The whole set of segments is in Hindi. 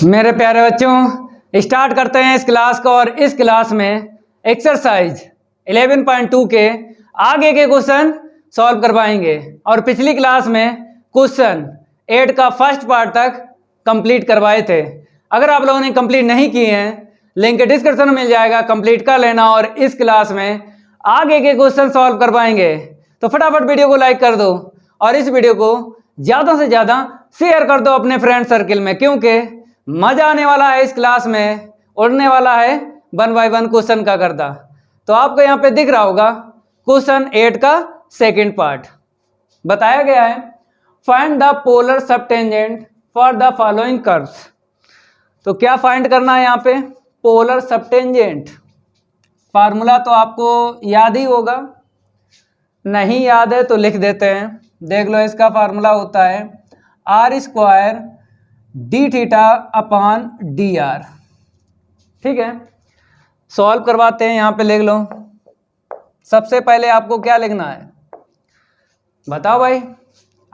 मेरे प्यारे बच्चों, स्टार्ट करते हैं इस क्लास को। और इस क्लास में एक्सरसाइज 11.2 के आगे के क्वेश्चन सॉल्व करवाएंगे। और पिछली क्लास में क्वेश्चन 8 का फर्स्ट पार्ट तक कंप्लीट करवाए थे। अगर आप लोगों ने कंप्लीट नहीं किए हैं, लिंक डिस्क्रिप्शन में मिल जाएगा, कंप्लीट कर लेना। और इस क्लास में आगे के क्वेश्चन सॉल्व करवाएंगे। तो फटाफट वीडियो को लाइक कर दो और इस वीडियो को ज़्यादा से ज़्यादा शेयर कर दो अपने फ्रेंड सर्किल में, क्योंकि मजा आने वाला है। इस क्लास में उड़ने वाला है 1 बाय 1 क्वेश्चन का गर्दा। तो आपको यहाँ पे दिख रहा होगा क्वेश्चन 8 का सेकंड पार्ट। बताया गया है find the polar subtangent for the following curves. तो क्या फाइंड करना है यहाँ पे? पोलर सबटेंजेंट। फार्मूला तो आपको याद ही होगा, नहीं याद है तो लिख देते हैं। देख लो, इसका फार्मूला होता है r² D theta upon D r. ठीक है, सॉल्व करवाते हैं। यहाँ पे लिख लो। सबसे पहले आपको क्या लिखना है बताओ भाई।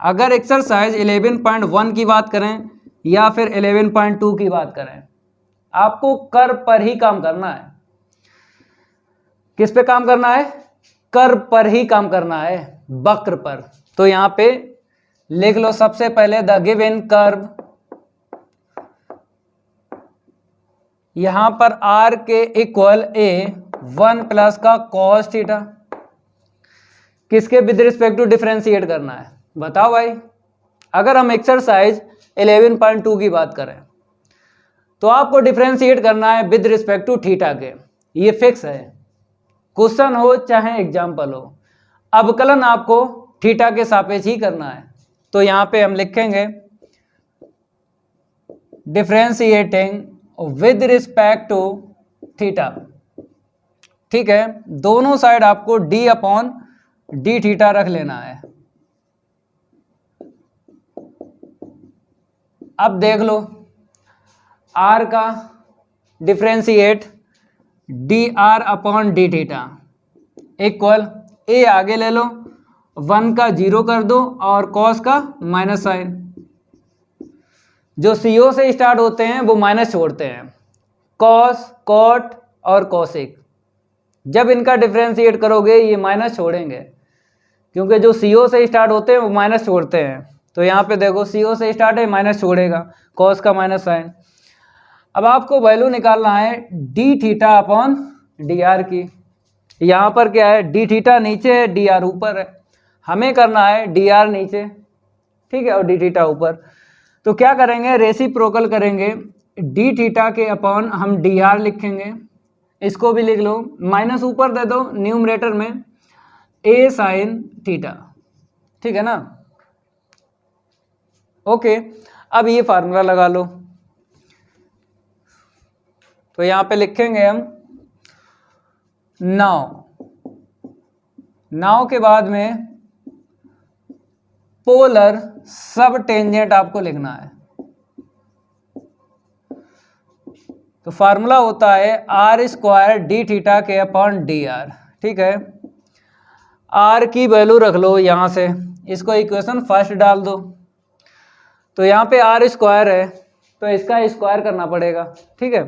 अगर एक्सरसाइज 11.1 की बात करें या फिर 11.2 की बात करें, आपको कर्व पर ही काम करना है। किस पे काम करना है? कर्व पर ही काम करना है, वक्र पर। तो यहाँ पे लिख लो सबसे पहले द गिवन कर्व। यहां पर r के इक्वल a 1 प्लस का cos थीटा। किसके विद रिस्पेक्ट टू डिफरेंशिएट करना है बताओ भाई। अगर हम एक्सरसाइज 11.2 की बात करें तो आपको डिफरेंशिएट करना है विद रिस्पेक्ट टू थीटा के। ये फिक्स है, क्वेश्चन हो चाहे एग्जाम्पल हो, अवकलन आपको थीटा के सापेक्ष ही करना है। तो यहां पे हम लिखेंगे differentiating with respect to theta. ठीक है, दोनों साइड आपको d अपॉन डी थीटा रख लेना है। अब देख लो, r का differentiate D R upon D theta equal a आगे ले लो, 1 का 0 कर दो और cos का माइनस साइन। जो CO से स्टार्ट होते हैं वो माइनस छोड़ते हैं, कॉस, कॉट और कॉसिक। जब इनका डिफरेंशिएट करोगे ये माइनस छोड़ेंगे, क्योंकि जो CO से स्टार्ट होते हैं वो माइनस छोड़ते हैं। तो यहाँ पे देखो CO से स्टार्ट है, माइनस छोड़ेगा, कॉस का माइनस साइन। अब आपको वैल्यू निकालना है D theta upon D R की। यहाँ पर क्या है? डी थीटा नीचे है, डी आर ऊपर है। हमें करना है डी आर नीचे, ठीक है, और डी थीटा ऊपर। तो क्या करेंगे? रेसिप्रोकल करेंगे। डी थीटा के अपॉन हम डी आर लिखेंगे। इसको भी लिख लो, माइनस ऊपर दे दो न्यूमरेटर में, ए साइन थीटा। ठीक है ना? ओके, अब ये फार्मूला लगा लो। तो यहां पे लिखेंगे हम नाउ के बाद में पोलर सब टेंजेंट आपको लिखना है। तो फार्मूला होता है r² डी थीटा के अपॉन डी आर। ठीक है, r की वैल्यू रख लो यहां से, इसको इक्वेशन फर्स्ट डाल दो। तो यहाँ पे r² है तो इसका स्क्वायर करना पड़ेगा। ठीक है,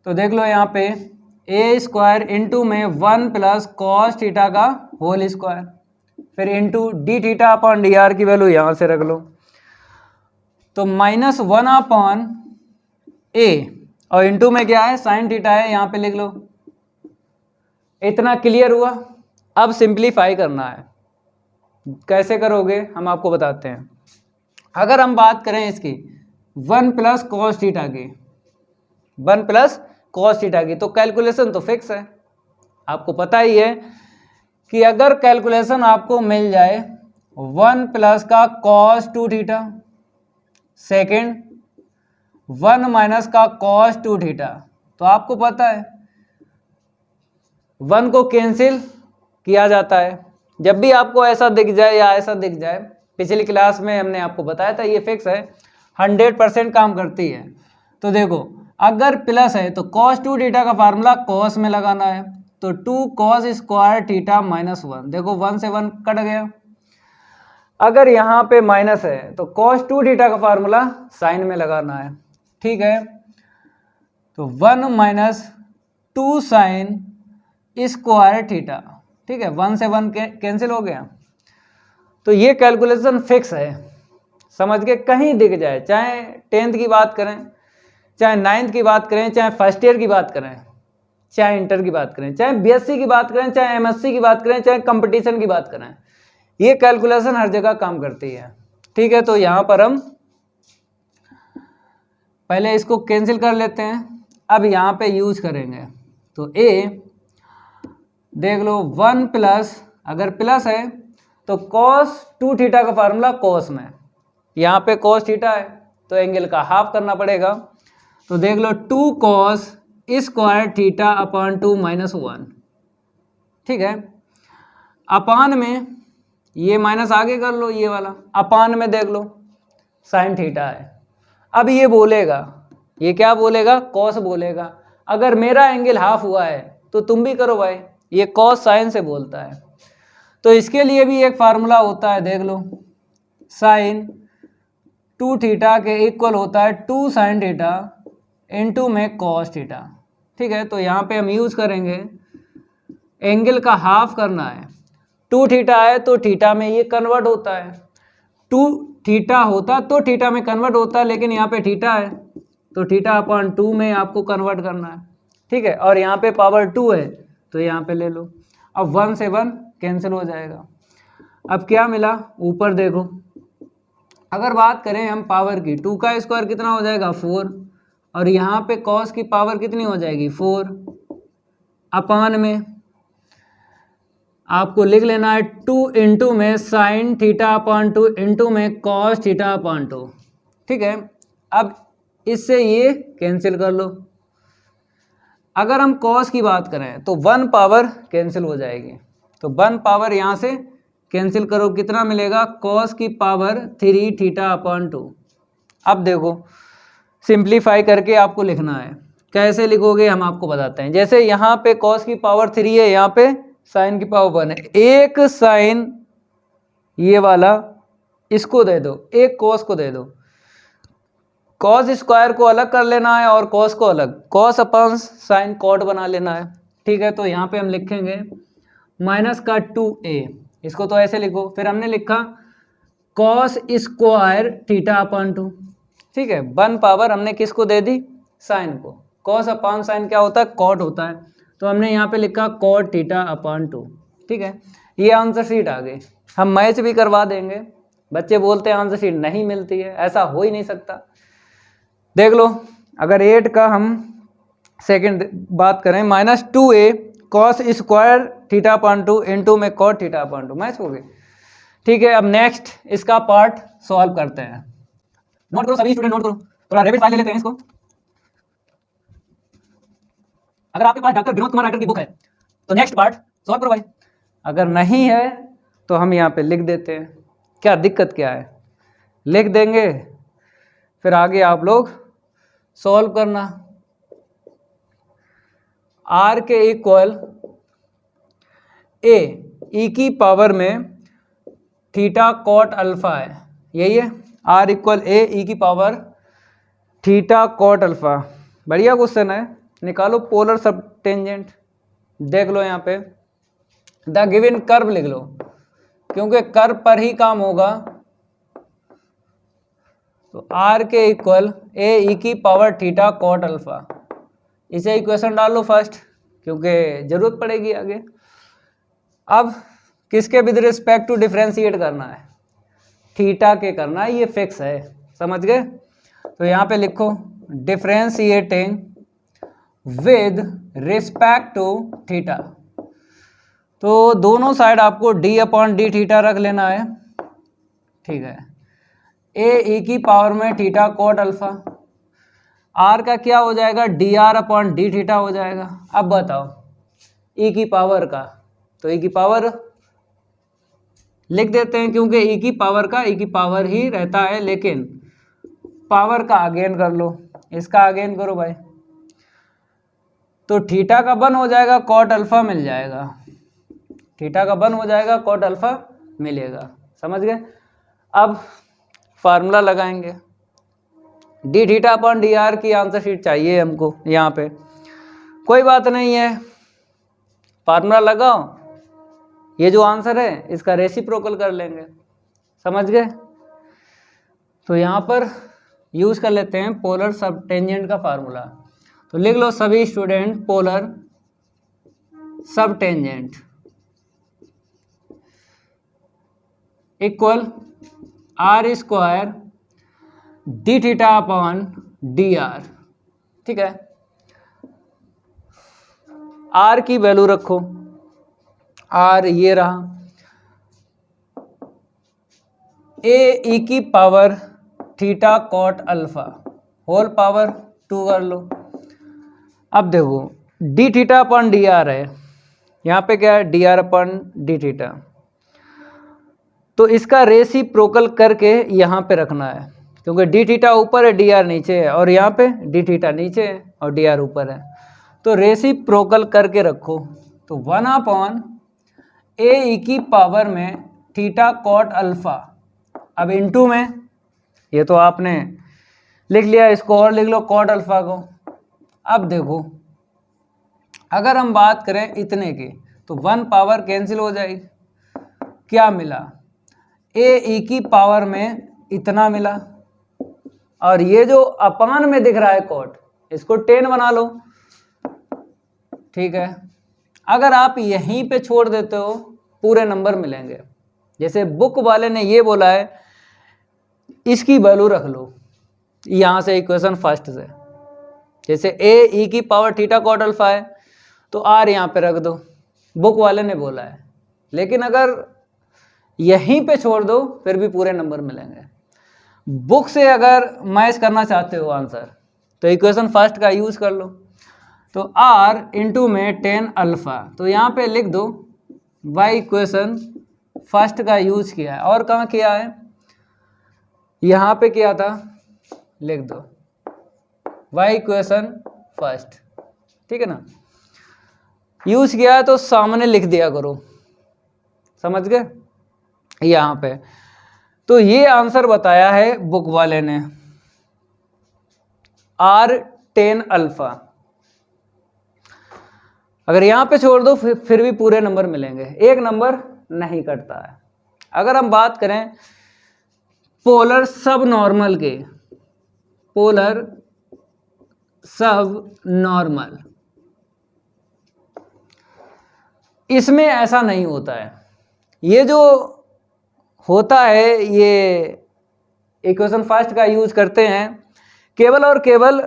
तो देख लो यहाँ पे a² इंटू में 1 प्लस cos थीटा का होल स्क्वायर, फिर into D theta upon D R की वैल्यू यहां से रख लो। तो -1 अपॉन a और इंटू में क्या है? साइन थीटा है, यहां पे लिख लो। इतना क्लियर हुआ? अब सिंप्लीफाई करना है। कैसे करोगे हम आपको बताते हैं। अगर हम बात करें इसकी 1 प्लस cos थीटा की, 1 प्लस cos थीटा की, तो कैलकुलेशन तो फिक्स है। आपको पता ही है कि अगर कैलकुलेशन आपको मिल जाए 1 प्लस का cos 2 थीटा, सेकेंड 1 माइनस का cos 2 थीटा, तो आपको पता है 1 को कैंसिल किया जाता है। जब भी आपको ऐसा दिख जाए या ऐसा दिख जाए, पिछली क्लास में हमने आपको बताया था ये फिक्स है, 100% काम करती है। तो देखो, अगर प्लस है तो cos 2 थीटा का फार्मूला cos में लगाना है, तो 2 cos स्क्वायर थीटा माइनस 1। देखो 1 से 1 कट गया। अगर यहाँ पे माइनस है तो cos 2 थीटा का फार्मूला साइन में लगाना है। ठीक है। तो 1 माइनस 2 साइन स्क्वायर थीटा, ठीक है, 1 से 1 कैंसिल हो गया। तो ये कैलकुलेशन फिक्स है, समझ के कहीं दिख जाए, चाहे 10th की बात करें, चाहे 9th की बात करें, चाहे फर्स्ट ईयर की बात करें, चाहे इंटर की बात करें, चाहे बीएससी की बात करें, चाहे एमएससी की बात करें, चाहे कंपटीशन की बात करें, ये कैलकुलेशन हर जगह काम करती है, ठीक है। तो यहाँ पर हम पहले इसको कैंसिल कर लेते हैं, अब यहाँ पे यूज करेंगे। तो ए देख लो 1 प्लस, अगर प्लस है तो cos 2 थीटा का फार्मूला cos में, यहाँ पे cos थीटा है तो एंगल का हाफ करना पड़ेगा। तो देख लो 2 cos square theta upon 2 minus 1, ठीक है। अपान में ये माइनस आगे कर लो, ये वाला अपान में देख लो साइन थीटा है। अब ये बोलेगा, ये क्या बोलेगा, cos बोलेगा। अगर मेरा एंगल हाफ हुआ है तो तुम भी करो भाई, ये cos साइन से बोलता है। तो इसके लिए भी एक फार्मूला होता है, देख लो, साइन 2 थीटा के इक्वल होता है 2 साइन थीटा इनटू में cos थीटा, ठीक है। तो यहाँ पे हम यूज करेंगे, एंगल का हाफ करना है, 2 थीटा है तो थीटा में ये कन्वर्ट होता है, 2 थीटा होता तो थीटा में कन्वर्ट होता है, लेकिन यहाँ पे थीटा है तो थीटा अपॉन 2 में आपको कन्वर्ट करना है, ठीक है। और यहाँ पे पावर 2 है तो यहाँ पे ले लो। अब 1 से 1 कैंसिल हो जाएगा। अब क्या मिला, ऊपर देखो, अगर बात करें हम पावर की, 2 का स्क्वायर कितना हो जाएगा 4, और यहाँ पे cos की पावर कितनी हो जाएगी 4, अपान में आपको लिख लेना है 2 इंटू में साइन थीटा अपॉन 2 इंटू में cos थीटा अपॉन 2, ठीक है। अब इससे ये कैंसिल कर लो। अगर हम cos की बात करें तो 1 पावर कैंसिल हो जाएगी, तो 1 पावर यहाँ से कैंसिल करो, कितना मिलेगा, cos की पावर 3 थीटा अपॉन 2। अब देखो सिंप्लीफाई करके आपको लिखना है, कैसे लिखोगे हम आपको बताते हैं। जैसे यहाँ पे cos की पावर 3 है, यहाँ पे साइन की पावर 1 है, एक साइन ये वाला इसको दे दो, एक cos को दे दो, cos स्क्वायर को अलग कर लेना है और cos को अलग, cos अपॉन साइन कॉट बना लेना है, ठीक है। तो यहाँ पे हम लिखेंगे माइनस का 2a, इसको तो ऐसे लिखो, फिर हमने लिखा cos स्क्वायर थीटा अपॉन 2, ठीक है। 1 पावर हमने किसको दे दी, साइन को, cos अपॉन साइन क्या होता है, कॉट होता है, तो हमने यहाँ पे लिखा cot थीटा अपॉन 2, ठीक है। ये आंसर शीट आ गई। हम मैच भी करवा देंगे, बच्चे बोलते हैं आंसर शीट नहीं मिलती है, ऐसा हो ही नहीं सकता। देख लो, अगर 8 का हम सेकंड बात करें, minus 2a cos square theta upon 2 into में cot थीटा अपॉन 2, मैच हो गए, ठीक है। अब नेक्स्ट इसका पार्ट सॉल्व करते हैं। नोट करो सभी स्टूडेंट, नोट करो, थोड़ा रैपिड फायर ले लेते हैं इसको। अगर आपके पास डॉक्टर विनोद कुमार राइटर की बुक है तो नेक्स्ट पार्ट सॉल्व करो भाई, अगर नहीं है तो हम यहाँ पे लिख देते हैं, क्या दिक्कत क्या है, लिख देंगे, फिर आगे आप लोग सॉल्व करना। r के इक्वल a e की पावर में थीटा कॉट अल्फा है, यही है, r इक्वल a e की पावर थीटा कॉट अल्फा। बढ़िया क्वेश्चन है, निकालो पोलर सब टेंजेंट। देख लो यहाँ पे द गिवन कर्व लिख लो, क्योंकि कर्व पर ही काम होगा। तो r के इक्वल a e की पावर थीटा कॉट अल्फा, इसे इक्वेशन डाल लो फर्स्ट, क्योंकि जरूरत पड़ेगी आगे। अब किसके विद रिस्पेक्ट टू डिफरेंशिएट करना है, थीटा के करना है, ये फिक्स है, समझ गए। तो यहाँ पे लिखो differentiating with respect to theta, तो दोनों साइड आपको d अपॉन डी थीटा रख लेना है, ठीक है। a e की पावर में थीटा कॉट अल्फा, r का क्या हो जाएगा, D R upon D theta हो जाएगा। अब बताओ e की पावर का, तो e की पावर लिख देते हैं, क्योंकि e की पावर का e की पावर ही रहता है, लेकिन पावर का अगेन कर लो, इसका अगेन करो भाई, तो थीटा का 1 हो जाएगा, कॉट अल्फा मिल जाएगा, थीटा का 1 हो जाएगा, कॉट अल्फा मिलेगा, समझ गए। अब फार्मूला लगाएंगे, D theta upon D R की आंसर शीट चाहिए हमको यहाँ पे। कोई बात नहीं है, फार्मूला लगाओ, ये जो आंसर है इसका रेसिप्रोकल कर लेंगे, समझ गए। तो यहाँ पर यूज कर लेते हैं पोलर सब टेंजेंट का फार्मूला। तो लिख लो सभी student, polar sub tangent equal r square d theta upon D r. ठीक है, आर की वैल्यू रखो, आर ये रहा, ए ई की power theta cot alpha whole power 2 कर लो। अब देखो d theta upon D r है, यहाँ पे क्या है d are upon D theta, तो इसका रेसिप्रोकल करके यहाँ पे रखना है, क्योंकि डी थीटा ऊपर है डी आर नीचे है, और यहाँ पे डी थीटा नीचे है और डी आर ऊपर है, तो रेसिप्रोकल करके रखो। तो 1 अपॉन ए ई की पावर में थीटा कॉट अल्फा, अब इनटू में, ये तो आपने लिख लिया, इसको और लिख लो कॉट अल्फा को। अब देखो अगर हम बात करें इतने की, तो 1 पावर कैंसिल हो जाएगी, क्या मिला, ए ई की पावर में इतना मिला, और ये जो अपान में दिख रहा है कॉट, इसको 10 बना लो। ठीक है, अगर आप यहीं पे छोड़ देते हो पूरे नंबर मिलेंगे। जैसे बुक वाले ने ये बोला है, इसकी वैल्यू रख लो यहाँ से इक्वेशन फर्स्ट से, जैसे ए ई की पावर थीटा कॉट अल्फा है, तो आर यहाँ पे रख दो, बुक वाले ने बोला है। लेकिन अगर यहीं पे छोड़ दो फिर भी पूरे नंबर मिलेंगे। बुक से अगर मैच करना चाहते हो आंसर, तो इक्वेशन फर्स्ट का यूज कर लो। तो आर इंटू में 10 अल्फा, तो यहाँ पे लिख दो वाई इक्वेशन फर्स्ट का यूज किया है, और कहाँ किया है, यहाँ पे किया था, लिख दो वाई इक्वेशन फर्स्ट। ठीक है ना, यूज किया है तो सामने लिख दिया करो, समझ गए यहाँ पे। तो ये आंसर बताया है बुक वाले ने, आर 10 अल्फा। अगर यहाँ पे छोड़ दो फिर भी पूरे नंबर मिलेंगे, एक नंबर नहीं कटता है। अगर हम बात करें पोलर सब नॉर्मल के, पोलर सब नॉर्मल, इसमें ऐसा नहीं होता है। ये जो होता है, ये इक्वेशन फर्स्ट का यूज करते हैं केवल और केवल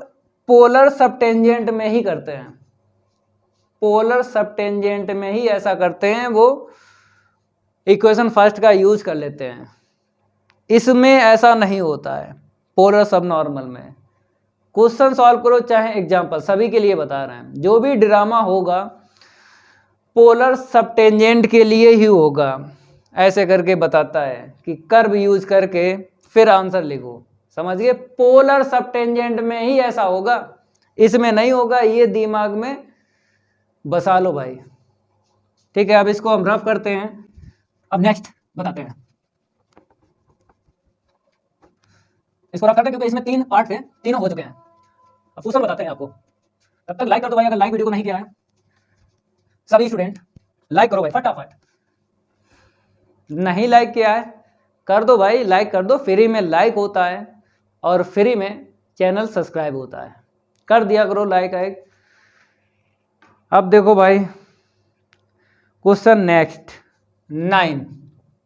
पोलर सबटेंजेंट में ही करते हैं, पोलर सबटेंजेंट में ही ऐसा करते हैं, वो इक्वेशन फर्स्ट का यूज कर लेते हैं। इसमें ऐसा नहीं होता है पोलर सब नॉर्मल में। क्वेश्चन सॉल्व करो चाहे एग्जाम्पल, सभी के लिए बता रहे हैं, जो भी ड्रामा होगा पोलर सबटेंजेंट के लिए ही होगा। ऐसे करके बताता है कि कर्व यूज करके फिर आंसर लिखो, समझ गए। पोलर सबटेंजेंट में ही ऐसा होगा, इसमें नहीं होगा, ये दिमाग में बसा लो भाई। ठीक है, अब इसको हम रफ करते हैं, अब नेक्स्ट बताते हैं। इसको रफ करते हैं क्योंकि इसमें 3 पार्ट थे, तीनों हो चुके हैं। अब क्वेश्चन बताते हैं आपको। तब तक लाइक कर दो भाई, अगर लाइक वीडियो को नहीं किया है सभी स्टूडेंट लाइक करो भाई फटाफट। नहीं लाइक किया है कर दो भाई, लाइक कर दो, फ्री में लाइक होता है और फ्री में चैनल सब्सक्राइब होता है, कर दिया करो लाइक आइक। अब देखो भाई क्वेश्चन नेक्स्ट 9,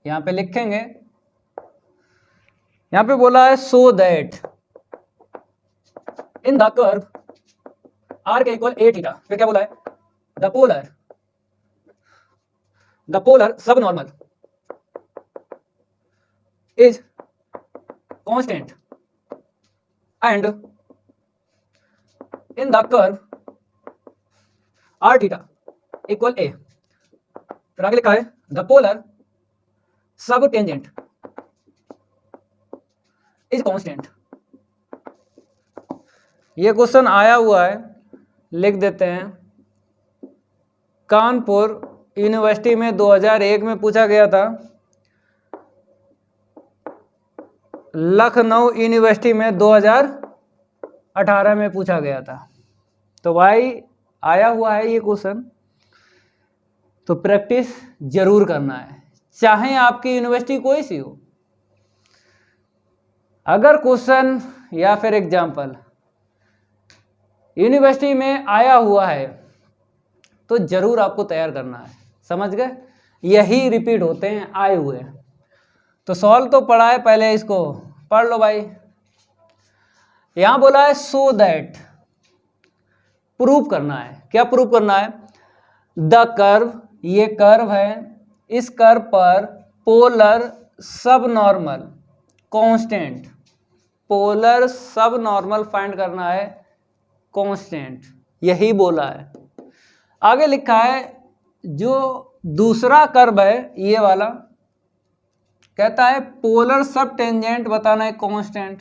यहाँ पे लिखेंगे, यहाँ पे बोला है so that in the curve r के इक्वल ए थीटा, फिर क्या बोला है, द पोलर सब normal is constant and in the curve r theta equal a, फिर आगे लिखा है the polar subtangent is constant। ये क्वेश्चन आया हुआ है, लिख देते हैं। कानपुर यूनिवर्सिटी में 2001 में पूछा गया था, लखनऊ यूनिवर्सिटी में 2022 18 में पूछा गया था। तो भाई आया हुआ है ये क्वेश्चन, तो प्रैक्टिस जरूर करना है, चाहे आपकी यूनिवर्सिटी कोई सी हो। अगर क्वेश्चन या फिर एग्जाम्पल यूनिवर्सिटी में आया हुआ है तो जरूर आपको तैयार करना है, समझ गए? यही रिपीट होते हैं आए हुए। तो सॉल्व तो पढ़ा है, पहले इसको पढ़ लो भाई। यहां बोला है सो दैट, प्रूव करना है। क्या प्रूव करना है? द कर्व, ये कर्व है, इस कर्व पर पोलर सब नॉर्मल कांस्टेंट, पोलर सब नॉर्मल फाइंड करना है कांस्टेंट, यही बोला है। आगे लिखा है जो दूसरा कर्व है ये वाला, कहता है पोलर सब टेंजेंट बताना है कांस्टेंट।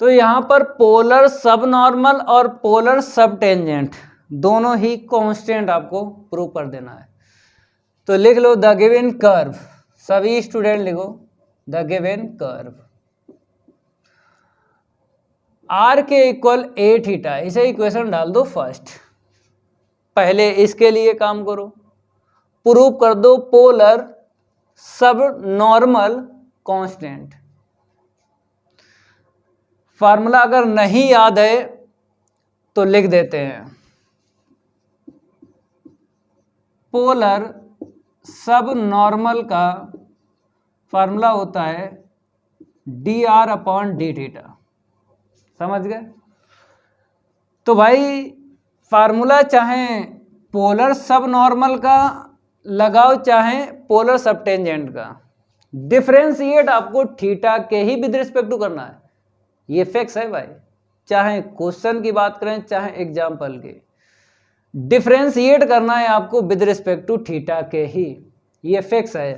तो यहां पर पोलर सब नॉर्मल और पोलर सब टेंजेंट दोनों ही कांस्टेंट आपको प्रूव कर देना है। तो लिख लो द गिवन कर्व, सभी स्टूडेंट लिखो द गिवन कर्व आर के इक्वल ए थीटा, इसे इक्वेशन डाल दो फर्स्ट। पहले इसके लिए काम करो, प्रूव कर दो पोलर सब नॉर्मल कांस्टेंट। फार्मूला अगर नहीं याद है तो लिख देते हैं, पोलर सब नॉर्मल का फार्मूला होता है d are upon D theta, समझ गए? तो भाई फार्मूला चाहे पोलर सब नॉर्मल का लगाओ चाहे पोलर सब टेंजेंट का, डिफरेंशिएट आपको थीटा के ही विद रिस्पेक्ट टू करना है, ये फिक्स है भाई। चाहे क्वेश्चन की बात करें चाहे एग्जाम्पल की, डिफरेंशिएट करना है आपको विद रिस्पेक्ट टू थीटा के ही, ये फिक्स है।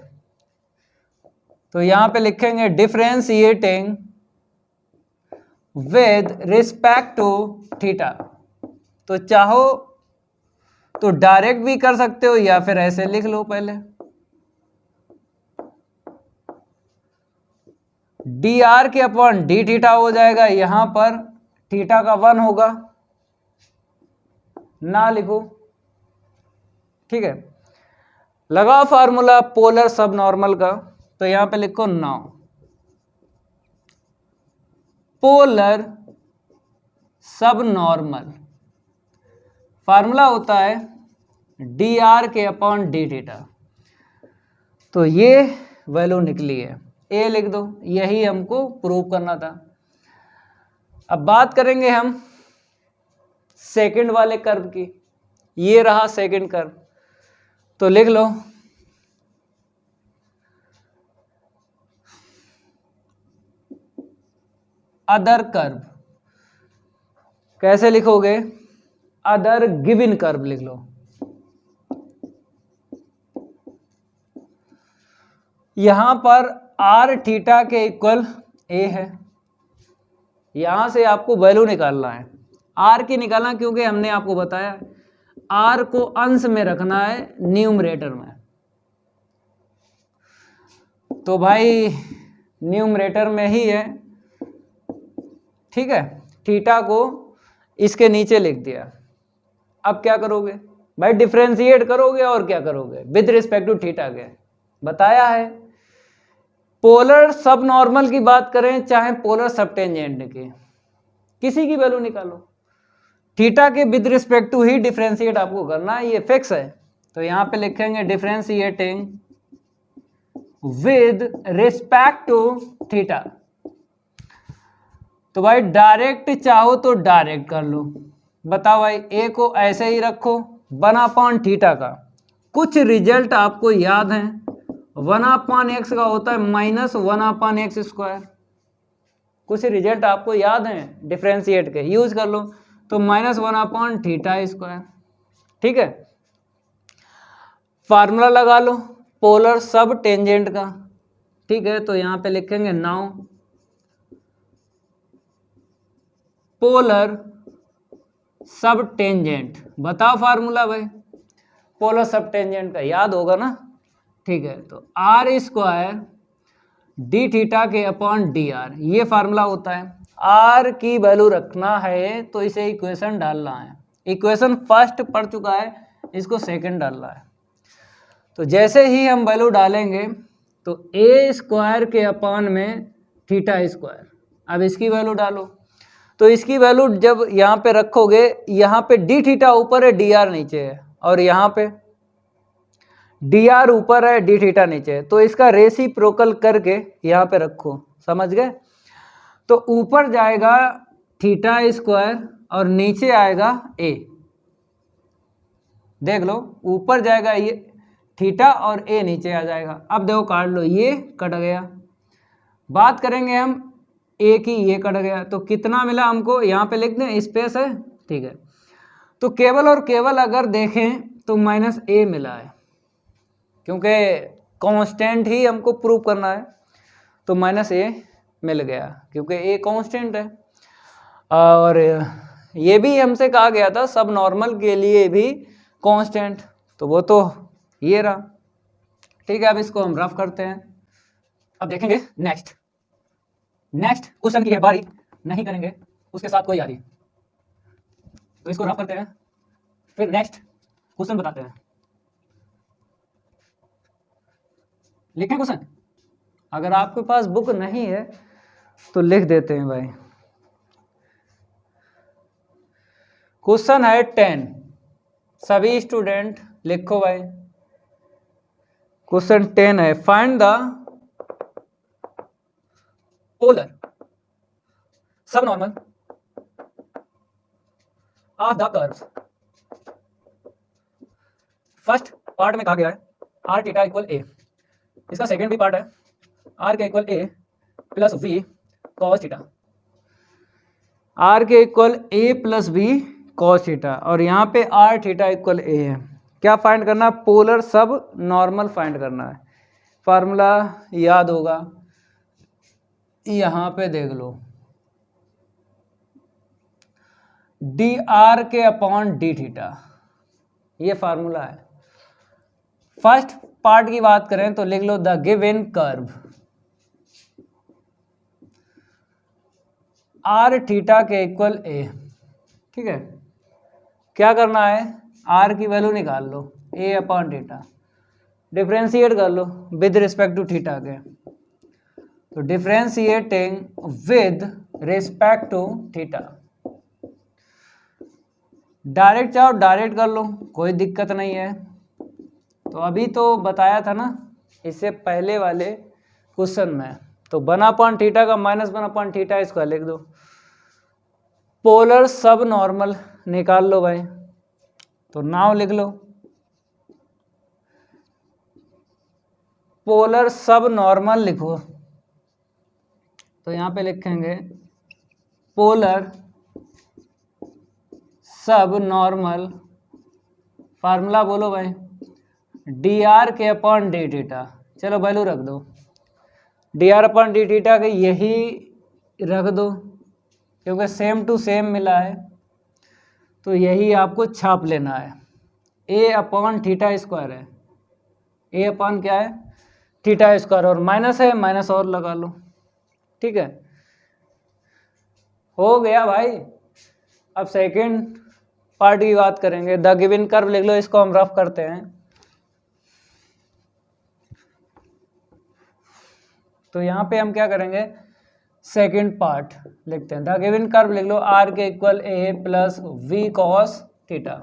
तो यहां पे लिखेंगे differentiating with respect to theta. तो चाहो तो डायरेक्ट भी कर सकते हो या फिर ऐसे लिख लो, पहले डी आर के अपॉन डी थीटा हो जाएगा, यहां पर थीटा का 1 होगा, ना लिखो, ठीक है। लगाओ फार्मूला पोलर सब नॉर्मल का, तो यहां पे लिखो नाउ पोलर सब नॉर्मल फार्मूला होता है डी आर के अपॉन डी थीटा। तो ये वैल्यू निकली है, ए लिख दो, यही हमको प्रूव करना था। अब बात करेंगे हम सेकंड वाले कर्व की, ये रहा सेकंड कर्व। तो लिख लो अदर कर्व, कैसे लिखोगे? अदर गिवन कर्व लिख लो। यहां पर आर थीटा के इक्वल ए है, यहां से आपको वैल्यू निकालना है, आर की निकालना, क्योंकि हमने आपको बताया आर को अंश में रखना है न्यूमरेटर में। तो भाई न्यूमरेटर में ही है, ठीक है। थीटा को इसके नीचे लिख दिया। अब क्या करोगे भाई? डिफरेंशिएट करोगे और क्या करोगे? विद रिस्पेक्ट टू थीटा के बताया है। पोलर सब नॉर्मल की बात करें चाहे पोलर सब टेंजेंट की, किसी की वैल्यू निकालो, थीटा के विद रिस्पेक्ट टू ही डिफरेंशिएट आपको करना है, ये फिक्स है। तो यहां पे लिखेंगे differentiating with respect to theta. तो भाई डायरेक्ट चाहो तो डायरेक्ट कर लो, बताओ भाई ए को ऐसे ही रखो 1/थीटा का, कुछ रिजल्ट आपको याद हैं, 1/x का होता है -1/x², कुछ रिजल्ट आपको याद हैं डिफरेंशिएट के, यूज कर लो। तो -1/θ², ठीक है। फार्मूला लगा लो पोलर सब टेंजेंट का, ठीक है। तो यहां पे लिखेंगे नाउ पोलर सब टेंजेंट, बताओ फार्मूला भाई पोलर सब टेंजेंट का, याद होगा ना, ठीक है। तो r² डी थीटा के अपॉन डी आर, ये फार्मूला होता है। आर की वैल्यू रखना है तो इसे इक्वेशन डालना है। इक्वेशन फर्स्ट पढ़ चुका है, इसको सेकंड डालना है। तो जैसे ही हम वैल्यू डालेंगे तो ए स्क्वायर के अपान में थीटा स्क्वायर, अब इसकी वैल्यू डालो। तो इसकी वैल्यू जब यहाँ पे रखोगे, यहाँ पे डी थीटा ऊपर है, डी आर नीचे है, और यहाँ पे डी आर ऊपर है, डी थीटा नीचे है। तो इसका रेसिप्रोकल करके यहाँ पे रखो, समझ गए। तो ऊपर जाएगा थीटा स्क्वायर और नीचे आएगा ए। देख लो, ऊपर जाएगा ये थीटा और ए नीचे आ जाएगा। अब देखो काट लो, ये कट गया। बात करेंगे हम ए की, ये कट गया। तो कितना मिला हमको, यहाँ पे लिख दें, स्पेस है, ठीक है। तो केवल और केवल अगर देखें तो माइनस ए मिला है, क्योंकि कांस्टेंट ही हमको प्रूव करना है। तो माइनस ए मिल गया, क्योंकि ए कांस्टेंट है। और ये भी हमसे कहा गया था सब नॉर्मल के लिए भी कांस्टेंट, तो वो तो ये रहा, ठीक है। अब इसको हम रफ करते हैं। अब देखेंगे नेक्स्ट क्वेश्चन की है बारी, नहीं करेंगे उसके साथ कोई यारी। तो इसको रफ करते हैं, फिर नेक्स्ट क्वेश्चन बताते हैं। लिखें क्वेश्चन, अगर आपके पास बुक नहीं है तो लिख देते हैं भाई। क्वेश्चन है 10, सभी स्टूडेंट लिखो भाई। क्वेश्चन 10 है, फाइंड द पोलर सब normal of the curve. First part में कहा गया है आर थीटा इक्वल ए, इसका सेकेंड भी पार्ट है आर के equal A plus we cos theta. R के equal A plus we cos theta, और यहाँ पे आर थीटा इक्वल ए है। क्या फाइंड करना, पोलर सब नॉर्मल फाइंड करना है। फार्मूला याद होगा, यहाँ पे देख लो, डी आर के अपॉन डी थीटा, ये फार्मूला है। फर्स्ट पार्ट की बात करें तो लिख लो the given curve R theta के इक्वल ए, ठीक है। क्या करना है, आर की वैल्यू निकाल लो, ए अपॉन थीटा, डिफ्रेंशिएट कर लो विद रिस्पेक्ट टू थीटा के। तो differentiating with respect to theta, direct चाहो डायरेक्ट कर लो, कोई दिक्कत नहीं है। तो अभी तो बताया था ना इससे पहले वाले क्वेश्चन में, तो 1/थीटा का -1/थीटा स्क्वायर लिख दो। पोलर सब नॉर्मल निकाल लो भाई, तो नाउ लिख लो पोलर सब नॉर्मल लिखो। तो यहाँ पे लिखेंगे पोलर सब नॉर्मल, फार्मूला बोलो भाई, डी आर के अपॉन डी थीटा। चलो वैल्यू रख दो, D R upon D theta के यही रख दो, क्योंकि सेम टू सेम मिला है, तो यही आपको छाप लेना है। ए अपॉन थीटा स्क्वायर है, ए अपॉन क्या है, थीटा स्क्वायर, और माइनस है, माइनस और लगा लो, ठीक है। हो गया भाई। अब सेकंड पार्ट की बात करेंगे, द गिवन कर्व लिख लो, इसको हम रफ करते हैं। तो यहाँ पे हम क्या करेंगे, सेकंड पार्ट लिखते हैं। द गिवन कर्व लिख लो, आर के equal A plus we cos theta,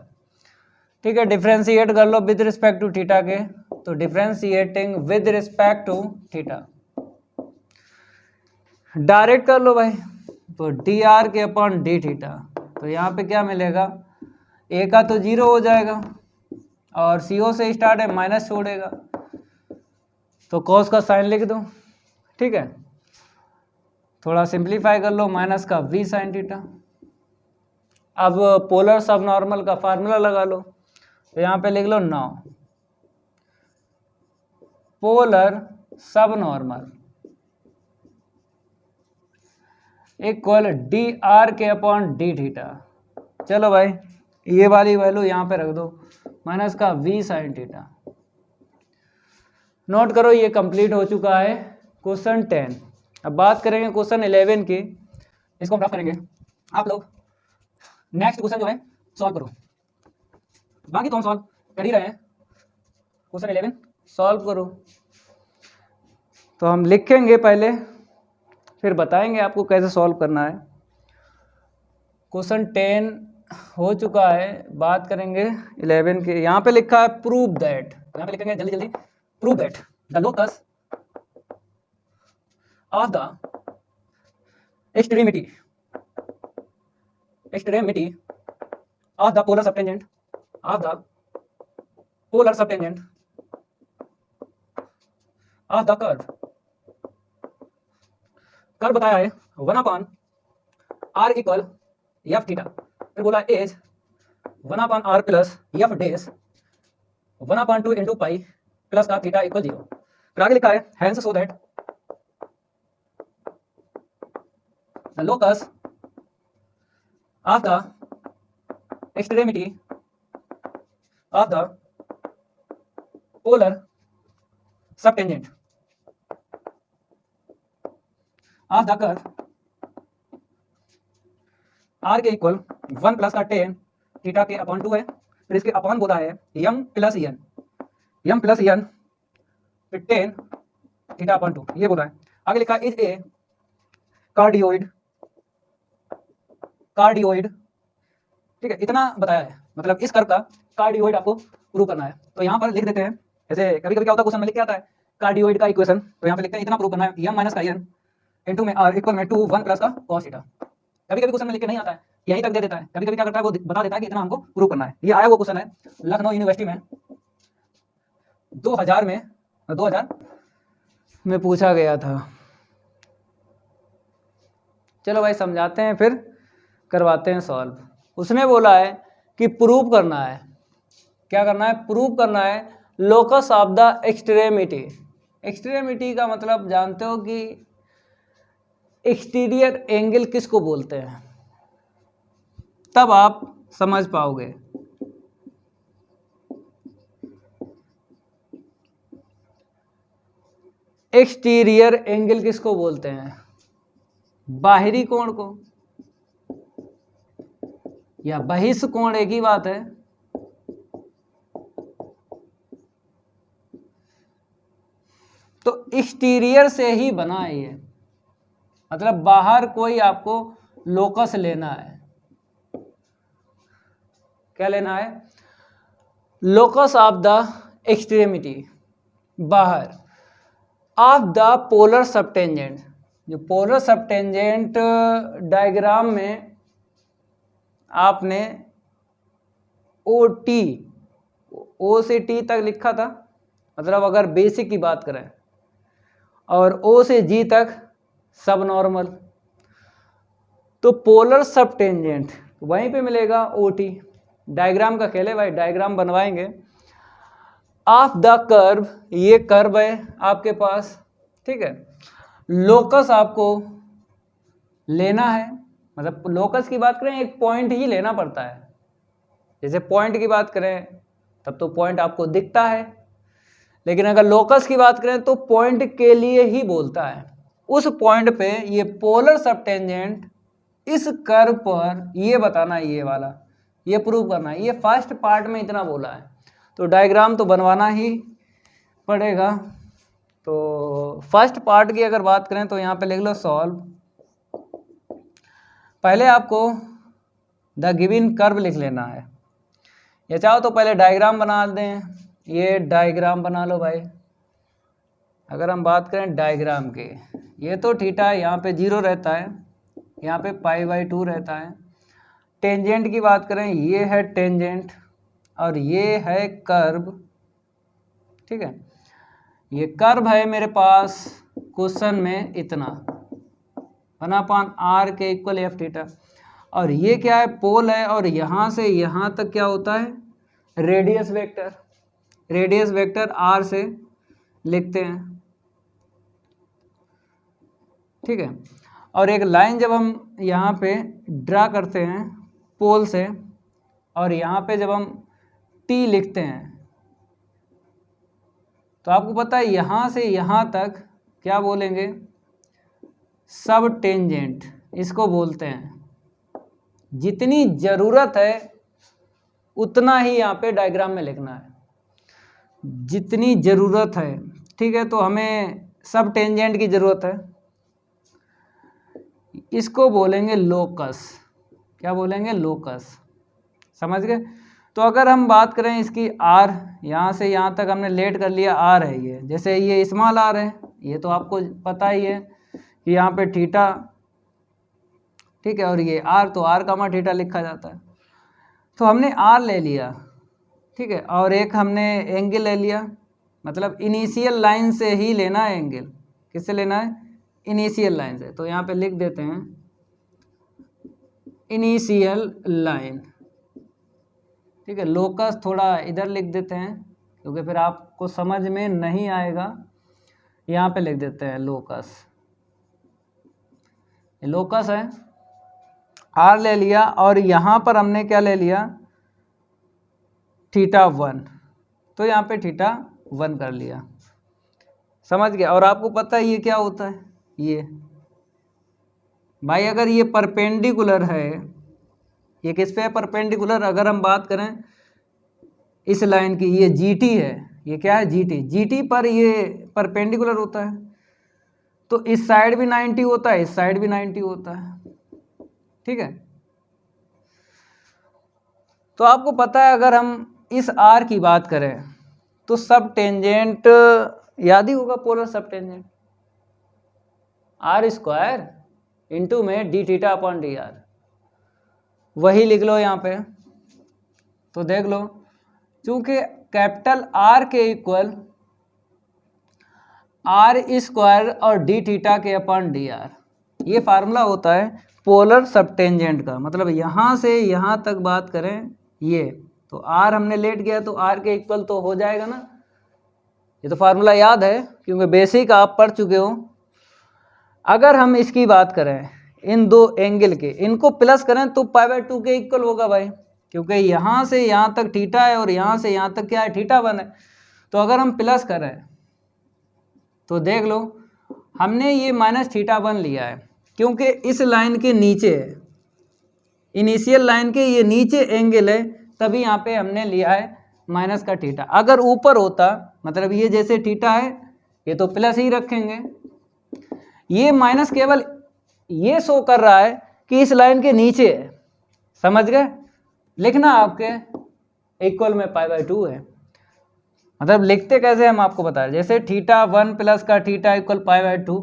ठीक है। डिफ्रेंशिएट कर लो विद रिस्पेक्ट टू थीटा के, तो differentiating with respect to theta, direct कर लो भाई, तो डी आर के अपॉन डी थीटा। तो यहाँ पे क्या मिलेगा, ए का तो 0 हो जाएगा, और सी ओ से स्टार्ट है, माइनस छोड़ेगा, तो कॉस का साइन लिख दो, ठीक है। थोड़ा सिंप्लीफाई कर लो, माइनस का वी साइन थीटा। अब पोलर सब नॉर्मल का फार्मूला लगा लो, तो यहाँ पे लिख लो 9 पोलर सब नॉर्मल इक्वल डी आर के अपॉन डी थीटा। चलो भाई ये वाली वैल्यू यहाँ पे रख दो, माइनस का वी साइन थीटा। नोट करो ये कंप्लीट हो चुका है क्वेश्चन 10। अब बात करेंगे क्वेश्चन 11 की। इसको हम रफ करेंगे। आप लोग नेक्स्ट क्वेश्चन जो है सॉल्व करो, बाकी तो हम सॉल्व कर ही रहे हैं। क्वेश्चन 11 सॉल्व करो। तो हम लिखेंगे पहले, फिर बताएंगे आपको कैसे सॉल्व करना है। क्वेश्चन 10 हो चुका है, बात करेंगे 11 के। यहाँ पे लिखा है प्रूव दैट, यहाँ पे लिखेंगे जल्दी जल्दी, prove that the locus of the extremity of the polar subtangent of the curve बताया है 1/r इक्वल एफ थीटा, फिर बोला as 1/r plus F dash 1/2 into pi plus का थीटा इक्वल 0। फिर आगे लिखा है hence so that the locus of the extremity of the polar subtangent of the curve r के इक्वल 1 प्लस का टेन थीटा के अपॉन 2 है, फिर इसके अपॉन बोला है m प्लस n फिर टेन थीटा अपॉन 2, ये बोला है। आगे लिखा इज ए कार्डियोइड, ठीक है, इतना बताया है। मतलब इस कर्व का कार्डियोइड आपको प्रूव करना है। तो यहाँ पर लिख देते हैं, जैसे कभी कभी क्या होता है क्वेश्चन में लिख के आता है कार्डियोइड का इक्वेशन, तो यहाँ पे लिखते हैं इतना प्रूव करना है m माइनस का n इंटू में r इक्वल में 2 1 प्लस का कॉस थीटा। कभी कभी क्वेश्चन में लिख के नहीं आता है, यहीं तक दे देता है। कभी कभी क्या करता है वो बता देता है कि इतना हमको प्रूव करना है। ये आया वो क्वेश्चन है लखनऊ यूनिवर्सिटी में 2000 में पूछा गया था। चलो भाई समझाते हैं, फिर करवाते हैं सॉल्व। उसने बोला है कि प्रूव करना है, क्या करना है, प्रूव करना है locus of the extremity. Extremity का मतलब जानते हो कि एक्सटीरियर एंगल किसको बोलते हैं, तब आप समझ पाओगे। एक्सटीरियर एंगल किसको बोलते हैं, बाहरी कोण को, या बहिष्ठ कोण एक ही बात है। तो एक्सटीरियर से ही बना है ये, मतलब बाहर कोई आपको लोकस लेना है। क्या लेना है, लोकस ऑफ द एक्सट्रीमिटी, बाहर ऑफ द पोलर सबटेंजेंट। जो पोलर सबटेंजेंट डायग्राम में आपने ओ से टी तक लिखा था, मतलब अगर बेसिक की बात करें, और ओ से जी तक सब नॉर्मल, तो पोलर सबटेंजेंट वहीं पे मिलेगा ओ टी। डायग्राम का खेल है भाई, डायग्राम बनवाएंगे। ऑफ द कर्व, ये कर्व है आपके पास, ठीक है। लोकस आपको लेना है, मतलब लोकस की बात करें एक पॉइंट ही लेना पड़ता है। जैसे पॉइंट की बात करें तब तो पॉइंट आपको दिखता है, लेकिन अगर लोकस की बात करें तो पॉइंट के लिए ही बोलता है। उस पॉइंट पे ये पोलर सबटेंजेंट इस कर्व पर ये बताना है, ये वाला ये प्रूव करना है। ये फर्स्ट पार्ट में इतना बोला है, तो डायग्राम तो बनवाना ही पड़ेगा। तो फर्स्ट पार्ट की अगर बात करें तो यहाँ पे लिख लो सॉल्व। पहले आपको द गिवन कर्व लिख लेना है, या चाहो तो पहले डायग्राम बना दें। ये डायग्राम बना लो भाई। अगर हम बात करें डायग्राम के, ये तो थीटा यहाँ पे 0 रहता है, यहाँ पे π/2 रहता है। टेंजेंट की बात करें, ये है टेंजेंट और ये है कर्व, ठीक है। ये कर्व है मेरे पास क्वेश्चन में इतना 1/r के इक्वल एफ थीटा, और ये क्या है, पोल है, और यहाँ से यहाँ तक क्या होता है, radius vector. Radius vector r से लिखते हैं, ठीक है। और एक लाइन जब हम यहाँ पे ड्रा करते हैं पोल से, और यहाँ पे जब हम t लिखते हैं, तो आपको पता है यहाँ से यहाँ तक क्या बोलेंगे, सब टेंजेंट। इसको बोलते हैं। जितनी ज़रूरत है उतना ही यहाँ पे डायग्राम में लिखना है, जितनी ज़रूरत है। ठीक है, तो हमें सब टेंजेंट की ज़रूरत है, इसको बोलेंगे लोकस। क्या बोलेंगे? लोकस। समझ गए? तो अगर हम बात करें इसकी आर, यहाँ से यहाँ तक हमने लेट कर लिया, आर है ये, जैसे ये स्मॉल आर है, ये तो आपको पता ही है कि यहाँ पे थीटा, ठीक है, और ये आर, तो आर कामा थीटा लिखा जाता है। तो हमने आर ले लिया, ठीक है, और एक हमने एंगल ले लिया, मतलब इनिशियल लाइन से ही लेना है एंगल। किससे लेना है? इनिशियल लाइन से। तो यहाँ पे लिख देते हैं इनिशियल लाइन, ठीक है। लोकस थोड़ा इधर लिख देते हैं क्योंकि फिर आपको समझ में नहीं आएगा। यहाँ पे लिख देते हैं लोकस, लोकस है, आर ले लिया, और यहाँ पर हमने क्या ले लिया? थीटा 1, तो यहाँ पे थीटा 1 कर लिया। समझ गया? और आपको पता है ये क्या होता है? ये भाई अगर ये परपेंडिकुलर है, ये किस पे है? परपेंडिकुलर। अगर हम बात करें इस लाइन की, ये GT है, ये क्या है? GT पर ये परपेंडिकुलर होता है, तो इस साइड भी 90 होता है, इस साइड भी 90 होता है, ठीक है। तो आपको पता है अगर हम इस R की बात करें तो सब टेंजेंट याद ही होगा, polar sub tangent R² into में d थीटा अपॉन dr, वही लिख लो यहाँ पे। तो देख लो, चूंकि कैपिटल R के इक्वल R² और d थीटा के अपॉन dr, ये फार्मूला होता है पोलर सब टेंजेंट का। मतलब यहाँ से यहाँ तक बात करें ये, तो R हमने लेट गया तो R के इक्वल तो हो जाएगा ना। ये तो फार्मूला याद है क्योंकि बेसिक आप पढ़ चुके हो। अगर हम इसकी बात करें इन दो एंगल के, इनको प्लस करें तो π/2 के इक्वल होगा भाई, क्योंकि यहाँ से यहाँ तक थीटा है और यहाँ से यहाँ तक क्या है? थीटा 1 है। तो अगर हम प्लस करें तो देख लो, हमने ये -θ1 लिया है क्योंकि इस लाइन के नीचे है, इनिशियल लाइन के ये नीचे एंगल है, तभी यहाँ पे हमने लिया है माइनस का थीटा। अगर ऊपर होता, मतलब ये जैसे थीटा है, ये तो प्लस ही रखेंगे। ये माइनस केवल ये शो कर रहा है कि इस लाइन के नीचे है। समझ गए? लिखना आपके इक्वल में π/2 है। मतलब लिखते कैसे हम आपको बता रहे, जैसे θ1 प्लस का थीटा इक्वल π/2,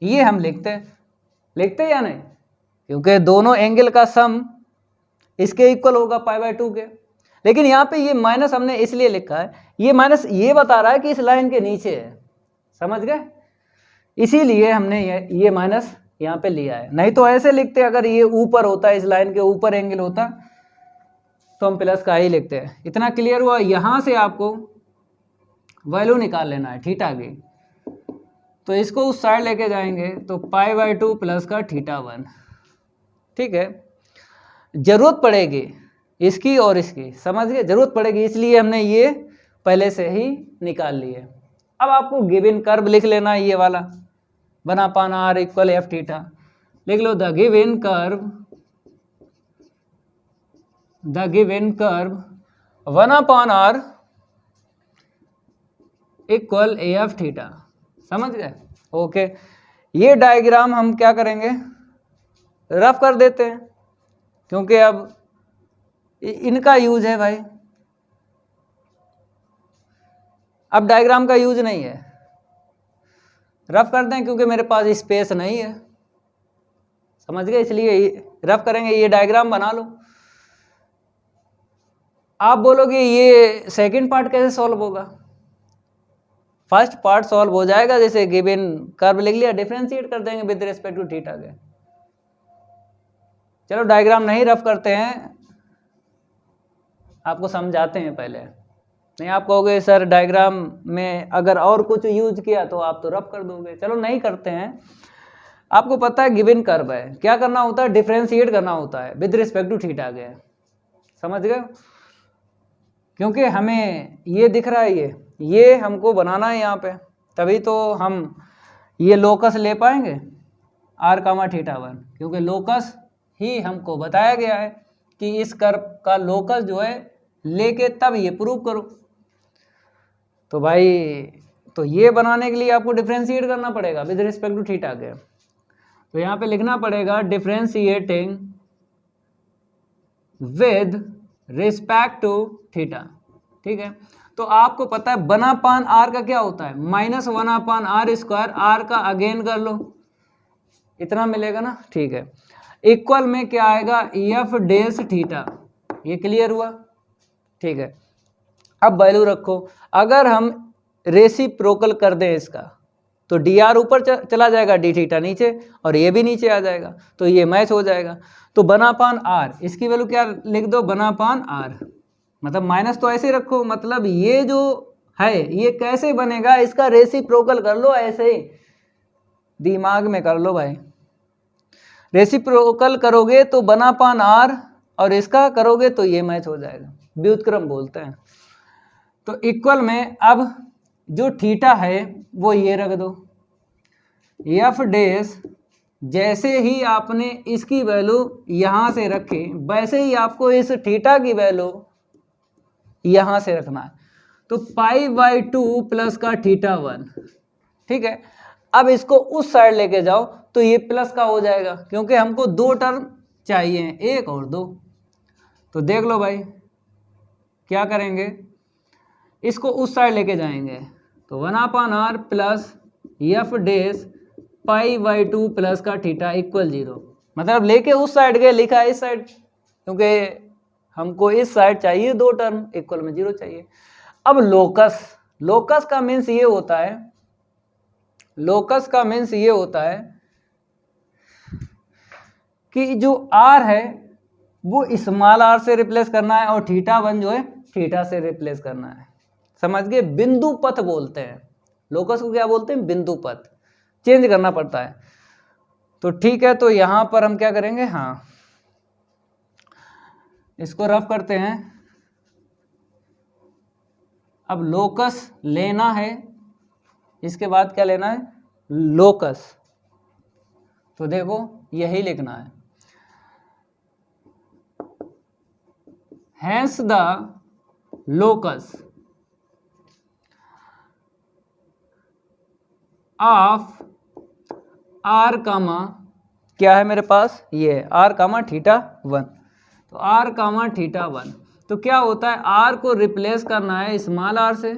ये हम लिखते या नहीं? क्योंकि दोनों एंगल का सम इसके इक्वल होगा π/2 के। लेकिन यहाँ पे ये माइनस हमने इसलिए लिखा है, ये माइनस ये बता रहा है कि इस लाइन के नीचे है। समझ गए? इसीलिए हमने ये माइनस यहाँ पे लिया है। नहीं तो ऐसे लिखते, अगर ये ऊपर होता, इस लाइन के ऊपर एंगल होता, तो हम प्लस का ही लिखते हैं। इतना क्लियर हुआ? यहाँ से आपको वैल्यू निकाल लेना है थीटा की, तो इसको उस साइड लेके जाएंगे तो π/2 प्लस का θ1, ठीक है। जरूरत पड़ेगी इसकी और इसकी, समझ गए? जरूरत पड़ेगी, इसलिए हमने ये पहले से ही निकाल लिए। अब आपको गिवन कर्व लिख लेना है, ये वाला 1/r इक्वल f थीटा लिख लो। The given curve 1/r equal af theta. समझ गए? ओके, ये डायग्राम हम क्या करेंगे? रफ कर देते हैं, क्योंकि अब इनका यूज है भाई, अब डायग्राम का यूज नहीं है। रफ कर दें क्योंकि मेरे पास स्पेस नहीं है। समझ गए? इसलिए रफ करेंगे। ये डायग्राम बना लो। आप बोलोगे ये सेकंड पार्ट कैसे सॉल्व होगा? फर्स्ट पार्ट सॉल्व हो जाएगा, जैसे गिवन कर्व लिख लिया, डिफरेंशिएट कर देंगे विद रिस्पेक्ट टू थीटा के। चलो डायग्राम नहीं रफ करते हैं, आपको समझाते हैं पहले। नहीं आप कहोगे सर डायग्राम में अगर और कुछ यूज किया तो आप तो रफ कर दोगे। चलो नहीं करते हैं। आपको पता है गिवन कर्व है, क्या करना होता है? डिफरेंशिएट करना होता है विद रिस्पेक्ट टू थीटा के। समझ गए? क्योंकि हमें ये दिख रहा है, ये हमको बनाना है यहाँ पे, तभी तो हम ये लोकस ले पाएंगे। आर कामा थीटा 1, क्योंकि लोकस ही हमको बताया गया है कि इस कर्व का लोकस जो है लेके तब ये प्रूव करो। तो भाई तो ये बनाने के लिए आपको डिफ्रेंशिएट करना पड़ेगा विद रिस्पेक्ट टू थीटा के। तो यहाँ पे लिखना पड़ेगा differentiating with respect to theta. ठीक है, तो आपको पता है 1/r का क्या होता है, -1/r²। आर का अगेन कर लो, इतना मिलेगा ना। ठीक है, इक्वल में क्या आएगा, एफ डेस थीटा। ये क्लियर हुआ। ठीक है, अब वैल्यू रखो। अगर हम रेसिप्रोकल कर दें इसका तो डी आर ऊपर चला जाएगा, डी थीटा नीचे, और ये भी नीचे आ जाएगा, तो ये मैच हो जाएगा। तो 1/r, इसकी वैल्यू क्या लिख दो, 1/r। मतलब माइनस तो ऐसे ही रखो, मतलब ये जो है ये कैसे बनेगा, इसका रेसिप्रोकल कर लो, ऐसे ही दिमाग में कर लो भाई। रेसिप्रोकल करोगे तो 1/r और इसका करोगे तो ये मैच हो जाएगा, व्युत्क्रम बोलते हैं। तो इक्वल में अब जो थीटा है वो ये रख दो, एफ डेस। जैसे ही आपने इसकी वैल्यू यहां से रखी वैसे ही आपको इस थीटा की वैल्यू यहां से रखना है। तो π/2 प्लस का थीटा 1। ठीक है, अब इसको उस साइड लेके जाओ तो ये प्लस का हो जाएगा, क्योंकि हमको 2 टर्म चाहिए, 1 और 2। तो देख लो भाई क्या करेंगे, इसको उस साइड लेके जाएंगे। तो 1/r प्लस एफ डेस π/2 प्लस का थीटा इक्वल 0। मतलब लेके उस साइड गए, लिखा है इस साइड, क्योंकि हमको इस साइड चाहिए 2 टर्म, इक्वल में 0 चाहिए। अब लोकस, लोकस का मीन्स ये होता है, लोकस का मीन्स ये होता है कि जो r है वो स्मॉल r से रिप्लेस करना है और थीटा 1 जो है थीटा से रिप्लेस करना है। समझ गए, बिंदु पथ बोलते हैं लोकस को, क्या बोलते हैं, बिंदु पथ, चेंज करना पड़ता है। तो ठीक है, तो यहां पर हम क्या करेंगे, हाँ इसको रफ करते हैं। अब लोकस लेना है, इसके बाद क्या लेना है, लोकस। तो देखो यही लिखना है, hence the locus of R comma, क्या है मेरे पास, ये आर कामा थीटा 1। तो आर कामा थीटा 1, तो क्या होता है, आर को रिप्लेस करना है स्मॉल आर से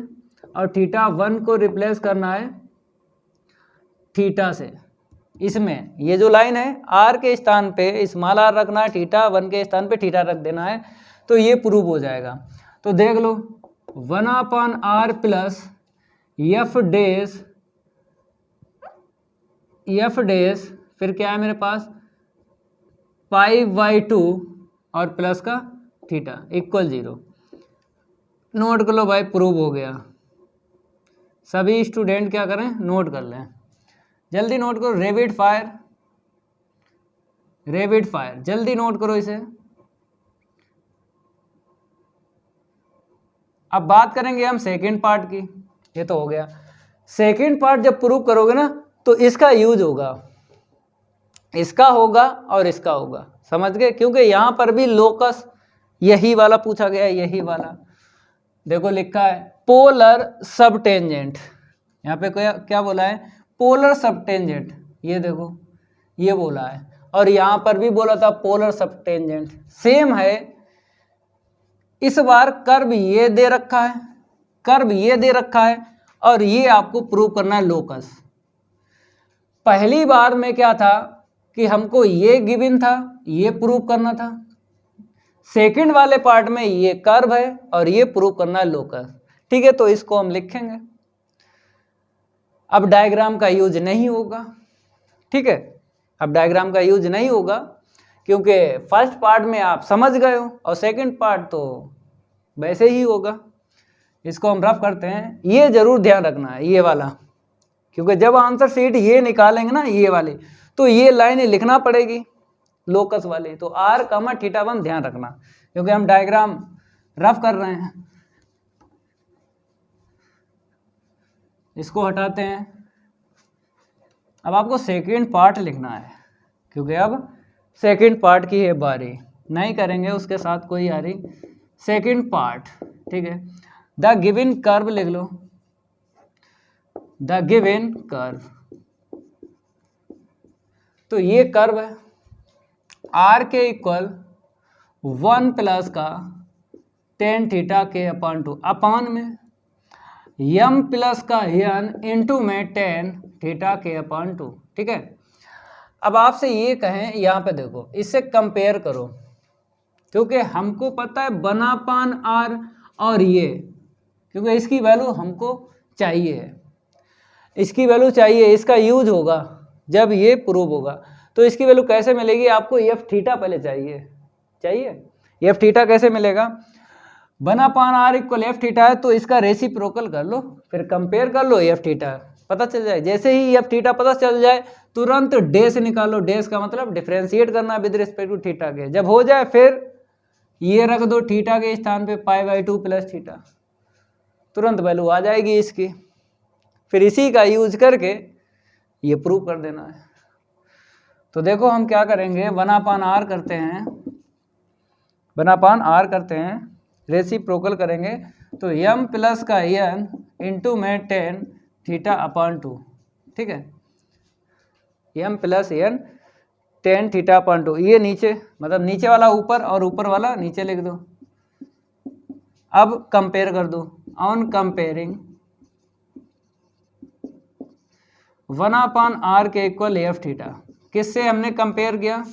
और थीटा 1 को रिप्लेस करना है थीटा से। इसमें ये जो लाइन है, आर के स्थान पे स्मॉल आर रखना है, थीटा 1 के स्थान पे थीटा रख देना है, तो ये प्रूव हो जाएगा। तो देख लो 1/r प्लस एफ डेस, फिर क्या है मेरे पास, π/2 और प्लस का थीटा इक्वल 0। नोट कर लो भाई, प्रूव हो गया। सभी स्टूडेंट क्या करें, नोट कर लें, जल्दी नोट करो। रैपिड फायर जल्दी नोट करो इसे। अब बात करेंगे हम सेकंड पार्ट की। ये तो हो गया, सेकंड पार्ट जब प्रूव करोगे ना तो इसका यूज होगा, इसका होगा और इसका होगा, समझ गए, क्योंकि यहां पर भी लोकस यही वाला पूछा गया है, यही वाला। देखो लिखा है पोलर सबटेंजेंट, यहाँ पे क्या बोला है, पोलर सबटेंजेंट, ये देखो ये बोला है, और यहां पर भी बोला था पोलर सबटेंजेंट, सेम है। इस बार कर्व ये दे रखा है, कर्व ये दे रखा है, और ये आपको प्रूव करना है लोकस। पहली बार में क्या था कि हमको ये गिवन था, ये प्रूव करना था। सेकंड वाले पार्ट में ये कर्व है और ये प्रूव करना है लोकस। ठीक है, तो इसको हम लिखेंगे। अब डायग्राम का यूज नहीं होगा, ठीक है, अब डायग्राम का यूज नहीं होगा, क्योंकि फर्स्ट पार्ट में आप समझ गए हो और सेकंड पार्ट तो वैसे ही होगा। इसको हम रफ करते हैं, ये जरूर ध्यान रखना है ये वाला, क्योंकि जब आंसर शीट ये निकालेंगे ना ये वाली, तो ये लाइन लिखना पड़ेगी लोकस वाली। तो आर कामा थीटा 1 ध्यान रखना, क्योंकि हम डायग्राम रफ कर रहे हैं। इसको हटाते हैं, अब आपको सेकेंड पार्ट लिखना है, क्योंकि अब सेकेंड पार्ट की है बारी, नहीं करेंगे उसके साथ कोई यारी। सेकेंड पार्ट, ठीक है। द गिवन कर्व लिख लो, द गिवन कर्व। तो ये कर्व है आर के इक्वल 1 प्लस का टेन थीटा के अपान 2 अपान में यम प्लस का यन इंटू में टेन थीटा के अपान 2, ठीक है। अब आपसे ये कहें, यहाँ पे देखो, इससे कंपेयर करो, क्योंकि हमको पता है बनापान आर और ये, क्योंकि इसकी वैल्यू हमको चाहिए है, इसकी वैल्यू चाहिए, इसका यूज होगा जब ये प्रूव होगा। तो इसकी वैल्यू कैसे मिलेगी, आपको एफ थीटा पहले चाहिए। एफ थीटा कैसे मिलेगा, बनापान आर इक्वल एफ थीटा है, तो इसका रेसिप्रोकल कर लो, फिर कंपेयर कर लो, एफ थीटा पता चल जाए। जैसे ही एफ थीटा पता चल जाए तुरंत डेस निकालो, डेस का मतलब डिफरेंशिएट करना विद रिस्पेक्ट टू थीटा के। जब हो जाए फिर ये रख दो थीटा के स्थान पे π/2 प्लस थीटा, तुरंत वैल्यू आ जाएगी इसकी। फिर इसी का यूज करके ये प्रूव कर देना है। तो देखो हम क्या करेंगे, बनापान आर करते हैं, बनापान आर करते हैं, रेसिप्रोकल करेंगे, तो यम प्लस का यन इंटू में टेन थीटा अपान 2, ठीक है। यम प्लस यन टेन थीटा अपान 2, ये नीचे, मतलब नीचे वाला ऊपर और ऊपर वाला नीचे लिख दो। अब कंपेयर कर दो, ऑन कंपेयरिंग 1 आर के इक्वल एफ थीटा, किससे हमने कंपेयर किया,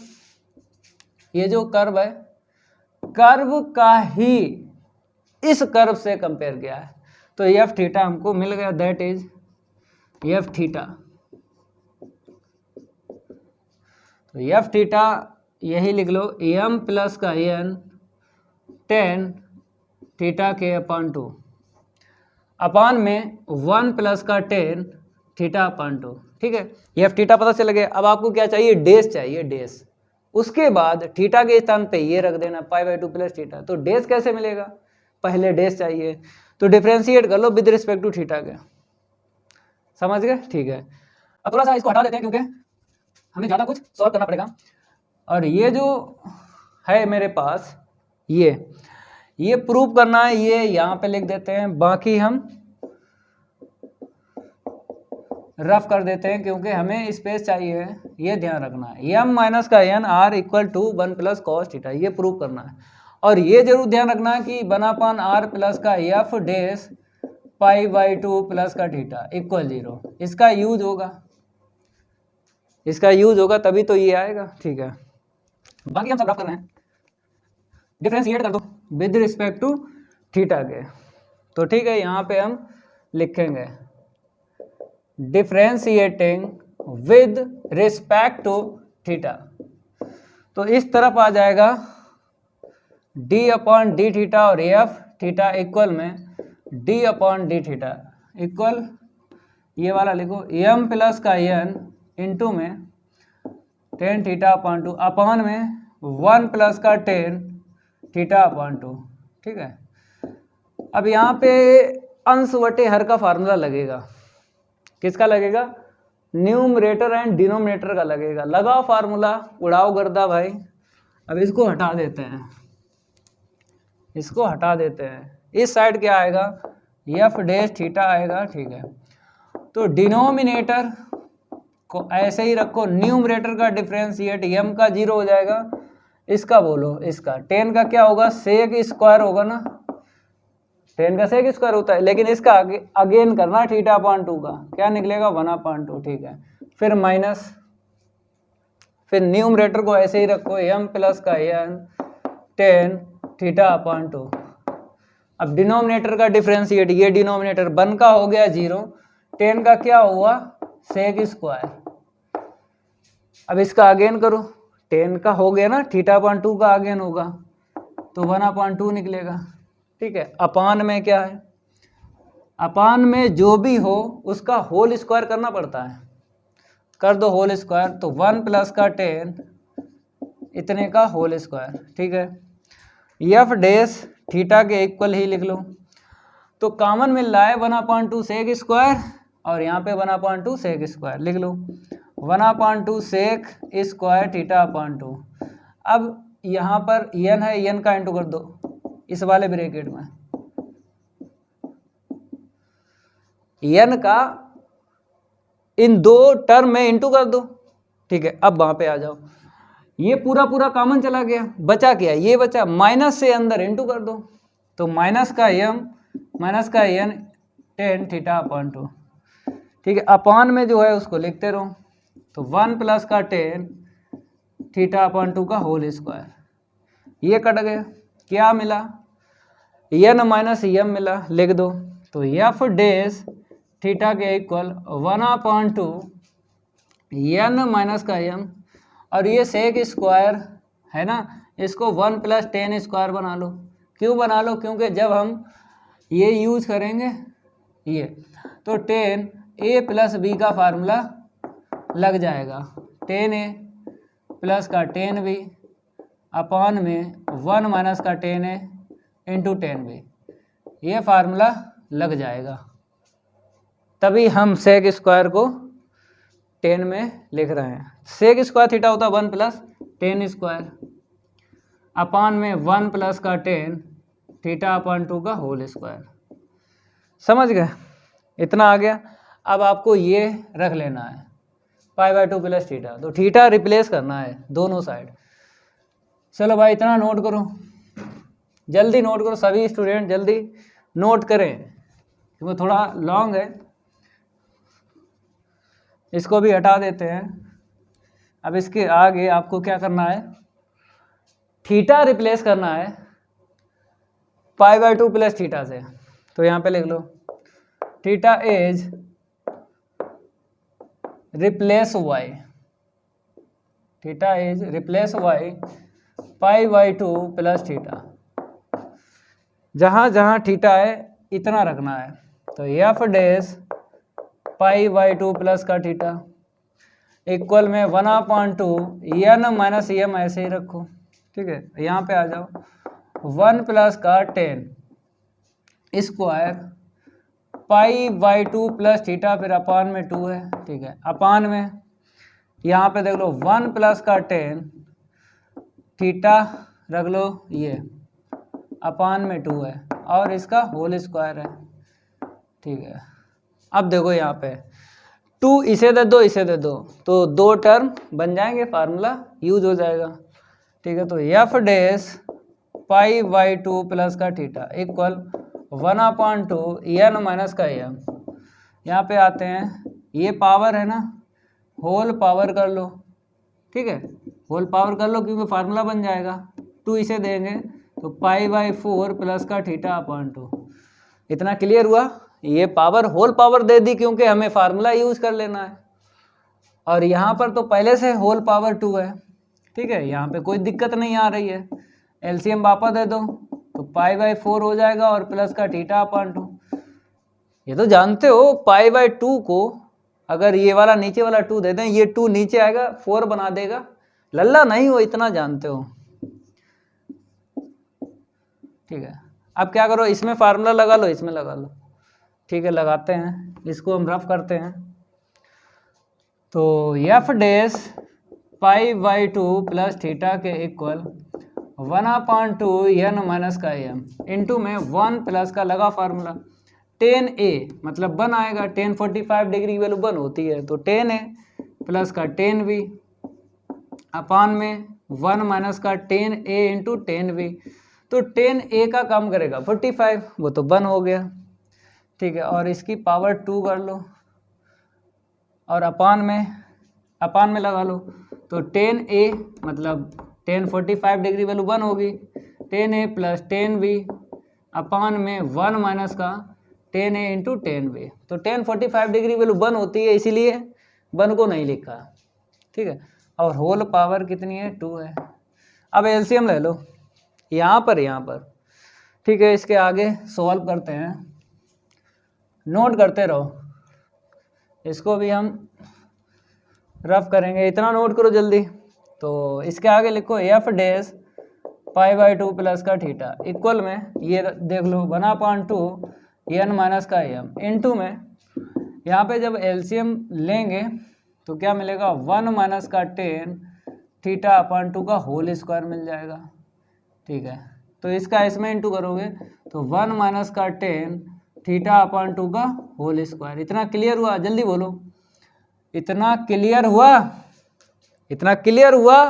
ये जो कर्व है, कर्व का ही इस कर्व से कंपेयर किया है, तो एफ थीटा हमको मिल गया, दैट इज एफ थीटा। तो एफ थीटा यही लिख लो, एम प्लस का एन टेन थीटा के अपान 2 अपान में 1 प्लस का टेन थीटा अपान 2, ठीक है। एफ थीटा पता चल गया। अब आपको क्या चाहिए, डेस चाहिए, डेस। उसके बाद थीटा के स्थान पे ये रख देना π/2 प्लस थीटा। तो डेस कैसे मिलेगा, पहले डेस चाहिए, तो डिफरेंशिएट कर लो विद रिस्पेक्ट टू थीटा के, समझ गए, ठीक है। अब थोड़ा सा इसको हटा देते हैं, क्योंकि हमें ज़्यादा कुछ सॉल्व करना पड़ेगा। और ये जो है मेरे पास, ये प्रूव करना है, ये यहाँ पे लिख देते हैं, बाकी हम रफ कर देते हैं, क्योंकि हमें स्पेस चाहिए, ये ध्यान रखना है। एम माइनस का n r equal to 1 plus cos theta, ये प्रूव करना है। और ये जरूर ध्यान रखना है कि बनापान आर प्लस का एफ डेस π/2 प्लस का थीटा इक्वल 0, इसका यूज होगा, तभी तो ये आएगा, ठीक है। बाकी हम सब रफ कर रहे हैं, डिफरेंशिएट कर दो विद रिस्पेक्ट टू थीटा के। तो ठीक है, यहाँ पे हम लिखेंगे differentiating with respect to theta. तो इस तरफ आ जाएगा d अपॉन डी थीटा और एफ थीटा इक्वल में d upon D theta equal, ये वाला लिखो, एम प्लस का एन इंटू में टेन थीटा अपॉन 2 अपान में 1 प्लस का टेन थीटा अपॉन 2, ठीक है। अब यहाँ पे अंश बटे हर का फार्मूला लगेगा, किसका लगेगा, न्यूमरेटर एंड डिनोमिनेटर का लगेगा। लगाओ फार्मूला, उड़ाओ गर्दा भाई। अब इसको हटा देते हैं, इस साइड क्या आएगा, एफ डैश थीटा आएगा, ठीक है। तो डिनोमिनेटर को ऐसे ही रखो, न्यूमरेटर का डिफरेंशिएट एम का 0 हो जाएगा, इसका बोलो, इसका 10 का क्या होगा, सेक स्क्वायर होगा ना, 10 का सेक स्क्वायर होता है, लेकिन इसका अगेन करना थीटा अपॉन 2 का, क्या निकलेगा 1/2, ठीक है। फिर माइनस, फिर न्यूमरेटर को ऐसे ही रखो, एम प्लस का एन 10 थीटा अपॉन 2। अब डिनोमिनेटर का डिफरेंशिएट, ये डिनोमिनेटर 1 का हो गया 0, 10 का क्या हुआ सेक स्क्वायर। अब इसका अगेन करो, 10 का हो गया ना, थीटा अपॉन 2 का अगेन होगा, तो 1/2 निकलेगा, ठीक है। अपान में क्या है, अपान में जो भी हो उसका होल स्क्वायर करना पड़ता है, कर दो होल स्क्वायर, तो 1 प्लस का 10 इतने का होल स्क्वायर, ठीक है। एफ डैश थीटा के इक्वल ही लिख लो, तो कॉमन मिल रहा है 1/2 सेक स्क्वायर, और यहाँ पे 1/2 सेक स्क्वायर लिख लो। 1/2 सेक स्क्वायर थीटा अपॉन 2। अब यहाँ पर n है, n का इंटू कर दो इस वाले ब्रैकेट में, n का इन दो टर्म में इंटू कर दो। ठीक है, अब वहां पे आ जाओ, ये पूरा पूरा कॉमन चला गया, बचा क्या, ये बचा, माइनस से अंदर इंटू कर दो, तो माइनस का n टेन थीटा अपॉन 2। ठीक है, अपॉन में जो है उसको लिखते रहो, तो 1 प्लस का टेन थीटा अपॉन 2 का होल स्क्वायर, ये कट गया, क्या मिला, n माइनस m मिला, लिख दो, तो एफ डैश थीटा के इक्वल 1/2 n माइनस का m, और ये सेक स्क्वायर है ना, इसको 1 प्लस टेन स्क्वायर बना लो। क्यों बना लो, क्योंकि जब हम ये यूज करेंगे ये, तो टेन ए प्लस बी का फार्मूला लग जाएगा, टेन ए प्लस का टेन बी अपॉन में 1 माइनस का टेन ए इंटू टेन बी, ये फार्मूला लग जाएगा, तभी हम सेक स्क्वायर को टेन में लिख रहे हैं। सेक स्क्वायर थीटा होता है 1 प्लस टेन स्क्वायर अपॉन में 1 प्लस का टेन थीटा अपॉन 2 का होल स्क्वायर। समझ गए, इतना आ गया। अब आपको ये रख लेना है π/2 प्लस थीटा, तो थीटा रिप्लेस करना है दोनों साइड। चलो भाई इतना नोट करो, जल्दी नोट करो, सभी स्टूडेंट जल्दी नोट करें, क्योंकि थोड़ा लॉन्ग है। इसको भी हटा देते हैं। अब इसके आगे आपको क्या करना है, थीटा रिप्लेस करना है π/2 प्लस थीटा से, तो यहाँ पे लिख लो theta is replace by, theta is replace by π/2 plus theta, जहाँ जहाँ थीटा है इतना रखना है, तो एफ डैश π/2 प्लस का थीटा इक्वल में 1/2 n माइनस m ऐसे ही रखो। ठीक है, यहाँ पे आ जाओ, 1 प्लस का टेन स्क्वायर π/2 प्लस थीटा, फिर अपान में 2 है। ठीक है, अपान में यहाँ पे देख लो 1 प्लस का टेन थीटा रख लो, ये अपान में 2 है, और इसका होल स्क्वायर है। ठीक है, अब देखो यहाँ पे 2 इसे दे दो, इसे दे दो, तो दो टर्म बन जाएंगे, फार्मूला यूज हो जाएगा। ठीक है, तो एफ डैश π/2 प्लस का थीटा इक्वल 1/2 n माइनस का m। यहाँ पे आते हैं, ये पावर है ना, होल पावर कर लो। ठीक है, होल पावर कर लो, क्योंकि फार्मूला बन जाएगा। 2 इसे देंगे तो π/4 प्लस का थीटा अपॉन 2। इतना क्लियर हुआ, ये पावर होल पावर दे दी क्योंकि हमें फार्मूला यूज कर लेना है, और यहाँ पर तो पहले से होल पावर 2 है। ठीक है, यहाँ पे कोई दिक्कत नहीं आ रही है, एलसीएम वापस दे दो तो π/4 हो जाएगा, और प्लस का थीटा अपॉन 2। ये तो जानते हो π/2 को अगर ये वाला नीचे वाला 2 दे दें, ये 2 नीचे आएगा 4 बना देगा, लल्ला नहीं हो, इतना जानते हो। ठीक है, अब क्या करो, इसमें फार्मूला लगा लो, इसमें लगा लो। ठीक है, लगाते हैं, इसको हम रफ करते हैं। तो एफ डैश π/2 प्लस थीटा के इक्वल 1/2 n माइनस का m इंटू में 1 प्लस का लगा फार्मूला, टेन ए मतलब 1 आएगा, टेन 45 डिग्री वैल्यू 1 होती है, तो टेन ए प्लस का टेन बी अपान में 1 माइनस का टेन ए इंटू टेन बी, तो टेन ए का कम करेगा 45, वो तो 1 हो गया। ठीक है, और इसकी पावर 2 कर लो, और अपान में लगा लो, तो टेन ए मतलब टेन 45 डिग्री वैल्यू 1 होगी, टेन ए प्लस टेन बी अपान में 1 माइनस का टेन ए इंटू टेन बी, तो टेन 45 डिग्री वैल्यू 1 होती है, इसीलिए 1 को नहीं लिखा। ठीक है, और होल पावर कितनी है, 2 है। अब एलसीएम ले लो यहाँ पर। ठीक है, इसके आगे सॉल्व करते हैं, नोट करते रहो, इसको भी हम रफ करेंगे, इतना नोट करो जल्दी। तो इसके आगे लिखो एफ डैश π/2 प्लस का थीटा इक्वल में, ये देख लो 1/2 n माइनस का m इंटू में, यहाँ पे जब एलसीएम लेंगे तो क्या मिलेगा 1 माइनस का टेन थीटा अपॉन 2 का होल स्क्वायर मिल जाएगा। ठीक है, तो इसका इसमें इंटू करोगे तो 1 माइनस का टेन थीटा अपॉन 2 का होल स्क्वायर। इतना क्लियर हुआ? जल्दी बोलो, इतना क्लियर हुआ? इतना क्लियर हुआ?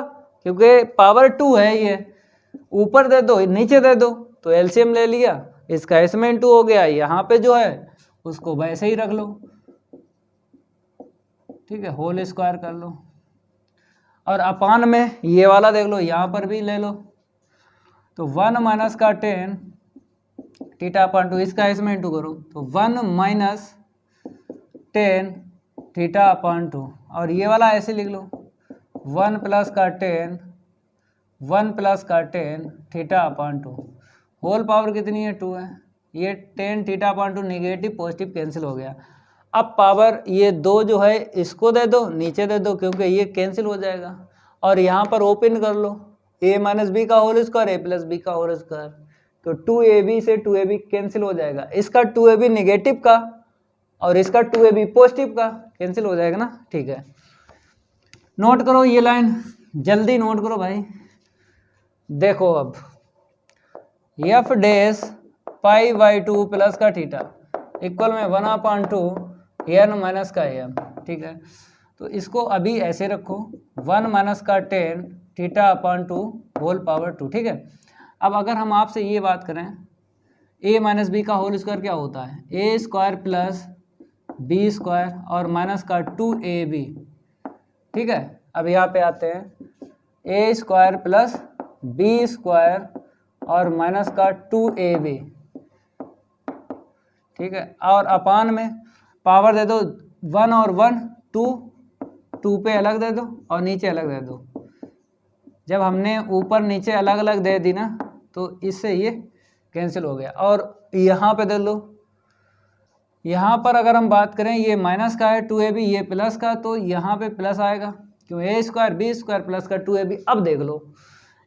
क्योंकि पावर 2 है, ये ऊपर दे दो नीचे दे दो, तो एलसीएम ले लिया, इसका इसमें इंटू हो गया, यहाँ पे जो है उसको वैसे ही रख लो। ठीक है, होल स्क्वायर कर लो, और अपान में ये वाला देख लो, यहाँ पर भी ले लो, तो 1 माइनस का टेन थीटा अपॉन 2, इसका इसमें इंटू करो तो 1 माइनस टेन थीटा अपॉन 2, और ये वाला ऐसे लिख लो 1 प्लस का टेन 1 प्लस का tan theta upon 2, whole power कितनी है 2 है, ये tan theta upon 2 negative positive cancel हो गया। अब पावर ये 2 जो है इसको दे दो, नीचे दे दो, क्योंकि ये कैंसिल हो जाएगा, और यहाँ पर ओपन कर लो a माइनस बी का whole square a plus b का होल स्क्वायर, तो 2ab से 2ab कैंसिल हो जाएगा, इसका 2ab निगेटिव का और इसका 2ab पॉजिटिव का कैंसिल हो जाएगा ना। ठीक है, नोट करो ये लाइन, जल्दी नोट करो भाई। देखो अब F dash pi by 2 plus का थीटा इक्वल में 1/2 एन माइनस का एम। ठीक है, तो इसको अभी ऐसे रखो 1 माइनस का tan theta upon 2 whole power 2। ठीक है, अब अगर हम आपसे ये बात करें a माइनस बी का होल स्क्वायर क्या होता है, ए स्क्वायर प्लस बी स्क्वायर और माइनस का 2ab। ठीक है, अब यहाँ पे आते हैं ए स्क्वायर प्लस बी स्क्वायर और माइनस का 2ab। ठीक है, और अपान में पावर दे दो 1 और 1 2, 2 पे अलग दे दो और नीचे अलग दे दो। जब हमने ऊपर नीचे अलग अलग दे दी ना, तो इससे ये कैंसिल हो गया। और यहाँ पे दे लो, यहाँ पर अगर हम बात करें ये माइनस का है 2ab, ये प्लस का, तो यहाँ पे प्लस आएगा, क्यों ए स्क्वायर बी स्क्वायर प्लस का 2ab। अब देख लो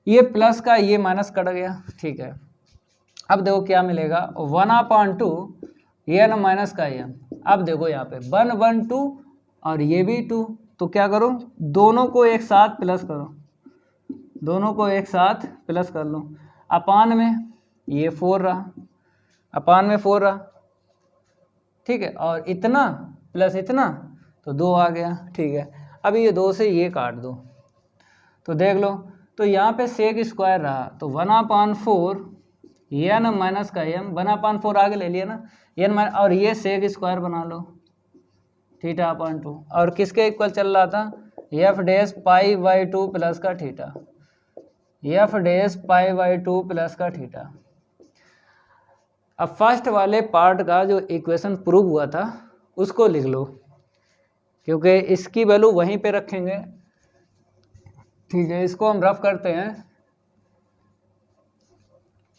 ये प्लस का ये माइनस कट गया। ठीक है, अब देखो क्या मिलेगा 1/2 एन माइनस का एम। अब देखो यहाँ पे 1 1 2 और ये भी 2, तो क्या करो दोनों को एक साथ प्लस करो, दोनों को एक साथ प्लस कर लो। अपान में ये 4 रहा, अपान में 4 रहा। ठीक है, और इतना प्लस इतना तो 2 आ गया। ठीक है, अब ये 2 से ये काट दो, तो देख लो, तो यहाँ पे सेक स्क्वायर रहा, तो 1/4 एन माइनस का एम, 1/4 आगे ले लिया ना एन माइनस, और ये सेक स्क्वायर बना लो थीटा अपॉन 2, और किसके इक्वल चल रहा था F dash pi by 2 plus का theta, F dash pi by 2 plus का थीटा। अब फर्स्ट वाले पार्ट का जो इक्वेशन प्रूव हुआ था उसको लिख लो, क्योंकि इसकी वैल्यू वहीं पे रखेंगे। ठीक है, इसको हम रफ करते हैं,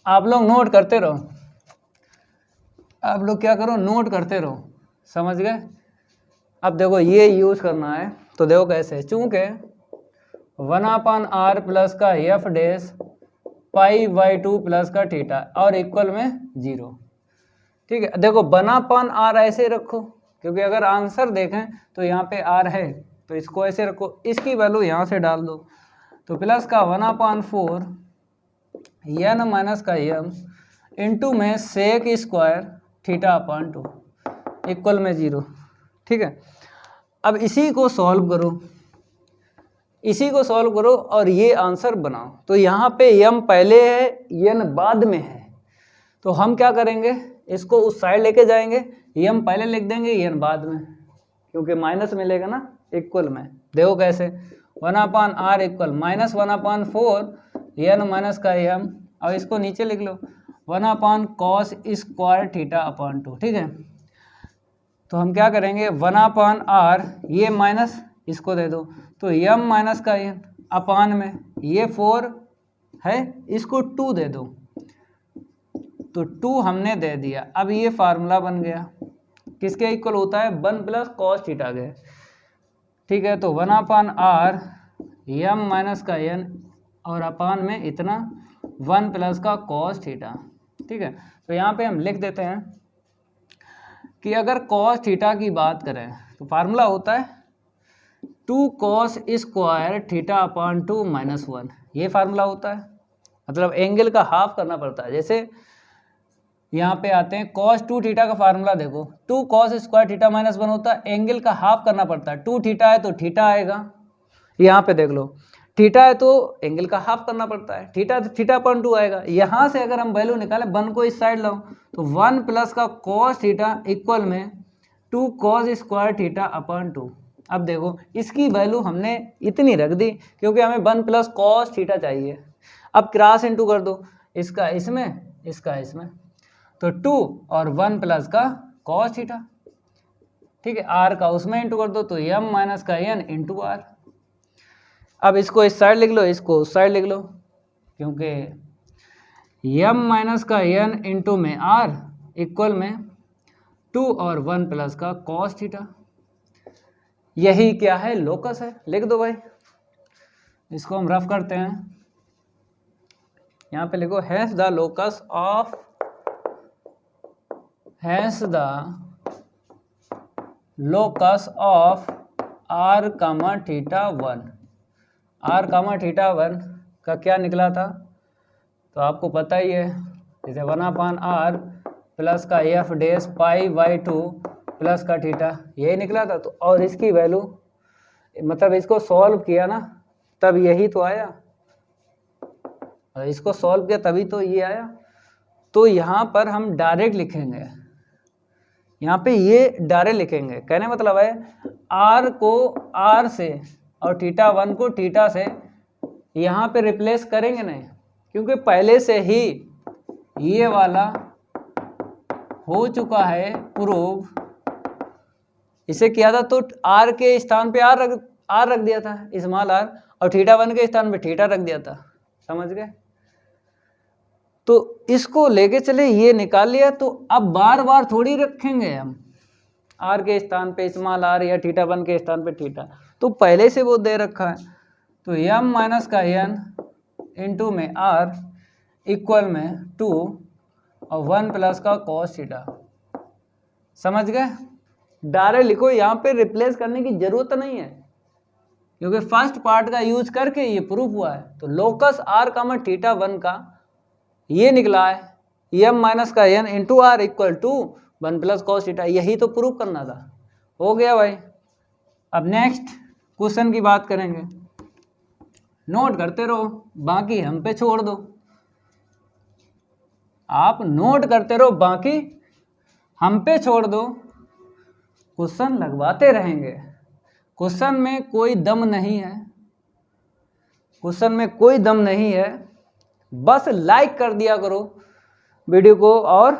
आप लोग नोट करते रहो, आप लोग क्या करो नोट करते रहो, समझ गए। अब देखो ये यूज करना है, तो देखो कैसे, चूंकि 1/r प्लस का F dash pi by 2 plus का थीटा और इक्वल में 0। ठीक है, देखो 1/r ऐसे रखो, क्योंकि अगर आंसर देखें तो यहाँ पे r है, तो इसको ऐसे रखो, इसकी वैल्यू यहाँ से डाल दो, तो प्लस का 1/4 एन माइनस का एम इंटू में sec square theta upon 2 equal में 0। ठीक है, अब इसी को सॉल्व करो, इसी को सॉल्व करो और ये आंसर बनाओ। तो यहाँ पे m पहले है n बाद में है, तो हम क्या करेंगे इसको उस साइड लेके जाएंगे, m पहले लिख देंगे n बाद में, क्योंकि माइनस मिलेगा ना इक्वल में। देखो कैसे 1/r equal minus 1/4 n minus का m, और इसको नीचे लिख लो 1/cos स्क्वायर थीटा अपॉन 2। ठीक है, तो हम क्या करेंगे 1/r ये माइनस इसको दे दो, तो m माइनस का n अपान में ये 4 है, इसको 2 दे दो, तो 2 हमने दे दिया। अब ये फार्मूला बन गया, किसके इक्वल होता है 1 प्लस कॉस थीटा के। ठीक है, तो 1/r m माइनस का n और अपान में इतना 1 प्लस का कॉस थीटा। ठीक है, तो यहाँ पे हम लिख देते हैं कि अगर कॉस थीटा की बात करें तो फार्मूला होता है 2 cos स्क्वायर थीटा अपॉन 2 -1, ये फार्मूला होता है। मतलब एंगल का हाफ करना पड़ता है। जैसे यहाँ पे आते हैं cos 2 थीटा का फार्मूला देखो, 2 cos स्क्वायर थीटा -1 होता है, एंगल का हाफ करना पड़ता है। 2 थीटा है तो थीटा आएगा, यहाँ पे देख लो थीटा है तो एंगल का हाफ करना पड़ता है, थीटा तो थीटा अपॉन 2 आएगा। यहाँ से अगर हम वैल्यू निकालें, 1 को इस साइड लाओ तो 1 प्लस का cos थीटा इक्वल में 2 cos स्क्वायर थीटा अपॉन 2। अब देखो इसकी वैल्यू हमने इतनी रख दी क्योंकि हमें 1 प्लस cos थीटा चाहिए। अब क्रॉस इनटू कर दो, इसका इसमें इसका इसमें, तो 2 और 1 प्लस का cos थीटा, ठीक है। r का उसमें इंटू कर दो तो m माइनस का n इंटू आर। अब इसको इस साइड लिख लो, इसको उस साइड लिख लो, क्योंकि m माइनस का n इंटू में r इक्वल में 2 और 1 प्लस का cos थीटा। यही क्या है, लोकस है। लिख दो भाई, इसको हम रफ करते हैं। यहाँ पे लिखो hence the locus of r comma theta 1। r comma theta 1 का क्या निकला था, तो आपको पता ही है, जैसे 1/r प्लस का f dash pi by 2 plus का थीटा, यही निकला था। तो और इसकी वैल्यू, मतलब इसको सॉल्व किया ना तब यही तो आया, और इसको सॉल्व किया तभी तो ये आया। तो यहाँ पर हम डायरेक्ट लिखेंगे, यहाँ पे ये डायरेक्ट लिखेंगे। कहने मतलब है r को r से और थीटा 1 को थीटा से यहाँ पे रिप्लेस करेंगे नहीं, क्योंकि पहले से ही ये वाला हो चुका है प्रूव। इसे किया था तो r के स्थान पे r रख दिया था, स्मॉल r, और थीटा 1 के स्थान पे थीटा रख दिया था, समझ गए। तो इसको लेके चले, ये निकाल लिया, तो अब बार बार थोड़ी रखेंगे हम r के स्थान पे स्मॉल r या थीटा 1 के स्थान पे थीटा, तो पहले से वो दे रखा है। तो m माइनस का n इंटू में r इक्वल में 2 और 1 प्लस का cos थीटा, समझ गए। डायरेक्ट लिखो, यहाँ पे रिप्लेस करने की जरूरत नहीं है, क्योंकि फर्स्ट पार्ट का यूज करके ये प्रूफ हुआ है। तो लोकस r कामा थीटा 1 का ये निकला है, m माइनस का n into r equal to 1 plus cos theta, यही तो प्रूफ करना था। हो गया भाई। अब नेक्स्ट क्वेश्चन की बात करेंगे। नोट करते रहो, बाकी हम पे छोड़ दो। आप नोट करते रहो, बाकी हम पे छोड़ दो, क्वेश्चन लगवाते रहेंगे। क्वेश्चन में कोई दम नहीं है, क्वेश्चन में कोई दम नहीं है। बस लाइक कर दिया करो वीडियो को, और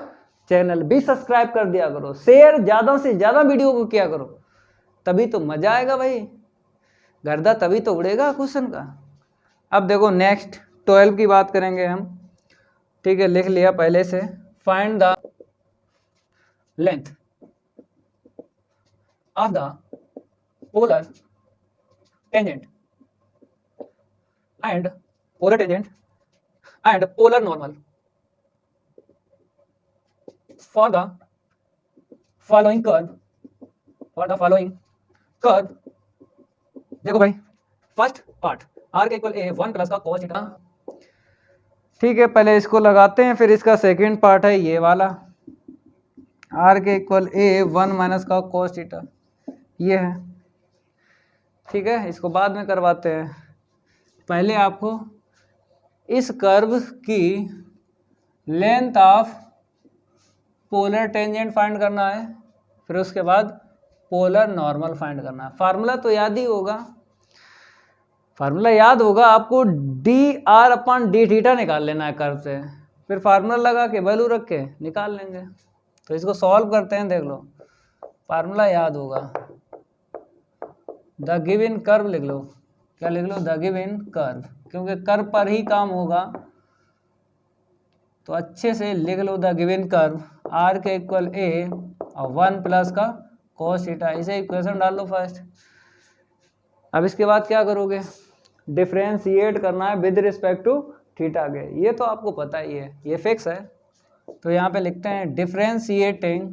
चैनल भी सब्सक्राइब कर दिया करो, शेयर ज़्यादा से ज़्यादा वीडियो को किया करो, तभी तो मज़ा आएगा भाई, गर्दा तभी तो उड़ेगा क्वेश्चन का। अब देखो नेक्स्ट 12 की बात करेंगे हम, ठीक है, लिख लिया पहले से। Find the length of the polar tangent and polar tangent and polar normal for the following curve, देखो भाई, फर्स्ट पार्ट r के इक्वल a 1 प्लस का cos थीटा, ठीक है। पहले इसको लगाते हैं, फिर इसका सेकंड पार्ट है ये वाला, r के इक्वल a 1 माइनस का cos थीटा, ये है, ठीक है। इसको बाद में करवाते हैं, पहले आपको इस कर्व की length of polar tangent find करना है, फिर उसके बाद पोलर नॉर्मल फाइंड करना है। फार्मूला तो याद ही होगा, फार्मूला याद होगा आपको, D R upon D theta निकाल लेना है कर्व से, फिर फार्मूला लगा के वैल्यू रख के निकाल लेंगे। तो इसको सॉल्व करते हैं, देख लो, फार्मूला याद होगा, द गिवन कर्व लिख लो, क्या लिख लो, द गिवन कर्व, क्योंकि कर्व पर ही काम होगा, तो अच्छे से लिख लो द गिवन कर्व, r के इक्वल a और 1 प्लस का cos थीटा, इसे इक्वेशन डाल लो फर्स्ट। अब इसके बाद क्या करोगे, डिफरेंशिएट करना है विद रिस्पेक्ट टू थीटा के, ये तो आपको पता ही है, ये फिक्स है। तो यहाँ पे लिखते हैं differentiating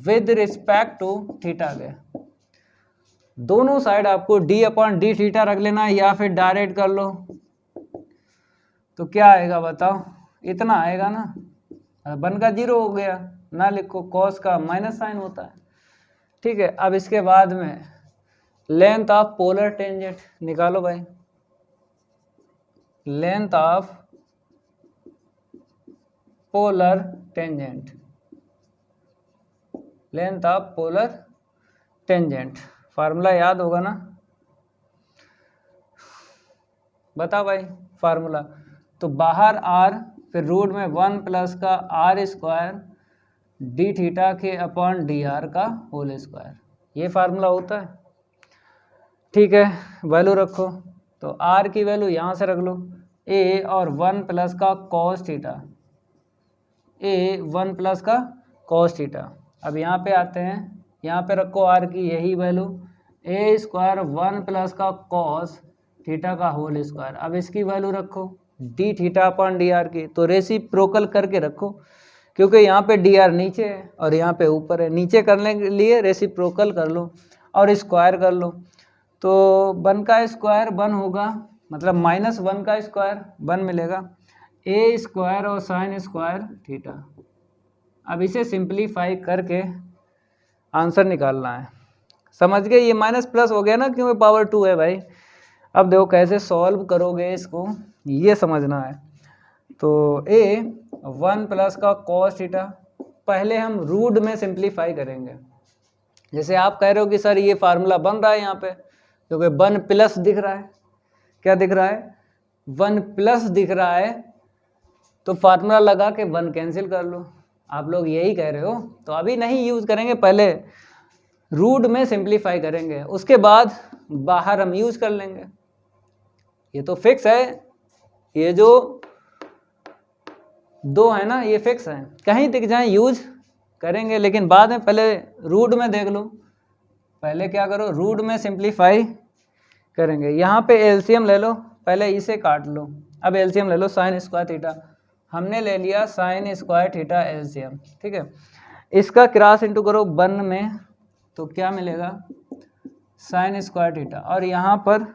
with respect to theta के, दोनों साइड आपको d/d थीटा रख लेना है या फिर डायरेक्ट कर लो। तो क्या आएगा बताओ, इतना आएगा ना, बन का 0 हो गया ना, लिखो कॉस का माइनस साइन होता है। ठीक है, अब इसके बाद में लेंथ ऑफ पोलर टेंजेंट निकालो भाई। Length of polar tangent, length of polar tangent, formula याद होगा ना, बताओ भाई फार्मूला। तो बाहर r, फिर रूट में 1 प्लस का r स्क्वायर डी थीटा के अपॉन डी आर का होल स्क्वायर, ये फार्मूला होता है। ठीक है, वैल्यू रखो, तो r की वैल्यू यहाँ से रख लो a, और 1 प्लस का कॉस थीटा, a 1 प्लस का कॉस थीटा। अब यहाँ पे आते हैं, यहाँ पे रखो r की यही वैल्यू, a स्क्वायर 1 प्लस का कॉस थीटा का होल स्क्वायर। अब इसकी वैल्यू रखो D theta upon D R की, तो रेसिप्रोकल करके रखो, क्योंकि यहाँ पे डी आर नीचे है और यहाँ पे ऊपर है, नीचे करने के लिए रेसिप्रोकल कर लो और स्क्वायर कर लो। तो 1 का स्क्वायर 1 होगा, मतलब -1 का स्क्वायर 1 मिलेगा, a स्क्वायर और साइन स्क्वायर थीटा। अब इसे सिंप्लीफाई करके आंसर निकालना है, समझ गए, ये माइनस प्लस हो गया ना क्योंकि पावर 2 है भाई। अब देखो कैसे सॉल्व करोगे इसको, ये समझना है। तो a 1 प्लस का कॉस थीटा, पहले हम रूट में सिंप्लीफाई करेंगे। जैसे आप कह रहे हो कि सर ये फार्मूला बन रहा है यहाँ पे, क्योंकि 1 प्लस दिख रहा है, क्या दिख रहा है, 1 प्लस दिख रहा है, तो फार्मूला लगा के 1 कैंसिल कर लो। आप लोग यही कह रहे हो, तो अभी नहीं यूज़ करेंगे, पहले रूट में सिंप्लीफाई करेंगे, उसके बाद बाहर हम यूज़ कर लेंगे। ये तो फिक्स है, ये जो 2 है ना ये फिक्स है, कहीं दिख जाए यूज करेंगे, लेकिन बाद में पहले रूट में देख लो। पहले क्या करो, रूट में सिंप्लीफाई करेंगे। यहाँ पे एलसीएम ले लो, पहले इसे काट लो। अब एलसीएम ले लो, साइन स्क्वायर थीटा, हमने ले लिया साइन स्क्वायर थीटा एलसीएम। ठीक है, इसका क्रॉस इंटू करो 1 में, तो क्या मिलेगा, साइन स्क्वायर थीटा, और यहाँ पर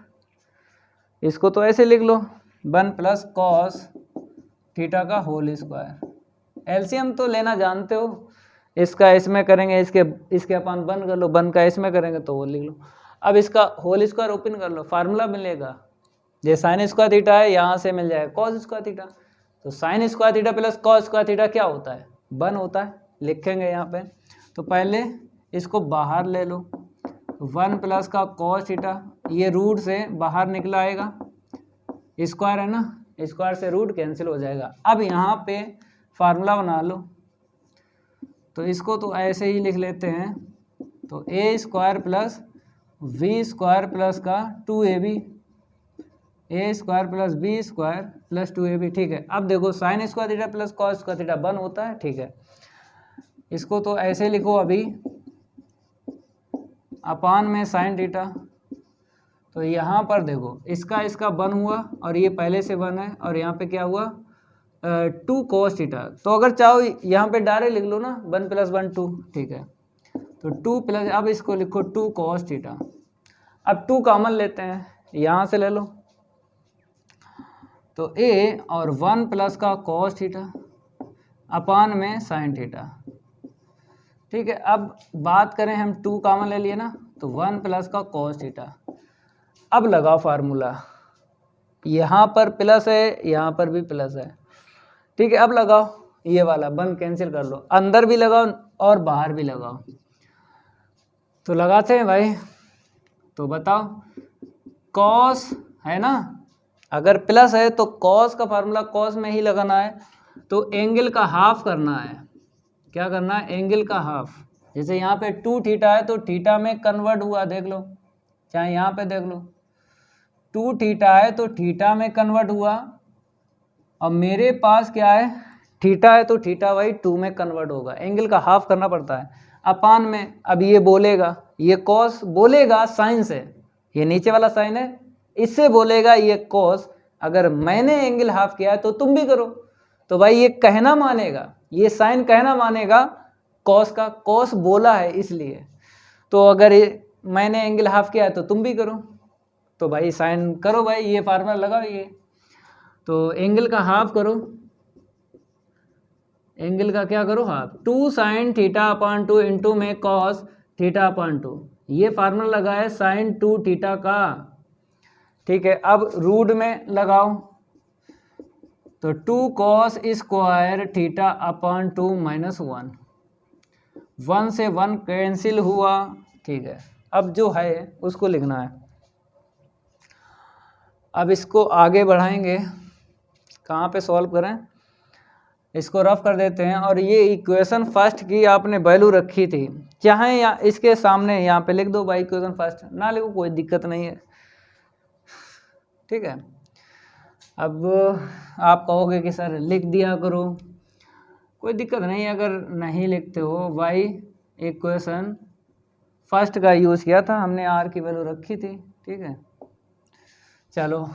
इसको तो ऐसे लिख लो 1 प्लस कॉस थीटा का होल स्क्वायर। एलसीएम तो लेना जानते हो, इसका इसमें करेंगे, इसके अपन 1 कर लो, 1 का इसमें करेंगे तो वो लिख लो। अब इसका होल स्क्वायर ओपन कर लो, फार्मूला मिलेगा, ये साइन स्क्वायर थीटा है, यहाँ से मिल जाएगा कॉस स्क्वायर थीटा। तो sign square theta plus cos square theta क्या होता है, 1 होता है, लिखेंगे यहाँ पे। तो पहले इसको बाहर ले लो, 1 प्लस का कॉस थीटा, ये रूट से बाहर निकला आएगा, स्क्वायर है ना, स्क्वायर से रूट कैंसिल हो जाएगा। अब यहाँ पे फार्मूला बना लो, तो इसको तो ऐसे ही लिख लेते हैं, तो a square plus v square plus का 2ab, a square plus b square plus 2ab। ठीक है, अब देखो sine square theta plus cos square theta 1 होता है। ठीक है, इसको तो ऐसे लिखो अभी, अपान में साइन थीटा, तो यहाँ पर देखो इसका 1 हुआ, और ये पहले से 1 है, और यहाँ पे क्या हुआ 2 कॉस थीटा। तो अगर चाहो यहाँ पे डायरेक्ट लिख लो ना, 1 प्लस 1 2। ठीक है, तो 2 प्लस, अब इसको लिखो 2 कॉस थीटा। अब 2 कॉमन लेते हैं, यहाँ से ले लो, तो a और 1 प्लस का कॉस थीटा अपान में साइन थीटा। ठीक है, अब बात करें हम 2 कॉमन ले लिए ना, तो 1 प्लस का कॉस थीटा। अब लगाओ फार्मूला, यहाँ पर प्लस है, यहाँ पर भी प्लस है। ठीक है, अब लगाओ ये वाला, 1 कैंसिल कर लो, अंदर भी लगाओ और बाहर भी लगाओ। तो लगाते हैं भाई, तो बताओ कॉस है ना, अगर प्लस है तो कॉस का फार्मूला कॉस में ही लगाना है, तो एंगल का हाफ करना है। क्या करना है, एंगल का हाफ। जैसे यहाँ पे 2 थीटा है, तो थीटा में कन्वर्ट हुआ, देख लो, चाहे यहाँ पे देख लो, 2 थीटा है तो थीटा में कन्वर्ट हुआ, और मेरे पास क्या है, थीटा है तो थीटा वही 2 में कन्वर्ट होगा, एंगल का हाफ करना पड़ता है। अपान में, अब ये बोलेगा, ये कॉस बोलेगा साइन से, ये नीचे वाला साइन है, इससे बोलेगा ये कॉस, अगर मैंने एंगल हाफ किया है तो तुम भी करो। तो भाई ये कहना मानेगा, ये साइन कहना मानेगा कॉस का, कॉस बोला है इसलिए। तो अगर मैंने एंगल हाफ किया है तो तुम भी करो, तो भाई साइन करो भाई, ये फार्मूला लगाओ ये। तो एंगल का हाफ करो, एंगल का क्या करो half, 2 sine theta upon 2 into में कॉस थीटा अपॉन 2, ये फार्मूला लगा है साइन 2 थीटा का। ठीक है, अब रूट में लगाओ, तो 2 cos square theta upon 2 minus 1, 1 से 1 कैंसिल हुआ। ठीक है, अब जो है उसको लिखना है। अब इसको आगे बढ़ाएंगे, कहाँ पे सॉल्व करें, इसको रफ कर देते हैं। और ये इक्वेशन फर्स्ट की आपने वैल्यू रखी थी, चाहे या इसके सामने यहाँ पे लिख दो भाई इक्वेशन फर्स्ट, ना लिखो कोई दिक्कत नहीं है। ठीक है, अब आप कहोगे कि सर लिख दिया करो, कोई दिक्कत नहीं है। अगर नहीं लिखते हो भाई, इक्वेशन फर्स्ट का यूज़ किया था हमने, आर की वैल्यू रखी थी। ठीक है, चलो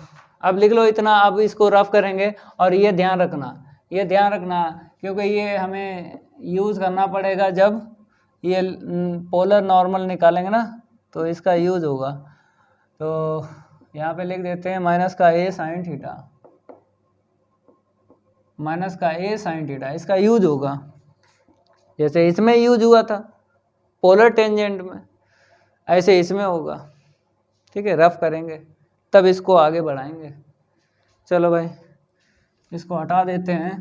अब लिख लो इतना। अब इसको रफ करेंगे, और ये ध्यान रखना, ये ध्यान रखना, क्योंकि ये हमें यूज़ करना पड़ेगा जब ये पोलर नॉर्मल निकालेंगे ना, तो इसका यूज़ होगा। तो यहाँ पे लिख देते हैं माइनस का ए साइन थीटा, माइनस का ए साइन थीटा, इसका यूज होगा जैसे इसमें यूज हुआ था पोलर टेंजेंट में, ऐसे इसमें होगा। ठीक है, रफ करेंगे तब इसको आगे बढ़ाएंगे। चलो भाई इसको हटा देते हैं,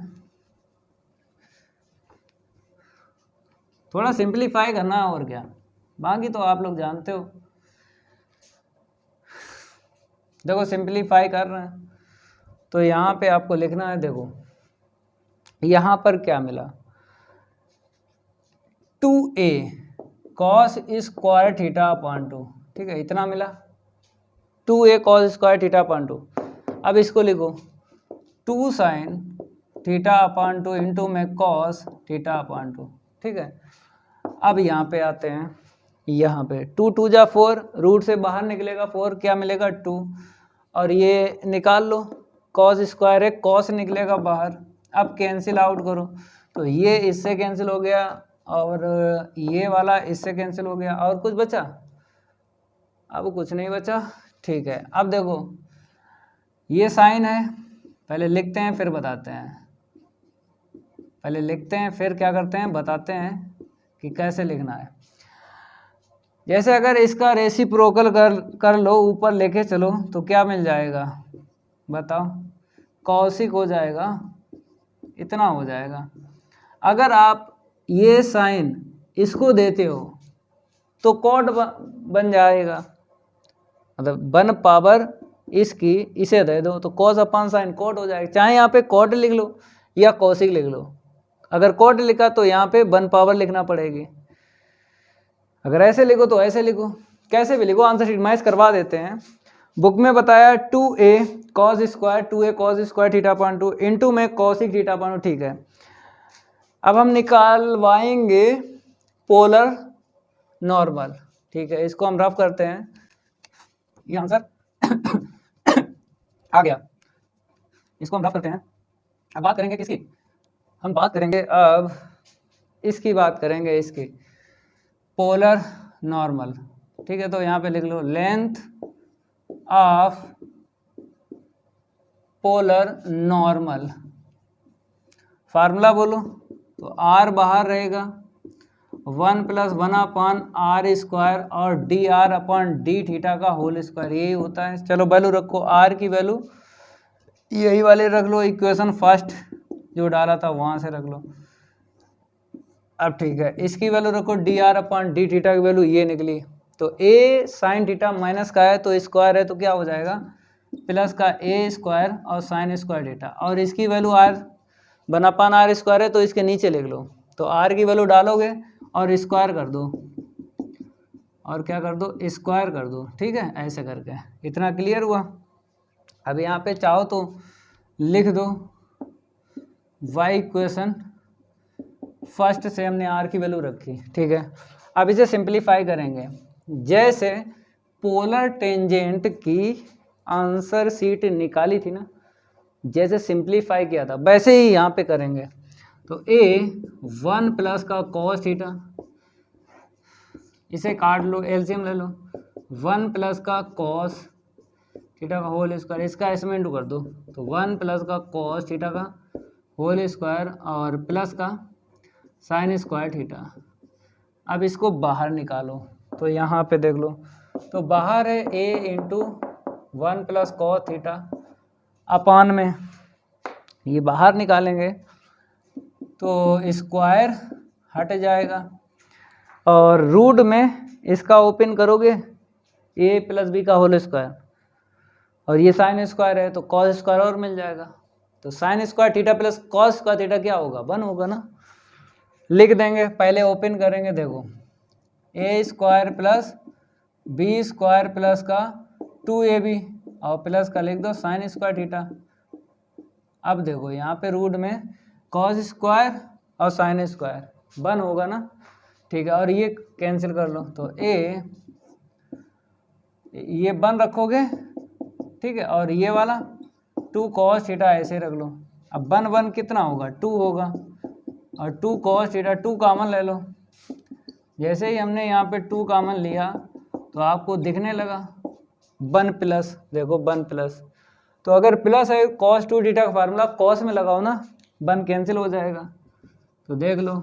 थोड़ा सिंपलीफाई करना है और क्या, बाकी तो आप लोग जानते हो। देखो सिंपलीफाई कर रहे हैं, तो यहाँ पे आपको लिखना है, देखो यहाँ पर क्या मिला, 2a cos square theta upon 2। ठीक है, इतना मिला, 2a cos square theta upon 2। अब इसको लिखो 2 साइन थीटा अपॉन 2 इंटू में कॉस थीटा अपॉन 2। ठीक है, अब यहाँ पे आते हैं, यहाँ पे 2 2 जा 4, रूट से बाहर निकलेगा 4, क्या मिलेगा 2, और ये निकाल लो, कॉस स्क्वायर है, कॉस निकलेगा बाहर। अब कैंसिल आउट करो, तो ये इससे कैंसिल हो गया, और ये वाला इससे कैंसिल हो गया, और कुछ बचा, अब कुछ नहीं बचा। ठीक है, अब देखो ये साइन है, पहले लिखते हैं फिर बताते हैं, पहले लिखते हैं फिर क्या करते हैं बताते हैं कि कैसे लिखना है। जैसे अगर इसका रेसिप्रोकल कर लो, ऊपर लेके चलो, तो क्या मिल जाएगा बताओ, कॉसिक हो जाएगा, इतना हो जाएगा। अगर आप ये साइन इसको देते हो तो कॉट बन जाएगा, मतलब 1 पावर इसकी इसे दे दो तो कॉस अपॉन साइन कॉट हो जाएगा। चाहे यहाँ पे कॉट लिख लो या कॉसिक लिख लो, अगर कॉट लिखा तो यहाँ पे 1 पावर लिखना पड़ेगी, अगर ऐसे लिखो तो ऐसे लिखो, कैसे भी लिखो, आंसर शीट मैच करवा देते हैं। बुक में बताया 2a cos square 2a cos square theta upon 2 into में कॉसिक थीटा अपॉन 2। ठीक है, अब हम निकालवाएंगे पोलर नॉर्मल। ठीक है, इसको हम रफ करते हैं, ये आंसर आ गया, इसको हम रफ करते हैं। अब बात करेंगे किसकी, हम बात करेंगे अब इसकी बात करेंगे, इसकी पोलर नॉर्मल। ठीक है, तो यहाँ पे लिख लो length of polar normal, formula बोलो, तो r बाहर रहेगा 1 + 1 अपॉन आर स्क्वायर और D are upon D theta का होल स्क्वायर, यही होता है। चलो वैल्यू रखो, r की वैल्यू यही वाले रख लो, इक्वेशन फर्स्ट जो डाला था वहाँ से रख लो। अब ठीक है, इसकी वैल्यू रखो, D R upon D theta की वैल्यू ये निकली, तो a साइन थीटा माइनस का है तो स्क्वायर है, तो क्या हो जाएगा प्लस का a स्क्वायर और साइन स्क्वायर थीटा, और इसकी value r 1 upon are square है, तो इसके नीचे लिख लो, तो r की वैल्यू डालोगे और स्क्वायर कर दो, और क्या कर दो स्क्वायर कर दो। ठीक है, ऐसे करके, इतना क्लियर हुआ। अब यहाँ पे चाहो तो लिख दो y इक्वेशन फर्स्ट से हमने r की वैल्यू रखी। ठीक है, अब इसे सिंप्लीफाई करेंगे, जैसे पोलर टेंजेंट की आंसर शीट निकाली थी ना, जैसे सिंप्लीफाई किया था वैसे ही यहाँ पे करेंगे। तो a 1 + का कॉस थीटा, इसे काट लो, एलसीएम ले लो। 1 प्लस का कॉस थीटा का होल स्क्वायर, इसका इसमें इंटू कर दो, तो 1 प्लस का कॉस थीटा का होल स्क्वायर और प्लस का साइन स्क्वायर थीटा। अब इसको बाहर निकालो, तो यहाँ पे देख लो, तो बाहर है a into 1 plus cos theta upon में, ये बाहर निकालेंगे तो स्क्वायर हट जाएगा और रूट में इसका ओपन करोगे a प्लस बी का होल स्क्वायर, और ये साइन स्क्वायर है तो कॉस स्क्वायर और मिल जाएगा। तो sign square theta plus cos square theta क्या होगा, 1 होगा ना। लिख देंगे, पहले ओपन करेंगे, देखो a square plus B square plus का 2ab और प्लस का लिख दो साइन स्क्वायर थीटा। अब देखो यहाँ पे रूट में कॉस स्क्वायर और साइन स्क्वायर 1 होगा ना, ठीक है। और ये कैंसिल कर लो, तो a ये 1 रखोगे, ठीक है, और ये वाला 2 कॉस थीटा ऐसे रख लो। अब 1 1 कितना होगा, 2 होगा, और 2 कॉस थीटा 2 कॉमन ले लो। जैसे ही हमने यहाँ पे 2 कॉमन लिया तो आपको दिखने लगा 1 प्लस, देखो 1 प्लस, तो अगर प्लस है कॉस 2 थीटा का फार्मूला कॉस में लगाओ ना, 1 कैंसिल हो जाएगा। तो देख लो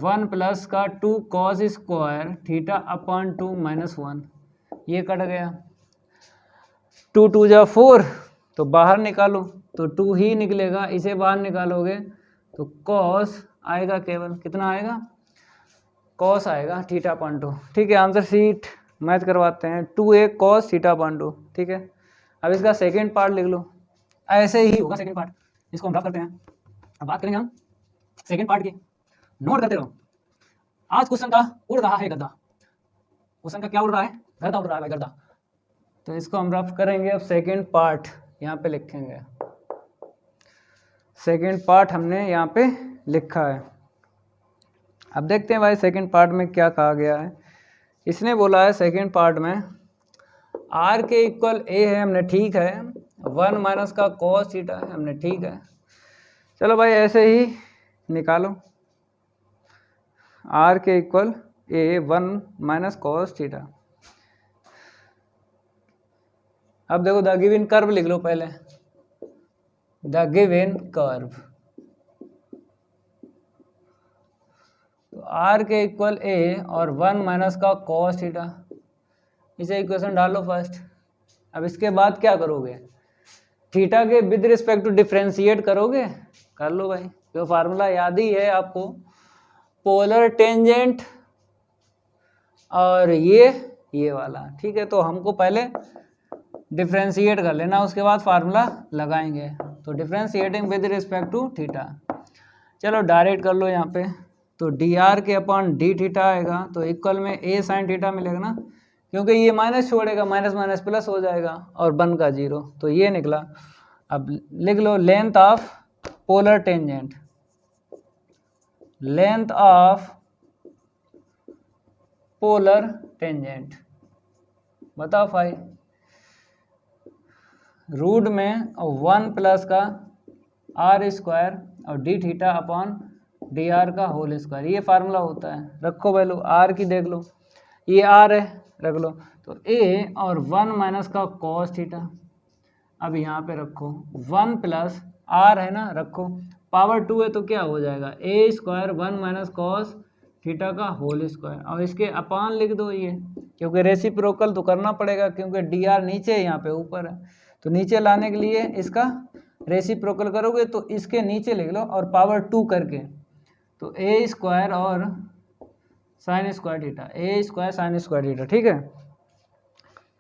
1 प्लस का 2 cos square theta upon 2 minus 1, ये कट गया। 2 2 जा 4, तो बाहर निकालो तो 2 ही निकलेगा, इसे बाहर निकालोगे तो कॉस आएगा, केवल कितना आएगा, कॉस आएगा थीटा अपॉन 2, ठीक है। आंसर शीट मैच करवाते हैं, 2a कॉस थीटा अपॉन 2, ठीक है। अब इसका सेकेंड पार्ट लिख लो, ऐसे ही होगा सेकेंड पार्ट, इसको हम ड्रॉप करते हैं। अब बात करेंगे हम सेकेंड पार्ट की, नोट करते रहो। आज क्वेश्चन का उड़ रहा है गद्दा, क्वेश्चन का क्या उड़ रहा है, गद्दा उड़ रहा है भाई, गद्दा। तो इसको हम रफ करेंगे। अब सेकेंड पार्ट यहाँ पे लिखेंगे, सेकेंड पार्ट हमने यहाँ पे लिखा है। अब देखते हैं भाई सेकेंड पार्ट में क्या कहा गया है। इसने बोला है सेकेंड पार्ट में r के इक्वल a है, हमने ठीक है, 1 माइनस का कॉस थीटा है, हमने ठीक है। चलो भाई ऐसे ही निकालो, r के equal a 1 minus cos theta. अब देखो द गिवन कर्व लिख लो पहले, द गिवन कर्व, तो r के इक्वल a और 1 माइनस का कॉस थीटा, इसे इक्वेशन डालो फर्स्ट। अब इसके बाद क्या करोगे, थीटा के विद रिस्पेक्ट टू डिफरेंशिएट करोगे, कर लो भाई, तो फार्मूला याद ही है आपको, पोलर टेंजेंट और ये वाला, ठीक है। तो हमको पहले डिफरेंशिएट कर लेना, उसके बाद फार्मूला लगाएंगे। तो differentiating with respect to theta, चलो डायरेक्ट कर लो यहाँ पे, तो डी आर के अपॉन डी थीटा आएगा, तो इक्वल में ए साइन थीटा मिलेगा ना, क्योंकि ये माइनस छोड़ेगा, माइनस माइनस प्लस हो जाएगा, और 1 का 0, तो ये निकला। अब लिख लो length of polar tangent, length of polar tangent, बताओ भाई, रूट में 1 प्लस का आर स्क्वायर और D theta upon D R का होल स्क्वायर, ये फार्मूला होता है। रखो वैल्यू आर की, देख लो ये आर है, रख लो, तो a और 1 माइनस का कॉस थीटा। अब यहाँ पे रखो 1 प्लस आर है ना, रखो पावर 2 है तो क्या हो जाएगा, a square 1 minus cos theta का होल स्क्वायर, और इसके अपान लिख दो ये, क्योंकि रेसिप्रोकल तो करना पड़ेगा, क्योंकि डी आर नीचे है, यहाँ पे ऊपर है, तो नीचे लाने के लिए इसका रेसिप्रोकल करोगे तो इसके नीचे लिख लो और पावर 2 करके, तो a स्क्वायर और साइन स्क्वायर थीटा, ए स्क्वायर साइन स्क्वायर थीटा, ठीक है।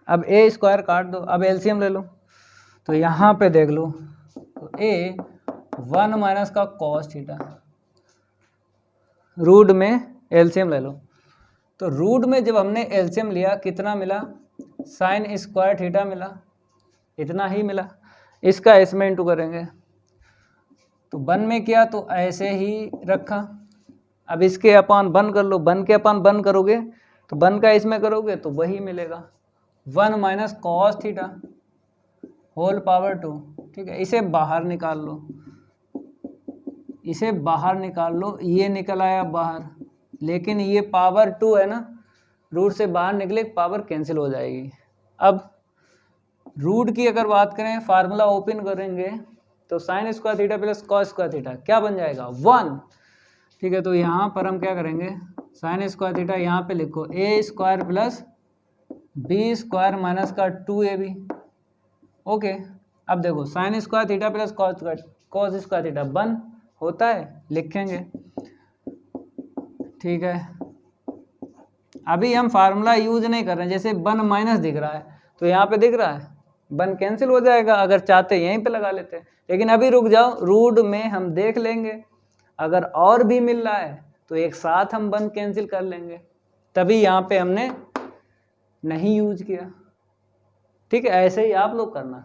अब ए स्क्वायर काट दो, अब एलसीएम ले लो, तो यहाँ पे देख लो, तो ए 1 माइनस का कॉस थीटा, रूट में एलसीएम ले लो, तो रूट में जब हमने एलसीएम लिया कितना मिला, साइन स्क्वायर थीटा मिला, इतना ही मिला, इसका इसमें इंटू करेंगे, तो 1 में किया तो ऐसे ही रखा। अब इसके अपान 1 कर लो, 1 के अपान 1 करोगे तो 1 का इसमें करोगे तो वही मिलेगा, 1 minus cos theta whole power 2, ठीक है। इसे बाहर निकाल लो, इसे बाहर निकाल लो, ये निकल आया बाहर, लेकिन ये पावर 2 है ना, रूट से बाहर निकले पावर कैंसिल हो जाएगी। अब रूट की अगर बात करें, फार्मूला ओपन करेंगे तो sign square theta plus cos square theta क्या बन जाएगा 1। ठीक है, तो यहाँ पर हम क्या करेंगे, साइन स्क्वायर थीटा यहाँ पे लिखो A square plus B square minus का 2ab। ओके, अब देखो sine square theta plus cos square theta 1 होता है, लिखेंगे। ठीक है, अभी हम फार्मूला यूज नहीं कर रहे हैं, जैसे 1 माइनस दिख रहा है तो यहाँ पे दिख रहा है 1 कैंसिल हो जाएगा, अगर चाहते यहीं पे लगा लेते हैं, लेकिन अभी रुक जाओ, रूट में हम देख लेंगे, अगर और भी मिल रहा है तो एक साथ हम 1 कैंसिल कर लेंगे, तभी यहाँ पे हमने नहीं यूज किया। ठीक है, ऐसे ही आप लोग करना,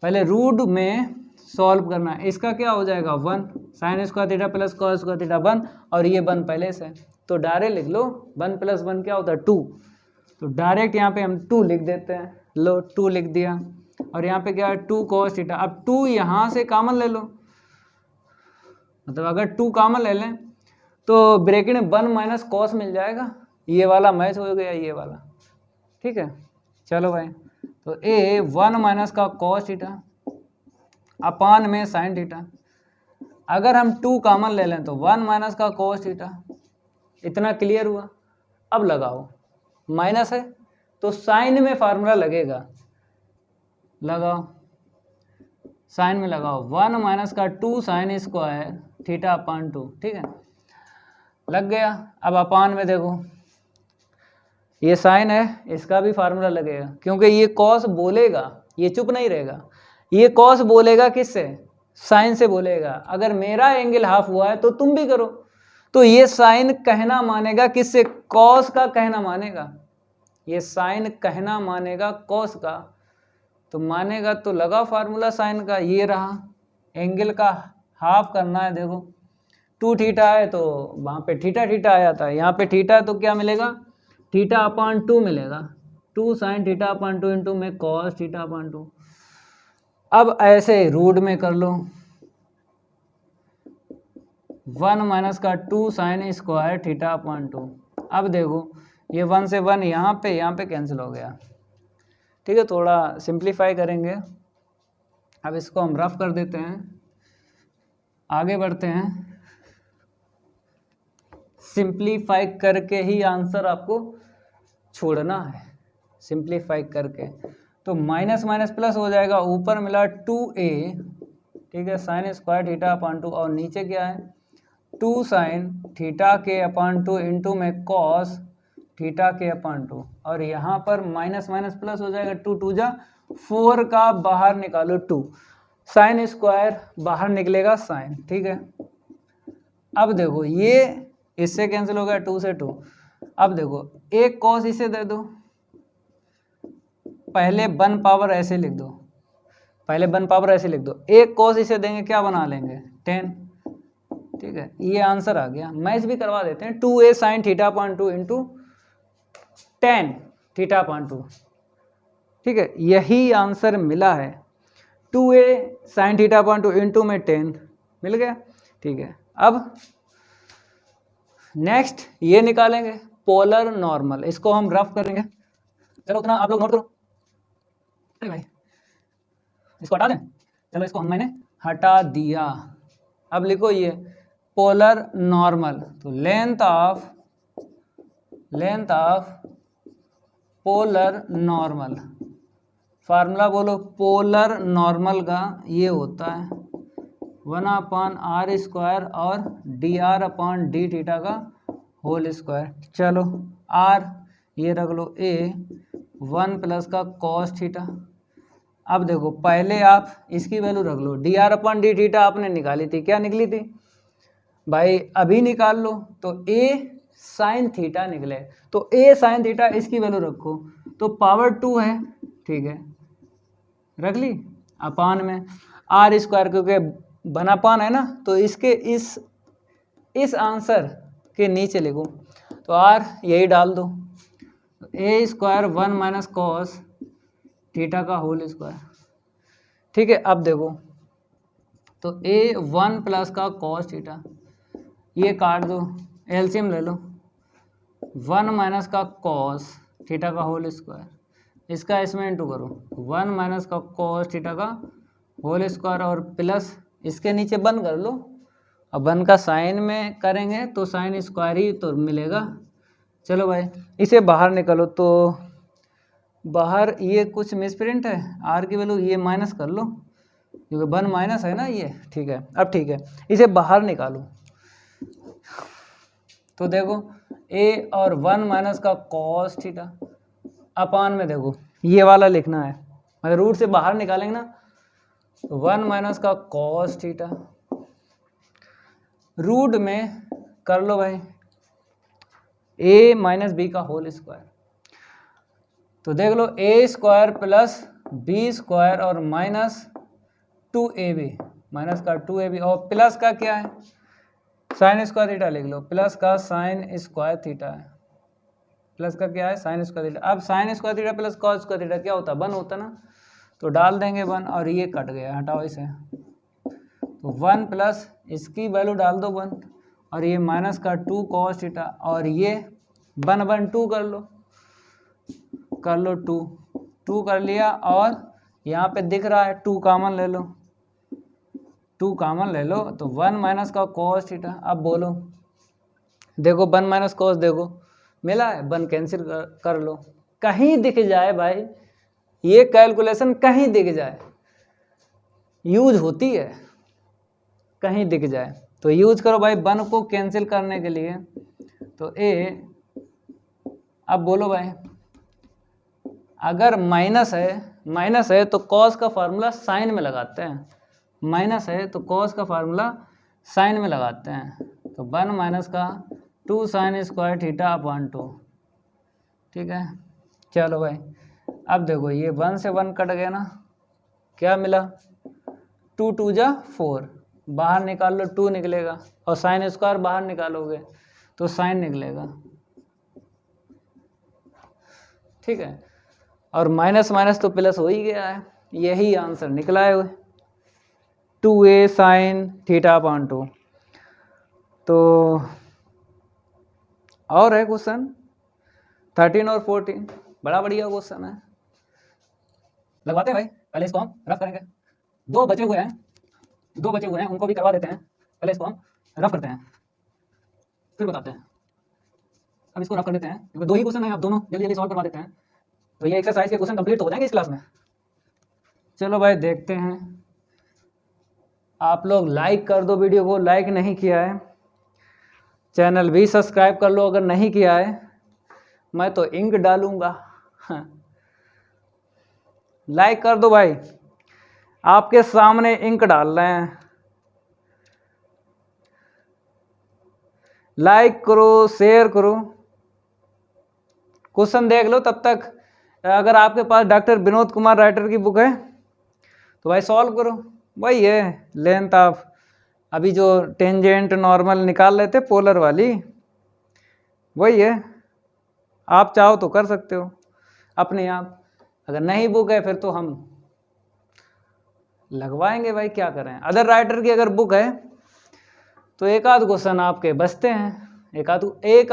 पहले रूट में सॉल्व करना। इसका क्या हो जाएगा 1 sign square theta plus cos square theta 1, और ये 1 पहले से, तो डायरेक्ट लिख लो 1 प्लस 1 क्या होता है 2, तो डायरेक्ट यहाँ पे हम 2 लिख देते हैं। लो 2 लिख दिया, और यहाँ पे क्या है 2 कॉस थीटा। अब 2 यहाँ से कॉमन ले लो, मतलब अगर 2 कॉमन ले लें तो ब्रैकेट में 1 माइनस कॉस मिल जाएगा, ये वाला मैच हो गया ये वाला। ठीक है, चलो भाई, तो ए 1 माइनस का कॉस थीटा अपान में साइन थीटा, अगर हम 2 कॉमन ले लें तो 1 माइनस का कॉस थीटा। इतना क्लियर हुआ? अब लगाओ, माइनस है तो साइन में फार्मूला लगेगा, लगाओ साइन में लगाओ 1 माइनस का 2 साइन स्क्वायर थीटा अपान 2। ठीक है, लग गया। अब अपान में देखो ये साइन है, इसका भी फार्मूला लगेगा, क्योंकि ये कॉस बोलेगा, ये चुप नहीं रहेगा, ये कॉस बोलेगा किससे, साइन से बोलेगा। अगर मेरा एंगल हाफ हुआ है तो तुम भी करो, तो ये साइन कहना मानेगा किससे, कॉस का कहना मानेगा, ये साइन कहना मानेगा कॉस का, तो मानेगा तो लगा फार्मूला साइन का, ये रहा एंगल का हाफ करना है। देखो 2 थीटा है तो वहाँ पे थीटा थीटा आया था, यहाँ पे थीटा है तो क्या मिलेगा थीटा अपान 2 मिलेगा, 2 साइन थीटा अपान 2 इंटू में कॉस थीटा अपान 2। अब ऐसे रूट में कर लो 1 माइनस का 2 साइन स्क्वायर थीटा अपान 2। अब देखो ये 1 से 1 यहाँ पे कैंसिल हो गया। ठीक है, थोड़ा सिंप्लीफाई करेंगे, अब इसको हम रफ कर देते हैं, आगे बढ़ते हैं। सिंप्लीफाई करके ही आंसर आपको छोड़ना है, सिंप्लीफाई करके, तो माइनस माइनस प्लस हो जाएगा, ऊपर मिला 2a, ठीक है, साइन स्क्वायर थीटा अपान 2, और नीचे क्या है 2 साइन थीटा के अपान 2 इंटू में कॉस थीटा के अपान 2, और यहाँ पर माइनस माइनस प्लस हो जाएगा, 2 2 जा 4 का बाहर निकालो 2, साइन स्क्वायर बाहर निकलेगा साइन। ठीक है, अब देखो ये इससे कैंसिल हो गया 2 से 2। अब देखो एक कॉस इसे दे दो, पहले 1 पावर ऐसे लिख दो, पहले 1 पावर ऐसे लिख दो, एक कॉस इसे देंगे क्या बना लेंगे 10। ठीक है, ये आंसर आ गया। मैच भी करवा देते हैं, 2a sine theta upon 2 into 10 theta upon 2। ठीक है, यही आंसर मिला है, 2a sine theta upon 2 into में 10 मिल गया। ठीक है, अब नेक्स्ट ये निकालेंगे पोलर नॉर्मल, इसको हम रफ करेंगे। चलो उतना आप लोग नोट करो। अरे भाई इसको हटा दें, चलो इसको मैंने हटा दिया। अब लिखो ये पोलर नॉर्मल, तो length of polar normal, formula बोलो पोलर नॉर्मल का ये होता है 1/r स्क्वायर और dr अपॉन डी थीटा का होल स्क्वायर। चलो r ये रख लो, a 1 प्लस का कॉस थीटा। अब देखो पहले आप इसकी वैल्यू रख लो, dr अपॉन डी थीटा आपने निकाली थी, क्या निकली थी भाई, अभी निकाल लो, तो a साइन थीटा निकले, तो a साइन थीटा इसकी वैल्यू रखो, तो पावर 2 है। ठीक है, रख ली, अपान में आर स्क्वायर, क्योंकि बनापान है ना, तो इसके इस आंसर के नीचे लिखो, तो आर यही डाल दो, ए स्क्वायर 1 माइनस कॉस थीटा का होल स्क्वायर। ठीक है, अब देखो तो ए 1 प्लस का कॉस थीटा, ये काट दो, एलसीएम ले लो, 1 माइनस का कॉस थीटा का होल स्क्वायर, इसका इसमें इंटू करो, 1 माइनस का कॉस थीटा का होल स्क्वायर और प्लस इसके नीचे 1 कर लो। अब 1 का साइन में करेंगे तो साइन स्क्वायर ही तो मिलेगा। चलो भाई इसे बाहर निकालो, तो बाहर ये कुछ मिसप्रिंट है, आर की वैल्यू ये माइनस कर लो क्योंकि 1 माइनस है ना ये, ठीक है। अब ठीक है, इसे बाहर निकालो तो देखो ए और 1 माइनस का कॉस थीटा अपान में देखो ये वाला लिखना है, अगर रूट से बाहर निकालेंगे ना तो 1 माइनस का कॉस थीटा रूट में कर लो भाई ए माइनस बी का होल स्क्वायर, तो देख लो ए स्क्वायर प्लस बी स्क्वायर और माइनस 2ab, माइनस का 2ab और प्लस का क्या है साइन स्क्वायर थीटा लिख लो, प्लस का साइन स्क्वायर थीटा है, प्लस का क्या है साइन स्क्वायर थीटा। अब sign square theta plus cos square theta क्या होता है 1 होता ना, तो डाल देंगे 1 और ये कट गया, हटाओ इसे, तो 1 प्लस इसकी वैल्यू डाल दो 1 और ये माइनस का 2 कॉस थीटा और ये 1 1 2 कर लो 2 कर लिया और यहाँ पे दिख रहा है 2 कॉमन ले लो, 2 कॉमन ले लो तो 1 माइनस का कॉस थीटा। अब बोलो देखो 1 माइनस कॉस देखो मिला है, 1 कैंसिल कर लो, कहीं दिख जाए भाई ये कैलकुलेशन कहीं दिख जाए यूज होती है, कहीं दिख जाए तो यूज करो भाई 1 को कैंसिल करने के लिए। तो ए अब बोलो भाई अगर माइनस है तो कॉस का फार्मूला साइन में लगाते हैं, माइनस है तो कॉस का फार्मूला साइन में लगाते हैं, तो 1 माइनस का 2 साइन स्क्वायर थीटा अपॉन 2, ठीक है। चलो भाई अब देखो ये 1 से 1 कट गया ना, क्या मिला 2 2 जा 4, बाहर निकाल लो 2 निकलेगा और साइन स्क्वायर बाहर निकालोगे तो साइन निकलेगा, ठीक है। और माइनस माइनस तो प्लस हो ही गया है, यही आंसर निकला है 2a साइन थीटा अपॉन 2। तो और है क्वेश्चन 13 और 14, बड़ा बढ़िया क्वेश्चन है, लगवाते हैं भाई, पहले इसको हम रफ करेंगे, 2 बचे हुए हैं उनको भी करवा देते हैं, पहले इसको हम रफ करते हैं फिर बताते हैं। अब इसको रफ कर देते हैं क्योंकि 2 ही क्वेश्चन है, आप दोनों जल्दी जल्दी सॉल्व करवा देते हैं तो ये एक्सरसाइज के क्वेश्चन कंप्लीट तो हो जाएंगे इस क्लास में। चलो भाई देखते हैं, आप लोग लाइक कर दो वीडियो को, लाइक नहीं किया है चैनल भी सब्सक्राइब कर लो, अगर नहीं किया है मैं तो इंक डालूंगा लाइक कर दो भाई, आपके सामने इंक डाल रहे हैं, लाइक करो शेयर करो, क्वेश्चन देख लो तब तक। अगर आपके पास डॉक्टर विनोद कुमार राइटर की बुक है तो भाई सॉल्व करो, वही है लेंथ ऑफ, अभी जो टेंजेंट नॉर्मल निकाल लेते पोलर वाली वही है, आप चाहो तो कर सकते हो अपने आप, अगर नहीं बुक है फिर तो हम लगवाएंगे भाई, क्या करें। अदर राइटर की अगर बुक है तो एक आध क्वेश्चन आपके बचते हैं, एक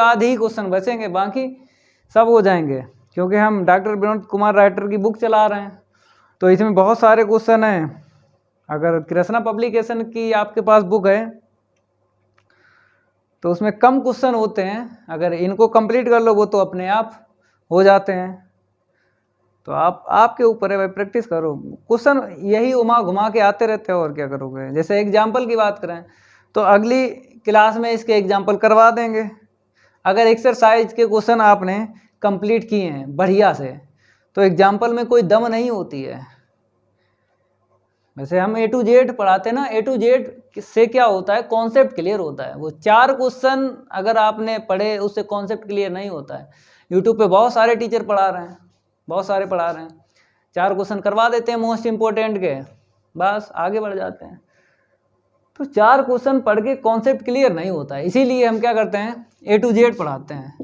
आध ही क्वेश्चन बचेंगे, बाकी सब हो जाएंगे क्योंकि हम डॉक्टर विनोद कुमार राइटर की बुक चला रहे हैं तो इसमें बहुत सारे क्वेश्चन हैं। अगर कृष्णा पब्लिकेशन की आपके पास बुक है तो उसमें कम क्वेश्चन होते हैं, अगर इनको कंप्लीट कर लो वो तो अपने आप हो जाते हैं, तो आपके ऊपर है भाई, प्रैक्टिस करो, क्वेश्चन यही उमा घुमा के आते रहते हो और क्या करोगे। जैसे एग्जाम्पल की बात करें तो अगली क्लास में इसके एग्जाम्पल करवा देंगे, अगर एक्सरसाइज के क्वेश्चन आपने कंप्लीट किए हैं बढ़िया से तो एग्जाम्पल में कोई दम नहीं होती है। वैसे हम A to Z पढ़ाते हैं ना, A to Z से क्या होता है कॉन्सेप्ट क्लियर होता है, वो 4 क्वेश्चन अगर आपने पढ़े उससे कॉन्सेप्ट क्लियर नहीं होता है। यूट्यूब पे बहुत सारे टीचर पढ़ा रहे हैं, 4 क्वेश्चन करवा देते हैं मोस्ट इम्पोर्टेंट के, बस आगे बढ़ जाते हैं। तो 4 क्वेश्चन पढ़ के कॉन्सेप्ट क्लियर नहीं होता है, इसीलिए हम क्या करते हैं A to Z पढ़ाते हैं।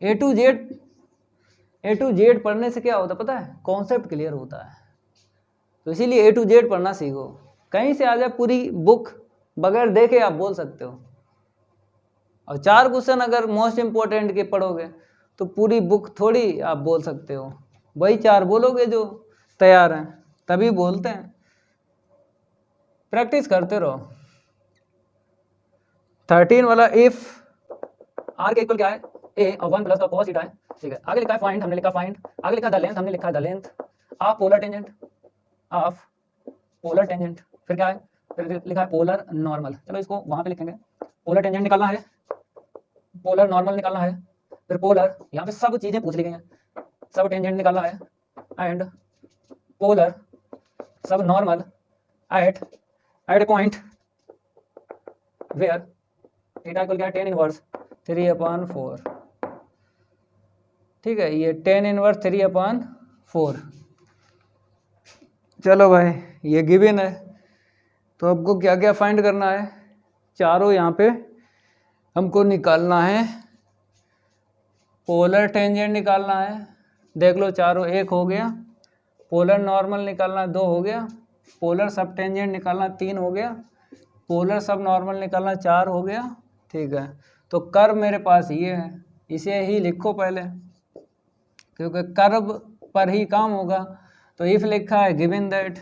A to Z पढ़ने से क्या होता है पता है, कॉन्सेप्ट क्लियर होता है, तो इसीलिए A to Z पढ़ना सीखो। कहीं से आ जाए पूरी बुक बगैर देखे आप बोल सकते हो, और 4 क्वेश्चन अगर मोस्ट इम्पोर्टेंट के पढ़ोगे तो पूरी बुक थोड़ी आप बोल सकते हो, वही 4 बोलोगे जो तैयार हैं, तभी बोलते हैं। प्रैक्टिस करते रहो। 13 वाला इफ आर के इक्वल क्या है, ए और 1 प्लस का cos थीटा है, ठीक है। आगे लिखा है फाइंड, हमने लिखा फाइंड। आगे लिखा द लेंथ, हमने लिखा the length of polar tangent, of polar tangent. फिर क्या है, फिर लिखा है पोलर नॉर्मल। चलो इसको वहां पे लिखेंगे। पोलर टेंजेंट निकालना है, पोलर नॉर्मल निकालना है, फिर पोलर, यहाँ पे सब चीजें पूछ ली गई हैं, सब टेंजेंट निकालना है, एंड पोलर सब normal at point where theta equal क्या है, tan इनवर्स 3/4, ठीक है। ये tan इनवर्स 3/4। चलो भाई ये गिवन है, तो आपको क्या क्या फाइंड करना है, चारों यहाँ पे हमको निकालना है। पोलर टेंजेंट निकालना है, देख लो चारों 1 हो गया, पोलर नॉर्मल निकालना 2 हो गया, पोलर सब टेंजेंट निकालना 3 हो गया, पोलर सब नॉर्मल निकालना 4 हो गया, ठीक है। तो कर्व मेरे पास ये है, इसे ही लिखो पहले, क्योंकि कर्व पर ही काम होगा। तो इफ लिखा है गिवन दैट,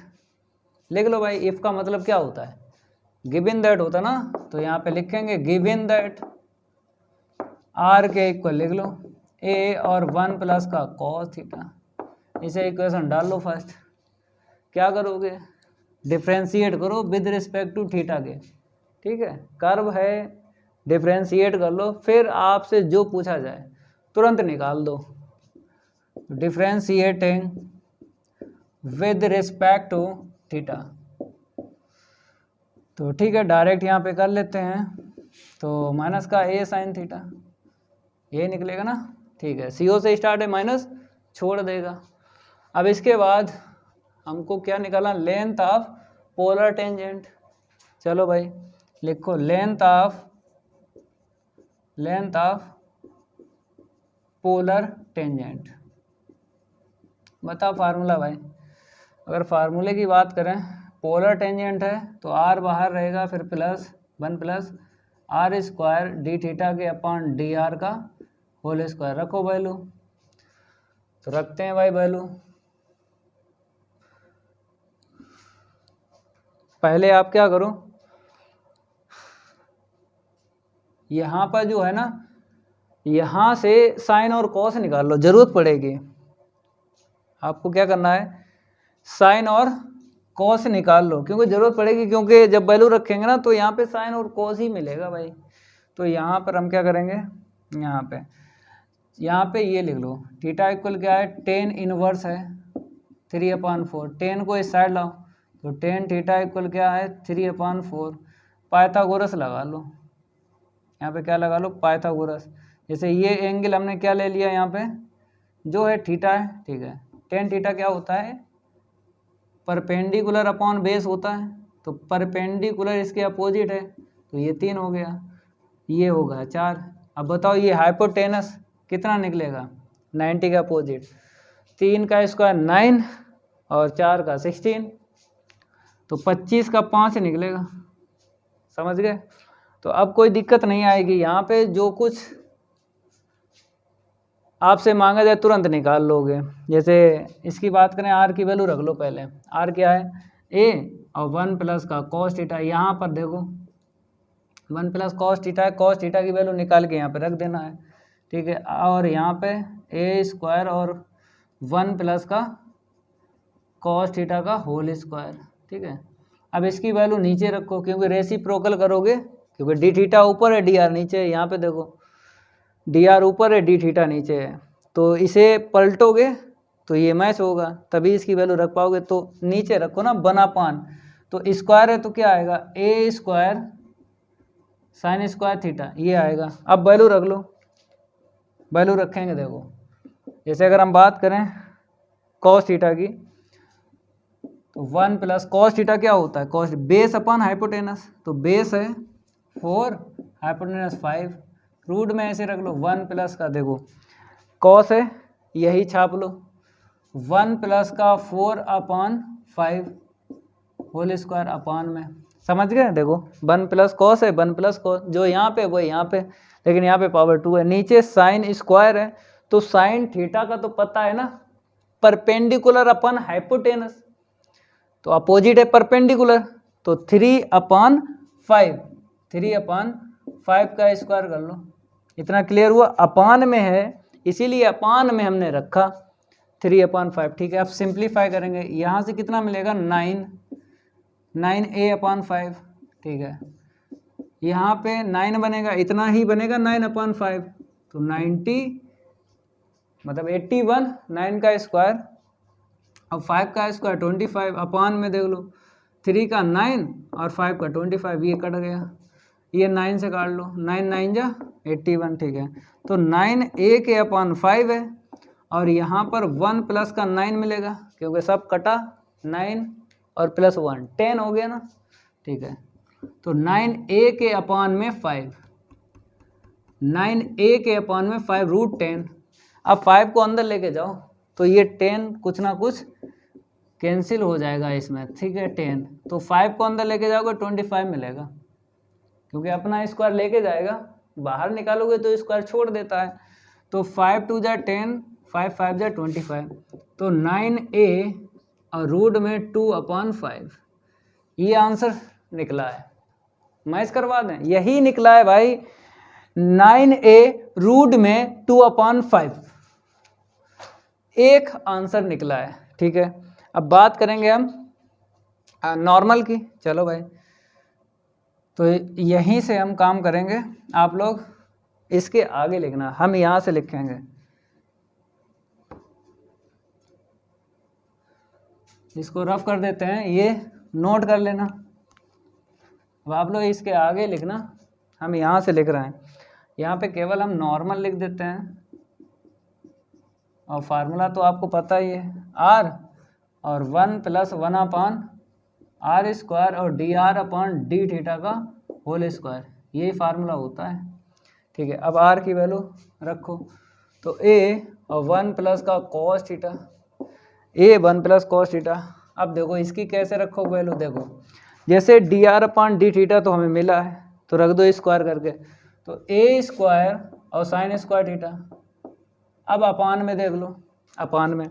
लिख लो भाई। इफ का मतलब क्या होता है, गिवन दैट होता ना, तो यहाँ पे लिखेंगे गिवन दैट आर के इक्वल लिख लो ए और 1 प्लस का cos थीटा। इसे इक्वेशन डाल लो फर्स्ट। क्या करोगे, डिफ्रेंशिएट करो विद रिस्पेक्ट टू थीटा के, ठीक है। कर्व है, डिफ्रेंशिएट कर लो, फिर आपसे जो पूछा जाए तुरंत निकाल दो। Differentiating with respect to theta, तो ठीक है डायरेक्ट यहाँ पे कर लेते हैं। तो माइनस का a sin थीटा, ये निकलेगा ना, ठीक है। CO से स्टार्ट है, माइनस छोड़ देगा। अब इसके बाद हमको क्या निकालना, लेंथ ऑफ पोलर टेंजेंट। चलो भाई लिखो लेंथ ऑफ पोलर टेंजेंट। बताओ फार्मूला भाई, अगर फार्मूले की बात करें, पोलर टेंजेंट है तो r बाहर रहेगा, फिर plus 1 plus r square d theta के अपॉन डी आर का होल स्क्वायर। रखो वैल्यू, तो रखते हैं भाई वैल्यू। पहले आप क्या करो, यहाँ पर जो है ना, यहाँ से साइन और कॉस निकाल लो, जरूरत पड़ेगी आपको। क्या करना है, साइन और कॉस निकाल लो, क्योंकि जरूरत पड़ेगी, क्योंकि जब वैल्यू रखेंगे ना तो यहाँ पे साइन और कॉस ही मिलेगा भाई। तो यहाँ पर हम क्या करेंगे, यहाँ पे ये लिख लो, थीटा इक्वल क्या है, tan इनवर्स है 3/4। tan को इस साइड लाओ, तो tan थीटा इक्वल क्या है 3/4। पाइथागोरस लगा लो, यहाँ पे क्या लगा लो, पाइथागोरस। जैसे ये एंगल हमने क्या ले लिया, यहाँ पे जो है थीटा है, ठीक है। tan थीटा क्या होता है, परपेंडिकुलर अपॉन बेस होता है, तो परपेंडिकुलर इसके अपोजिट है, तो ये 3 हो गया, ये होगा 4। अब बताओ ये हाइपोटेनस कितना निकलेगा, 90 का अपोजिट, 3 का स्क्वायर 9 और 4 का 16, तो 25 का 5 निकलेगा। समझ गए। तो अब कोई दिक्कत नहीं आएगी, यहाँ पे जो कुछ आपसे मांगा जाए तुरंत निकाल लोगे। जैसे इसकी बात करें, आर की वैल्यू रख लो पहले। आर क्या है, ए और 1 प्लस का cos थीटा। यहाँ पर देखो 1 प्लस cos थीटा है, cos थीटा की वैल्यू निकाल के यहाँ पे रख देना है, ठीक है। और यहाँ पे ए स्क्वायर और 1 प्लस का cos थीटा का होल स्क्वायर, ठीक है। अब इसकी वैल्यू नीचे रखो, क्योंकि रेसिप्रोकल करोगे, क्योंकि डी थीटा ऊपर है, डी आर नीचे है। यहाँ पे देखो डी आर ऊपर है, डी थीटा नीचे है, तो इसे पलटोगे तो ये मैच होगा, तभी इसकी वैल्यू रख पाओगे। तो नीचे रखो ना 1/, तो स्क्वायर है तो क्या आएगा, ए स्क्वायर साइन स्क्वायर थीटा, ये आएगा। अब वैल्यू रख लो, वैल्यू रखेंगे देखो, जैसे अगर हम बात करें cos थीटा की, तो 1 प्लस cos थीटा क्या होता है, cos बेस अपॉन हाइपोटेनस, तो बेस है 4, हाइपोटेनस 5, रूट में ऐसे रख लो 1 प्लस का, देखो cos है यही छाप लो, 1 प्लस का 4/5 होल स्क्वायर अपॉन में समझ गए? देखो 1 प्लस कॉस है, 1 प्लस कॉस, जो यहाँ पे वो यहाँ पे, लेकिन यहाँ पे पावर 2 है। नीचे साइन स्क्वायर है, तो साइन थीटा का तो पता है ना, परपेंडिकुलर अपन हाइपोटेनस, तो अपोजिट है परपेंडिकुलर, तो 3/5, 3/5 का स्क्वायर कर लो। इतना क्लियर हुआ? अपान में है इसीलिए अपान में हमने रखा 3/5। ठीक है, अब सिंप्लीफाई करेंगे, यहाँ से कितना मिलेगा 9a/5। ठीक है, यहाँ पे 9 बनेगा, इतना ही बनेगा 9/5, तो 90 मतलब 81, 9 का स्क्वायर, अब 5 का स्क्वायर 25, अपान में देख लो 3 का 9 और 5 का 25, ये कट गया, ये 9 से काट लो, 9 9 जा 81। ठीक है, तो 9a/5 है, और यहाँ पर 1 प्लस का 9 मिलेगा, क्योंकि सब कटा, 9 और प्लस 1 10 हो गया ना। ठीक है, तो 9a/5, 9a/5 √10। अब 5 को अंदर लेके जाओ तो ये 10 कुछ ना कुछ कैंसिल हो जाएगा इसमें। ठीक है, 10, तो 5 को अंदर लेके जाओगे 25 मिलेगा, क्योंकि अपना स्क्वायर लेके जाएगा, बाहर निकालोगे तो स्क्वायर छोड़ देता है। तो 5 2 जा 10, 5 5 जा 25, तो 9a और रूट में 2/5, ये आंसर निकला है। मैच करवा दें, यही निकला है भाई, 9a रूट में 2/5, एक आंसर निकला है। ठीक है, अब बात करेंगे हम नॉर्मल की। चलो भाई, तो यहीं से हम काम करेंगे, आप लोग इसके आगे लिखना, हम यहाँ से लिखेंगे। इसको रफ कर देते हैं, ये नोट कर लेना। अब आप लोग इसके आगे लिखना, हम यहाँ से लिख रहे हैं, यहाँ पे केवल हम नॉर्मल लिख देते हैं, और फार्मूला तो आपको पता ही है, r और 1 + 1/r² और dr/d थीटा का होल स्क्वायर, यही फार्मूला होता है। ठीक है, अब r की वैल्यू रखो, तो a और 1 प्लस का cos theta, a 1 plus cos theta. अब देखो इसकी कैसे रखो वैल्यू, देखो जैसे dr/d थीटा तो हमें मिला है, तो रख दो स्क्वायर करके, तो a² और sin स्क्वायर थीटा। अब अपान में देख लो, अपान में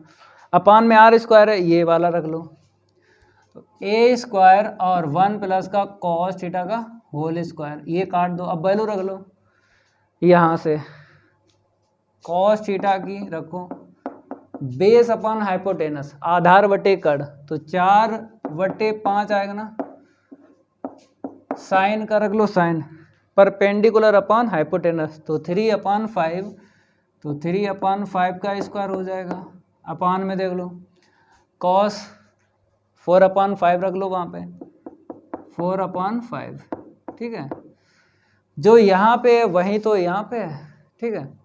r² है, ये वाला रख लो, तो a² और 1 प्लस का cos थीटा का होल स्क्वायर, ये काट दो। अब वैल्यू रख लो, यहाँ से cos थीटा की रखो, बेस अपन हाइपोटेनस, आधार बटे कड़, तो 4/5 आएगा ना, साइन का रख लो, साइन परपेंडिकुलर अपन हाइपोटेनस, तो 3/5, तो 3/5 का स्क्वायर हो जाएगा। अपान में देख लो, cos 4/5 रख लो वहाँ पे, 4/5। ठीक है, जो यहाँ पे है वही तो यहाँ पे है। ठीक है,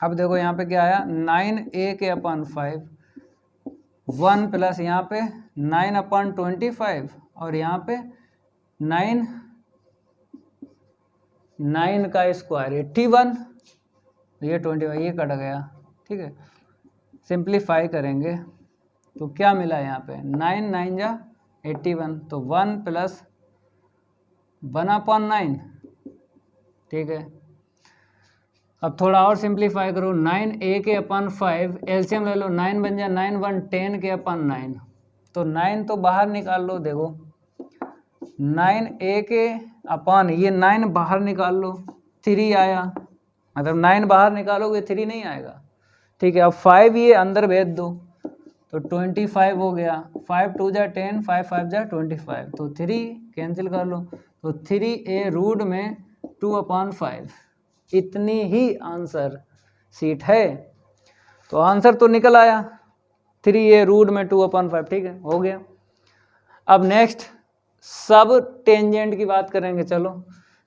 अब देखो यहाँ पे क्या आया, 9a/5, 1 प्लस यहाँ पे 9/25, और यहाँ पे 9 का स्क्वायर 81, ये 25, ये कट गया। ठीक है, सिंप्लीफाई करेंगे तो क्या मिला यहाँ पे, 9 9 जा 81, तो 1 प्लस 1/9। ठीक है, अब थोड़ा और सिंप्लीफाई करो, 9a/5, एलसीएम ले लो, 9 बन जा 9 1 10/9, तो 9 तो बाहर निकाल लो, देखो 9a/, ये 9 बाहर निकाल लो, 3 आया, मतलब 9 बाहर निकालोगे 3 नहीं आएगा। ठीक है, अब 5 ये अंदर भेज दो, तो 25 हो गया, 5 2 जा 10, 5 5 जा 25, तो 3 कैंसिल कर लो, तो 3a रूट में 2/5, इतनी ही आंसर सीट है। तो आंसर तो निकल आया, 3a रूट में 2/5। ठीक है, हो गया। अब नेक्स्ट सब टेंजेंट की बात करेंगे। चलो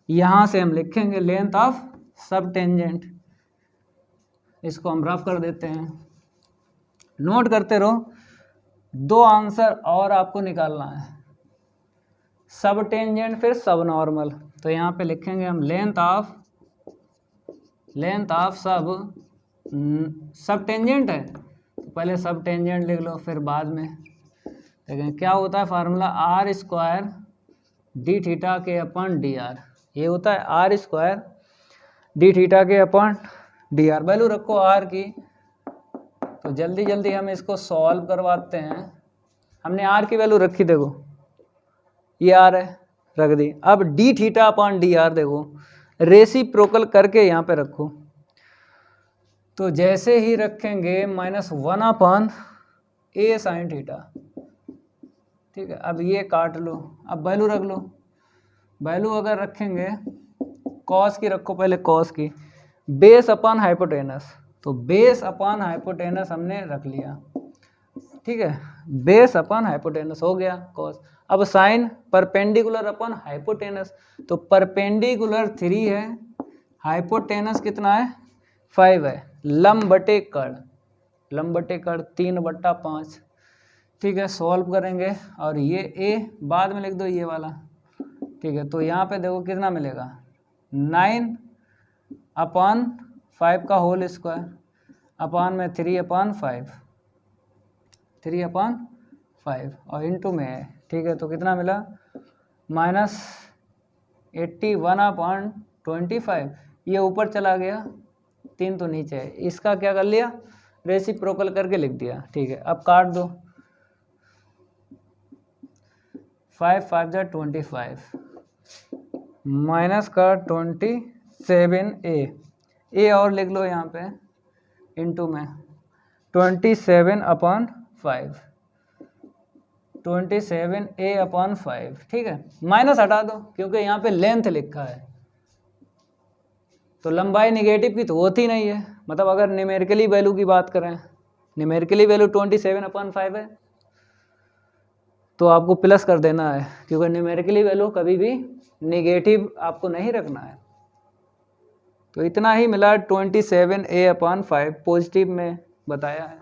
यहाँ से हम लिखेंगे लेंथ ऑफ सब टेंजेंट, इसको हम रफ कर देते हैं, नोट करते रहो। 2 आंसर और आपको निकालना है, सब टेंजेंट फिर सब नॉर्मल। तो यहाँ पे लिखेंगे हम लेंथ ऑफ सब टेंजेंट है, तो पहले सब टेंजेंट लिख लो, फिर बाद में देखें क्या होता है फार्मूला, r² डी थीटा के अपन डी आर, ये होता है आर स्क्वायर डी थीटा के अपन डी आर। वैल्यू रखो आर की, तो जल्दी जल्दी हम इसको सॉल्व करवाते हैं। हमने आर की वैल्यू रखी, देखो ये आर है, रख दी। अब D theta upon D R देखो रेसिप्रोकल करके यहाँ पे रखो, तो जैसे ही रखेंगे -1 अपॉन ए साइन थीटा, ठीक है। अब ये काट लो, अब वैल्यू रख लो। वैल्यू अगर रखेंगे कॉस की रखो, पहले कॉस की, बेस अपॉन हाइपोटेनस, तो बेस अपॉन हाइपोटेनस हमने रख लिया, ठीक है। बेस अपॉन हाइपोटेनस हो गया कॉस। अब साइन परपेंडिकुलर अपॉन हाइपोटेनस, तो परपेंडिकुलर 3 है, हाइपोटेनस कितना है 5 है, लंब बटे कर्ण, लंब बटे कर्ण 3/5, ठीक है। सॉल्व करेंगे और ये ए बाद में लिख दो ये वाला, ठीक है। तो यहाँ पे देखो कितना मिलेगा 9/5 का होल स्क्वायर अपॉन में 3/5, 3/5 और इंटू में है, ठीक है। तो कितना मिला -81/25, ये ऊपर चला गया, 3 तो नीचे है, इसका क्या कर लिया रेसिप्रोकल करके लिख दिया, ठीक है। अब काट दो, 5×5 = 25 माइनस का 27a, ए और लिख लो यहाँ पे इंटू में 27/5, 27a/5, ठीक है। माइनस हटा दो क्योंकि यहाँ पे लेंथ लिखा है, तो लंबाई निगेटिव की तो होती नहीं है, मतलब अगर न्यूमेरिकली वैल्यू की बात करें, न्यूमेरिकली वैल्यू 27/5 है, तो आपको प्लस कर देना है, क्योंकि न्यूमेरिकली वैल्यू कभी भी निगेटिव आपको नहीं रखना है। तो इतना ही मिला 27a/5 पॉजिटिव में बताया है,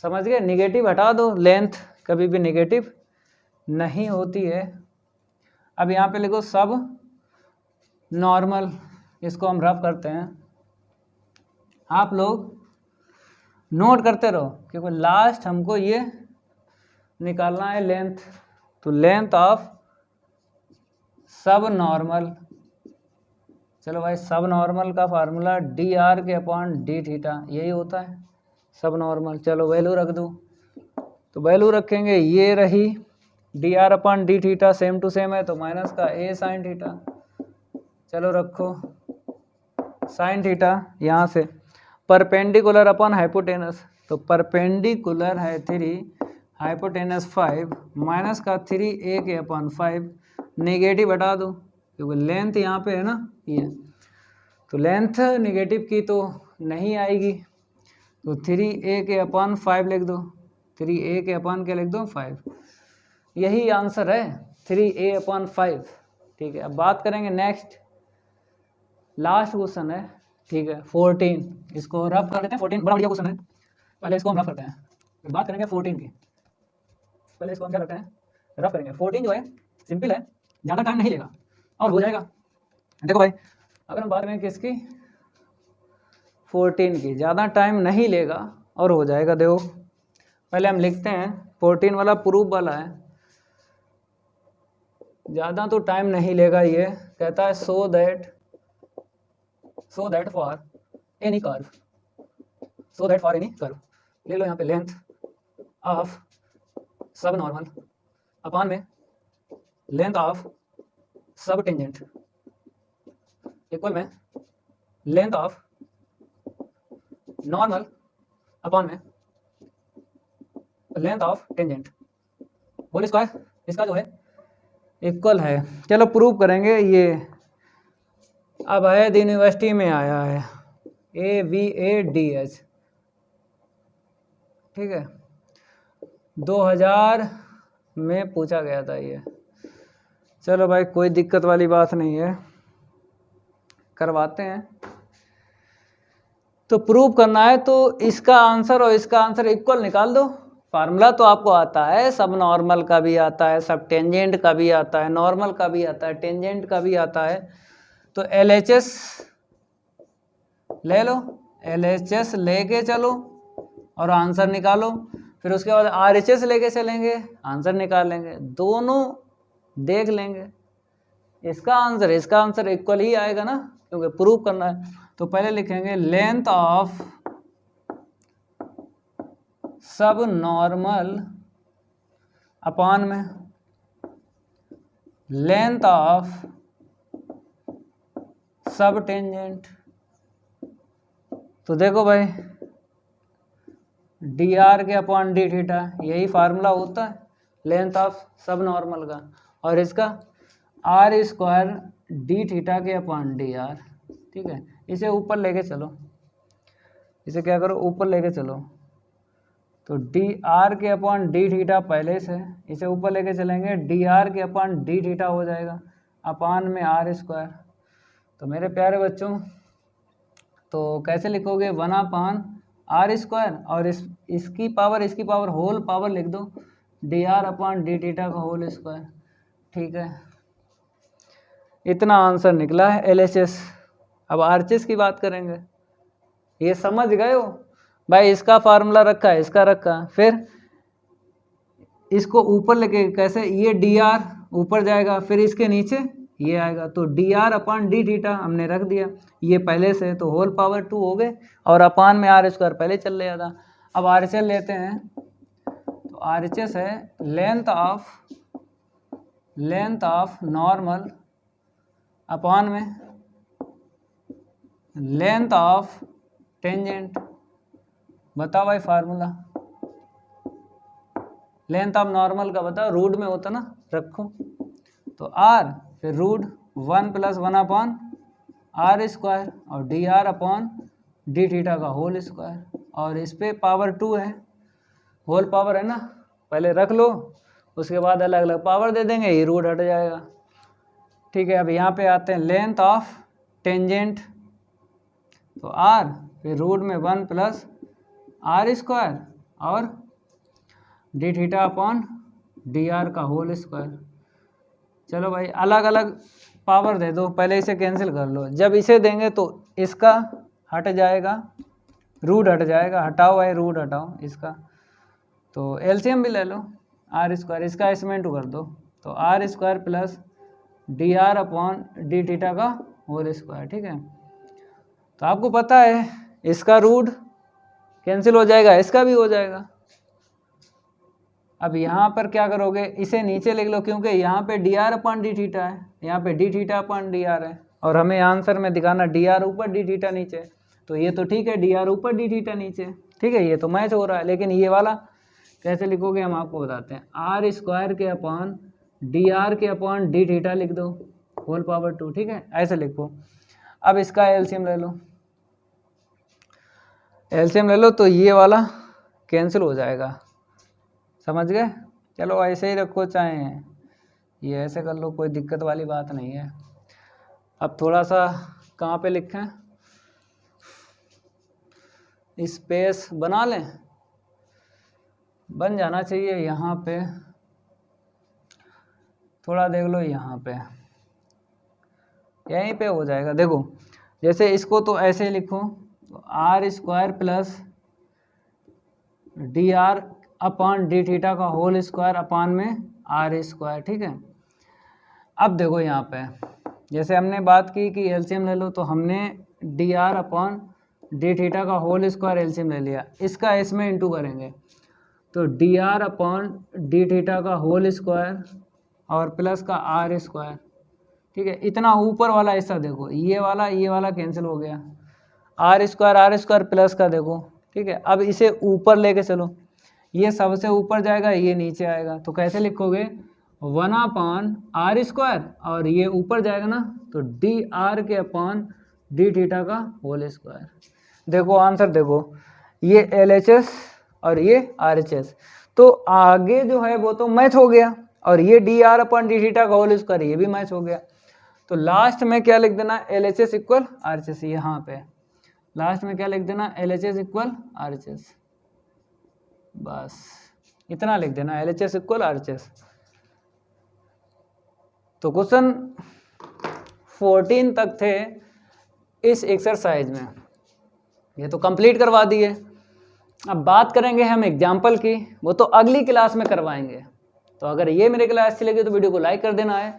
समझ गए। निगेटिव हटा दो, लेंथ कभी भी निगेटिव नहीं होती है। अब यहाँ पे लिखो सब नॉर्मल, इसको हम रफ करते हैं, आप लोग नोट करते रहो क्योंकि लास्ट हमको ये निकालना है लेंथ। तो लेंथ ऑफ सब नॉर्मल, चलो भाई सब नॉर्मल का फार्मूला dr/d थीटा यही होता है सब नॉर्मल। चलो वैल्यू रख दो, तो वैल्यू रखेंगे, ये रही dr/d theta same to same है, तो माइनस का a साइन थीटा, चलो रखो साइन थीटा यहाँ से, परपेंडिकुलर अपॉन हाइपोटेनस, तो परपेंडिकुलर है 3, हाइपोटेनस 5, माइनस का 3a/5, नेगेटिव हटा दो क्योंकि लेंथ यहाँ पे है ना ये, तो लेंथ नेगेटिव की तो नहीं आएगी, तो 3a/5 लिख दो, 3a के लिख दो 5, यही आंसर है 3a/5, ठीक है। अब बात करेंगे नेक्स्ट, लास्ट क्वेश्चन है, ठीक है 14, इसको रफ कर देते हैं। 14 बड़ा बढ़िया क्वेश्चन है, पहले इसको हम रफ करते हैं, फिर बात करेंगे 14 की। पहले इसको हम क्या करते हैं रफ करेंगे। 14 जो है सिंपल है, ज़्यादा टाइम नहीं लेगा और हो जाएगा। देखो भाई अगर हम बात करें किसकी 14 की, ज़्यादा टाइम नहीं लेगा और हो जाएगा। देखो पहले हम लिखते हैं 14 वाला प्रूफ वाला है, ज़्यादा तो टाइम नहीं लेगा। ये कहता है so that for any curve, so that for any curve, ले लो यहाँ पे length of sub normal upon में length of sub tangent equal में लेंथ ऑफ नॉर्मल अपॉन में length of tangent whole square, इसका जो है इक्वल है। चलो प्रूव करेंगे। ये अब है यूनिवर्सिटी में आया है AVADH, ठीक है 2000 में पूछा गया था ये। चलो भाई कोई दिक्कत वाली बात नहीं है, करवाते हैं। तो प्रूव करना है तो इसका आंसर और इसका आंसर इक्वल निकाल दो। फार्मूला तो आपको आता है, सब नॉर्मल का भी आता है, सब टेंजेंट का भी आता है, नॉर्मल का भी आता है, टेंजेंट का भी आता है। तो LHS ले लो, LHS लेके चलो और आंसर निकालो, फिर उसके बाद RHS लेके चलेंगे, आंसर निकालेंगे। दोनों देख लेंगे। इसका आंसर इक्वल ही आएगा ना, क्योंकि प्रूव करना है। तो पहले लिखेंगे लेंथ ऑफ सब नॉर्मल अपान में लेंथ ऑफ सब टेंजेंट। तो देखो भाई डी आर के अपॉन डी थीटा, यही फार्मूला होता है लेंथ ऑफ सब नॉर्मल का, और इसका आर स्क्वायर डी थीटा के अपॉन डी आर। ठीक है, इसे ऊपर लेके चलो, इसे क्या करो ऊपर लेके चलो। तो डी आर के अपॉन डी थीटा पहले से, इसे ऊपर लेके चलेंगे, डी आर के अपॉन डी थीटा हो जाएगा अपान में आर स्क्वायर। तो मेरे प्यारे बच्चों, तो कैसे लिखोगे 1 अपान आर स्क्वायर, और इसकी पावर होल पावर लिख दो D R upon D theta का होल स्क्वायर। ठीक है, इतना आंसर निकला है एलएचएस। अब आरएचएस की बात करेंगे। ये समझ गए हो भाई, इसका फार्मूला रखा है, इसका रखा, फिर इसको ऊपर लेके कैसे, ये डी आर ऊपर जाएगा, फिर इसके नीचे ये आएगा, तो d are upon D theta हमने रख दिया, ये पहले से, तो होल पावर 2 हो गए, और अपान में आर स्क्वायर पहले चल रहा था। अब आरएचएस लेते हैं, तो आरएचएस है लेंथ ऑफ नॉर्मल अपान में लेंथ ऑफ टेंजेंट। बताओ भाई फार्मूला लेंथ ऑफ नॉर्मल का बताओ, रूट में होता ना, रखो। तो आर फिर रूट 1 + 1 अपॉन आर स्क्वायर, और D are upon D theta का होल स्क्वायर, और इस पे पावर 2 है, होल पावर है ना, पहले रख लो, उसके बाद अलग अलग पावर दे देंगे, ये रूट हट जाएगा। ठीक है, अब यहाँ पे आते हैं लेंथ ऑफ टेंजेंट, तो आर फिर रूट में 1 + आर स्क्वायर और D theta upon D R का होल स्क्वायर। चलो भाई अलग अलग पावर दे दो, पहले इसे कैंसिल कर लो, जब इसे देंगे तो इसका हट जाएगा, रूट हट जाएगा, हटाओ भाई रूट हटाओ इसका, तो एलसीएम भी ले लो आर स्क्वायर, इसका इसमें टू कर दो, तो r square plus d are upon D theta का होल स्क्वायर। ठीक है, तो आपको पता है इसका रूट कैंसिल हो जाएगा, इसका भी हो जाएगा। अब यहाँ पर क्या करोगे, इसे नीचे लिख लो, क्योंकि यहाँ पे D R upon D theta है, यहाँ पे D theta upon D r है, और हमें आंसर में दिखाना डी आर ऊपर डी थीटा नीचे, तो ये तो ठीक है डी आर ऊपर डी थीटा नीचे, ठीक है, ये तो मैच हो रहा है। लेकिन ये वाला कैसे लिखोगे हम आपको बताते हैं, आर स्क्वायर के अपॉन डी आर के अपॉन डी थीटा लिख दो होल पावर 2। ठीक है, ऐसे लिखो। अब इसका एलसीएम ले लो, एलसीएम ले लो, तो ये वाला कैंसिल हो जाएगा, समझ गए। चलो ऐसे ही रखो, चाहे ये ऐसे कर लो, कोई दिक्कत वाली बात नहीं है। अब थोड़ा सा कहाँ पे लिखें, स्पेस बना लें, बन जाना चाहिए यहाँ पे, थोड़ा देख लो यहाँ पे, यहीं पे हो जाएगा। देखो जैसे इसको तो ऐसे लिखो, तो r square plus d are upon D theta का होल स्क्वायर अपान में आर स्क्वायर। ठीक है, अब देखो यहाँ पे जैसे हमने बात की कि एलसीएम ले लो, तो हमने D R upon D theta का होल स्क्वायर एलसीएम ले लिया, इसका इसमें इंटू करेंगे, तो d are upon D theta का होल स्क्वायर और प्लस का आर स्क्वायर। ठीक है, इतना ऊपर वाला हिस्सा देखो, ये वाला कैंसिल हो गया, आर स्क्वायर प्लस का देखो। ठीक है, अब इसे ऊपर लेके चलो, ये सबसे ऊपर जाएगा, ये नीचे आएगा, तो कैसे लिखोगे 1 अपॉन आर स्क्वायर, और ये ऊपर जाएगा ना, तो डी आर के अपॉन डी थीटा का होल स्क्वायर। देखो आंसर देखो, ये एलएचएस और ये आरएचएस, तो आगे जो है वो तो मैच हो गया, और ये D R upon D theta का होल स्क्वायर ये भी मैच हो गया। तो लास्ट में क्या लिख देना, एलएचएस इक्वल आरएचएस, यहाँ पे लास्ट में क्या लिख देना, एलएचएस इक्वल आरएचएस, बस इतना लिख देना, एलएचएस इक्वल आरएचएस। तो क्वेश्चन 14 तक थे इस एक्सरसाइज में, ये तो कंप्लीट करवा दिए। अब बात करेंगे हम एग्जाम्पल की, वो तो अगली क्लास में करवाएंगे। तो अगर ये मेरे क्लास अच्छी लगी तो वीडियो को लाइक कर देना है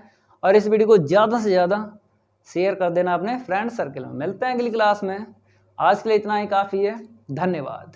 और इस वीडियो को ज़्यादा से ज़्यादा शेयर कर देना अपने फ्रेंड सर्कल में। मिलते हैं अगली क्लास में, आज के लिए इतना ही काफ़ी है। धन्यवाद।